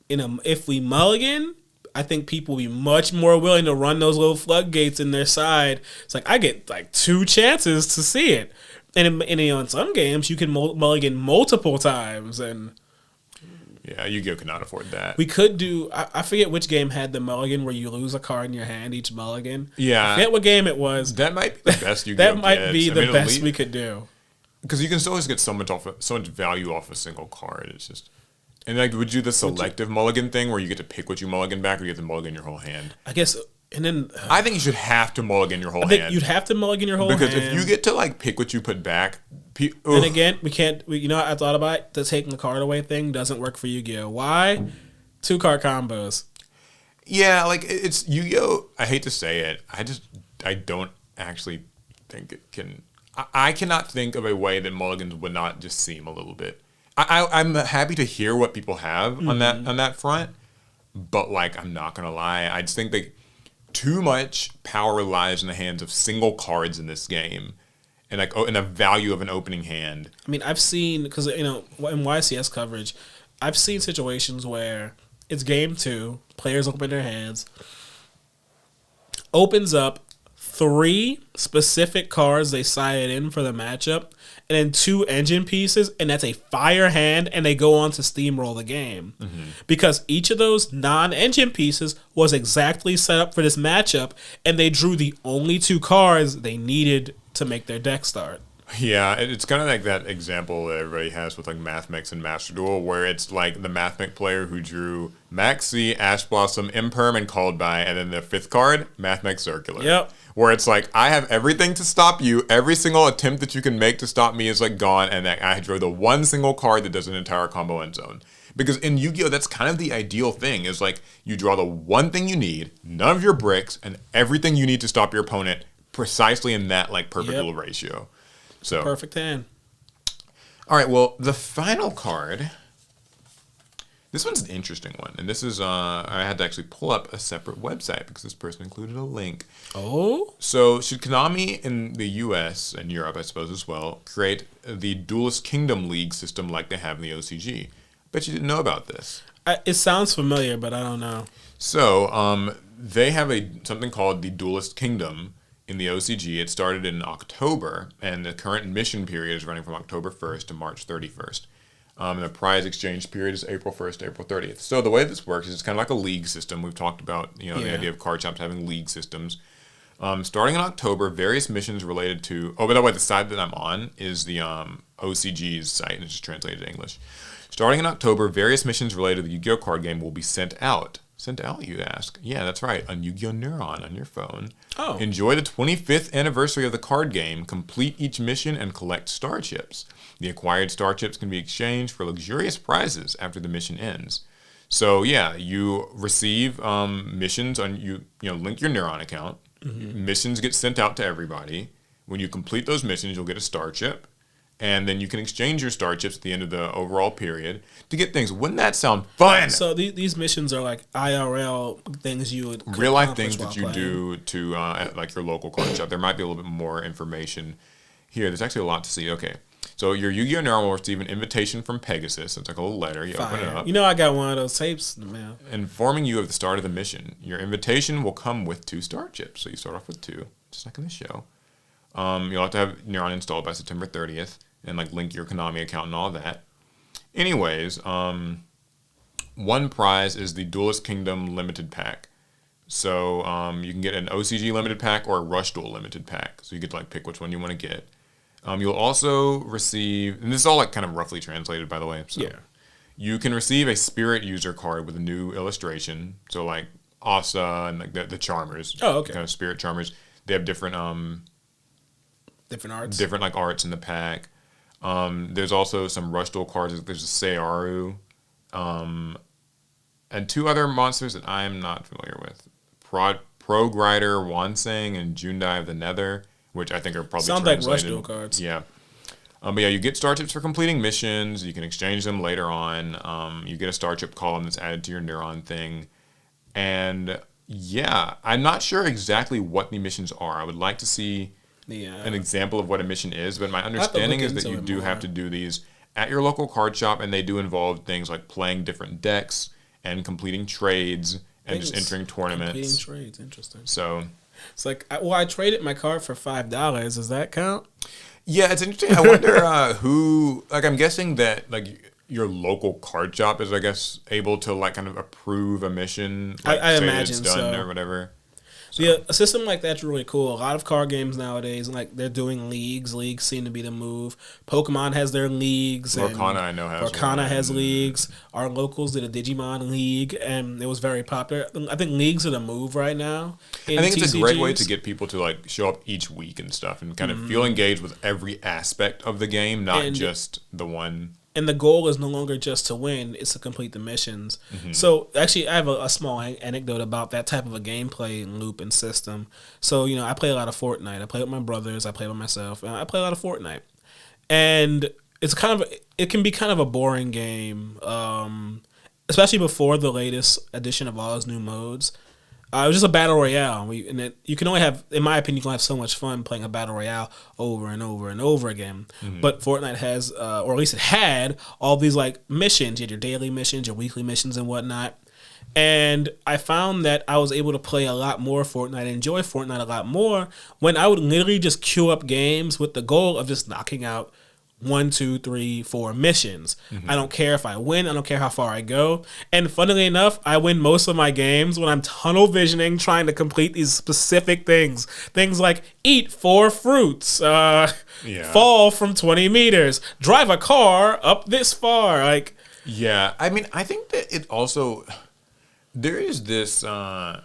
[SPEAKER 1] if we mulligan, I think people will be much more willing to run those little floodgates in their side. It's like I get like 2 chances to see it. And in some games, you can mulligan multiple times. And
[SPEAKER 2] yeah, Yu-Gi-Oh! Cannot afford that.
[SPEAKER 1] We could do, I forget which game had the mulligan where you lose a card in your hand each mulligan.
[SPEAKER 2] Yeah.
[SPEAKER 1] I forget what game it was.
[SPEAKER 2] That might be the best Yu-Gi-Oh!
[SPEAKER 1] That might be the best we could do.
[SPEAKER 2] Because you can still always get so much value off a single card. It's just, and like, would you do the selective mulligan thing where you get to pick what you mulligan back, or you get to mulligan your whole hand?
[SPEAKER 1] I guess, and then
[SPEAKER 2] I think you should have to mulligan your whole hand.
[SPEAKER 1] I think you'd have to mulligan your whole hand
[SPEAKER 2] because if you get to like pick what you put back,
[SPEAKER 1] and again, we can't. You know, I thought about it, the taking the card away thing doesn't work for Yu-Gi-Oh. Why? 2 card combos.
[SPEAKER 2] Yeah, like it's Yu-Gi-Oh. I hate to say it, I don't actually think it can. I cannot think of a way that mulligans would not just seem a little bit. I'm happy to hear what people have on that front, but like I'm not gonna lie, I just think that too much power lies in the hands of single cards in this game, and like and the value of an opening hand.
[SPEAKER 1] I mean, I've seen, because in YCS coverage, I've seen situations where it's game 2, players open their hands, opens up 3 specific cards they sided in for the matchup, and then 2 engine pieces, and that's a fire hand, and they go on to steamroll the game. Because each of those non-engine pieces was exactly set up for this matchup, and they drew the only 2 cards they needed to make their deck start.
[SPEAKER 2] Yeah, it's kind of like that example that everybody has with like Mathmix and Master Duel, where it's like the Mathmix player who drew Maxi, Ash Blossom, Imperm, and Called By, and then the 5th card, Mathmix Circular.
[SPEAKER 1] Yep.
[SPEAKER 2] Where it's like, I have everything to stop you. Every single attempt that you can make to stop me is like gone, and I drew the one single card that does an entire combo end zone. Because in Yu-Gi-Oh, that's kind of the ideal thing, is like you draw the one thing you need, none of your bricks, and everything you need to stop your opponent precisely in that like perfect little ratio. So
[SPEAKER 1] Perfect hand.
[SPEAKER 2] All right, well, the final card, this one's an interesting one, and this is I had to actually pull up a separate website because this person included a link.
[SPEAKER 1] Oh?
[SPEAKER 2] So should Konami in the US and Europe, I suppose as well, create the Duelist Kingdom League system like they have in the OCG? Bet you didn't know about this.
[SPEAKER 1] It sounds familiar, but I don't know.
[SPEAKER 2] So they have something called the Duelist Kingdom in the OCG. It started in October, and the current mission period is running from October 1st to March 31st. And the prize exchange period is April 1st to April 30th. So the way this works is it's kind of like a league system. We've talked about the idea of card shops having league systems. Starting in October, various missions related to... Oh, by the way, the side that I'm on is the OCG's site, and it's just translated to English. Starting in October, various missions related to the Yu-Gi-Oh card game will be sent out. Sent out, you ask? Yeah, that's right. On Yu-Gi-Oh! Neuron on your phone.
[SPEAKER 1] Oh.
[SPEAKER 2] Enjoy the 25th anniversary of the card game. Complete each mission and collect star chips. The acquired star chips can be exchanged for luxurious prizes after the mission ends. So yeah, you receive missions on you link your Neuron account. Mm-hmm. Missions get sent out to everybody. When you complete those missions, you'll get a star chip. And then you can exchange your star chips at the end of the overall period to get things. Wouldn't that sound fun?
[SPEAKER 1] So these missions are like IRL things you would
[SPEAKER 2] real life things that you do to at like your local card shop. There might be a little bit more information here. There's actually a lot to see. Okay, so your Yu-Gi-Oh! Neuron will receive an invitation from Pegasus. It's like a little letter. You open it up.
[SPEAKER 1] You know, I got one of those tapes in the mail.
[SPEAKER 2] Informing you of the start of the mission. Your invitation will come with 2 star chips. So you start off with 2, just like in the show. You'll have to have Neuron installed by September 30th. And like link your Konami account and all that. Anyways, one prize is the Duelist Kingdom limited pack. So you can get an OCG limited pack or a Rush Duel limited pack. So you get to like pick which one you want to get. You'll also receive, and this is all like kind of roughly translated, by the way. So
[SPEAKER 1] yeah.
[SPEAKER 2] You can receive a Spirit user card with a new illustration. So like Asa and like the Charmers.
[SPEAKER 1] Oh, okay.
[SPEAKER 2] Kind of Spirit Charmers. They have different
[SPEAKER 1] arts.
[SPEAKER 2] Different like arts in the pack. There's also some Rush Duel cards. There's a Seiaru, and 2 other monsters that I am not familiar with. Progrider Wansang and Jundai of the Nether, which I think are probably
[SPEAKER 1] sound
[SPEAKER 2] translated.
[SPEAKER 1] like Rush Duel cards.
[SPEAKER 2] Yeah. But yeah, you get star chips for completing missions. You can exchange them later on. You get a star chip column that's added to your Neuron thing. And yeah, I'm not sure exactly what the missions are. I would like to see an example of what a mission is, but my understanding is that you do have to do these at your local card shop, and they do involve things like playing different decks and completing trades and just entering tournaments.
[SPEAKER 1] Completing trades, interesting.
[SPEAKER 2] So
[SPEAKER 1] it's like, I traded my card for $5. Does that count?
[SPEAKER 2] Yeah, it's interesting. I wonder who. Like, I'm guessing that like your local card shop is, I guess, able to like kind of approve a mission. Like,
[SPEAKER 1] I
[SPEAKER 2] say
[SPEAKER 1] imagine
[SPEAKER 2] it's done
[SPEAKER 1] so.
[SPEAKER 2] Or whatever.
[SPEAKER 1] So yeah, a system like that's really cool. A lot of card games nowadays, like they're doing leagues. Leagues seem to be the move. Pokemon has their leagues.
[SPEAKER 2] Lorcana, I know, has
[SPEAKER 1] Lorcana has leagues. Our locals did a Digimon league, and it was very popular. I think leagues are the move right now.
[SPEAKER 2] I think it's a great way to get people to like show up each week and stuff, and kind of feel engaged with every aspect of the game, not just the one.
[SPEAKER 1] And the goal is no longer just to win; it's to complete the missions. Mm-hmm. So, actually, I have a small anecdote about that type of a gameplay loop and system. So, I play a lot of Fortnite. I play with my brothers. I play with myself. I play a lot of Fortnite, and it can be kind of a boring game. especially before the latest edition of all those new modes. It was just a battle royale. You can only have, in my opinion, you can have so much fun playing a battle royale over and over and over again. But Fortnite has, or at least it had, all these like missions. You had your daily missions, your weekly missions, and whatnot. And I found that I was able to play a lot more Fortnite, enjoy Fortnite a lot more when I would literally just queue up games with the goal of just knocking out 1, 2, 3, 4 missions. I don't care if I win. I don't care how far I go. And funnily enough, I win most of my games when I'm tunnel visioning, trying to complete these specific things. Things like eat 4 fruits, fall from 20 meters, drive a car up this far. Like,
[SPEAKER 2] yeah, I mean, I think that it also, there is this, try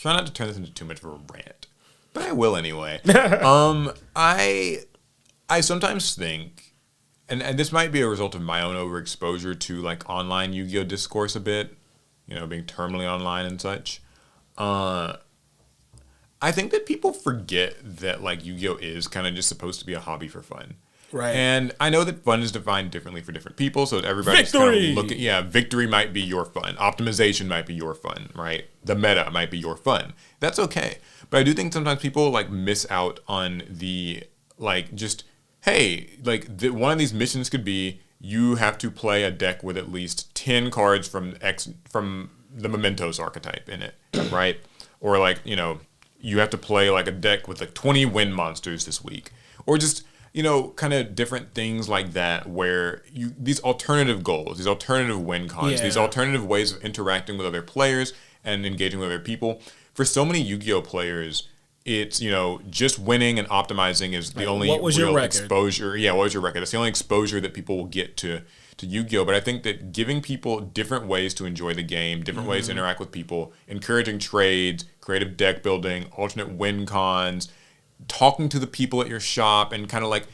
[SPEAKER 2] not to turn this into too much of a rant, but I will anyway. I sometimes think, and this might be a result of my own overexposure to like online Yu-Gi-Oh discourse a bit, being terminally online and such. I think that people forget that like Yu-Gi-Oh is kind of just supposed to be a hobby for fun.
[SPEAKER 1] right.
[SPEAKER 2] And I know that fun is defined differently for different people, so everybody's kind of looking. Yeah, victory might be your fun. Optimization might be your fun, right? The meta might be your fun. That's okay. But I do think sometimes people like miss out on the like just, hey, like one of these missions could be you have to play a deck with at least 10 cards from the Mementos archetype in it, right? Or like, you have to play like a deck with like 20 wind monsters this week. Or just, kind of different things like that where these alternative goals, these alternative win cons, these alternative ways of interacting with other players and engaging with other people. For so many Yu-Gi-Oh players, it's, just winning and optimizing is the only real exposure. Yeah, what was your record? That's the only exposure that people will get to Yu-Gi-Oh! But I think that giving people different ways to enjoy the game, different ways to interact with people, encouraging trades, creative deck building, alternate win cons, talking to the people at your shop, and kind of like,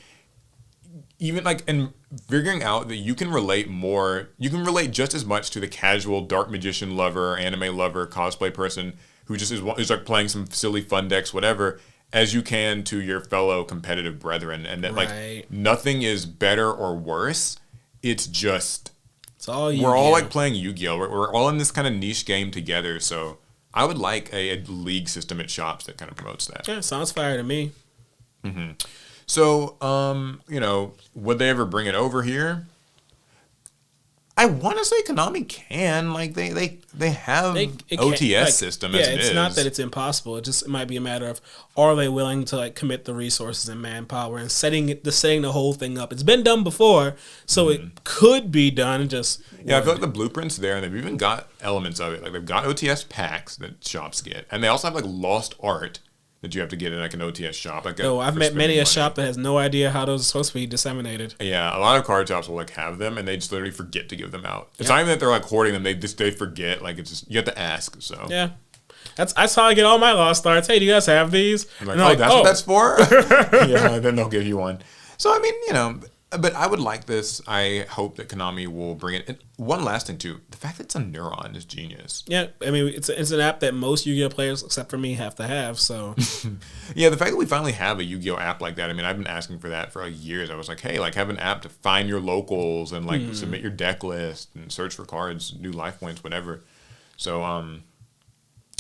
[SPEAKER 2] even like, and figuring out that you can relate just as much to the casual dark magician lover, anime lover, cosplay person who just is like playing some silly fun decks, whatever, as you can to your fellow competitive brethren. And that like nothing is better or worse. It's just, we're all like playing Yu-Gi-Oh! We're all in this kind of niche game together. So I would like a league system at shops that kind of promotes that.
[SPEAKER 1] Yeah, sounds fire to me.
[SPEAKER 2] Mm-hmm. So, would they ever bring it over here? I want to say Konami can. Like, they have OTS system as it is.
[SPEAKER 1] It's not that it's impossible. It might be a matter of, are they willing to like commit the resources and manpower and setting the whole thing up. It's been done before, so it could be done.
[SPEAKER 2] I feel like the blueprint's there, and they've even got elements of it. Like, they've got OTS packs that shops get, and they also have like lost art that you have to get in like an OTS shop. Like
[SPEAKER 1] I've met many a shop that has no idea how those are supposed to be disseminated.
[SPEAKER 2] Yeah, a lot of card shops will like have them, and they just literally forget to give them out. It's not even that they're like hoarding them; they forget. Like, it's just, you have to ask. So
[SPEAKER 1] yeah, that's how I get all my lost arts. Hey, do you guys have these?
[SPEAKER 2] I'm like, that's what that's for. Yeah, then they'll give you one. So I mean, but I would like this. I hope that Konami will bring it. And one last thing too, the fact that it's a Neuron is genius.
[SPEAKER 1] Yeah, I mean, it's an app that most Yu-Gi-Oh players, except for me, have to have. So
[SPEAKER 2] yeah, the fact that we finally have a Yu-Gi-Oh app like that. I mean, I've been asking for that for like years. I was like, hey, like have an app to find your locals and like submit your deck list and search for cards, new life points, whatever. So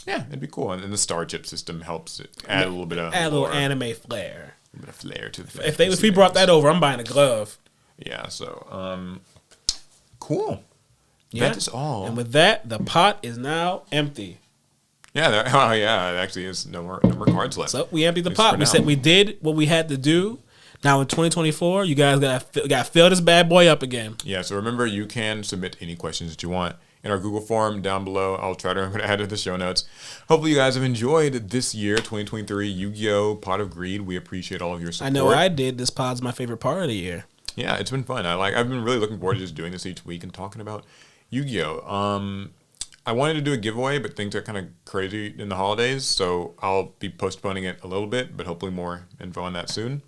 [SPEAKER 2] yeah, it'd be cool. And the star chip system helps it add a little bit of
[SPEAKER 1] anime flair.
[SPEAKER 2] A bit of flair to the
[SPEAKER 1] if we brought that over, I'm buying a glove.
[SPEAKER 2] Yeah, so cool. Yeah. That is all.
[SPEAKER 1] And with that, the pot is now empty.
[SPEAKER 2] Yeah, it actually is no more cards left.
[SPEAKER 1] So we emptied the pot. We said we did what we had to do. Now in 2024, you guys gotta fill this bad boy up again.
[SPEAKER 2] Yeah, so remember, you can submit any questions that you want in our Google form down below. I'll try to remember to add to the show notes. Hopefully you guys have enjoyed this year, 2023 Yu-Gi-Oh! Pot of Greed. We appreciate all of your support.
[SPEAKER 1] I know I did. This pod's my favorite part of the year.
[SPEAKER 2] Yeah, it's been fun. I've been really looking forward to just doing this each week and talking about Yu-Gi-Oh! I wanted to do a giveaway, but things got kind of crazy in the holidays, so I'll be postponing it a little bit, but hopefully more info on that soon.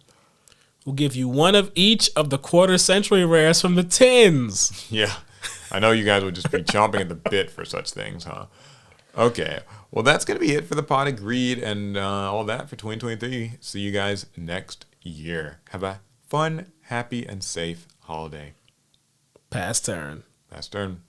[SPEAKER 1] We'll give you one of each of the quarter century rares from the tins.
[SPEAKER 2] Yeah. I know you guys would just be chomping at the bit for such things, huh? Okay. Well, that's going to be it for the Pot of Greed and all that for 2023. See you guys next year. Have a fun, happy, and safe holiday.
[SPEAKER 1] Pass turn.
[SPEAKER 2] Last turn.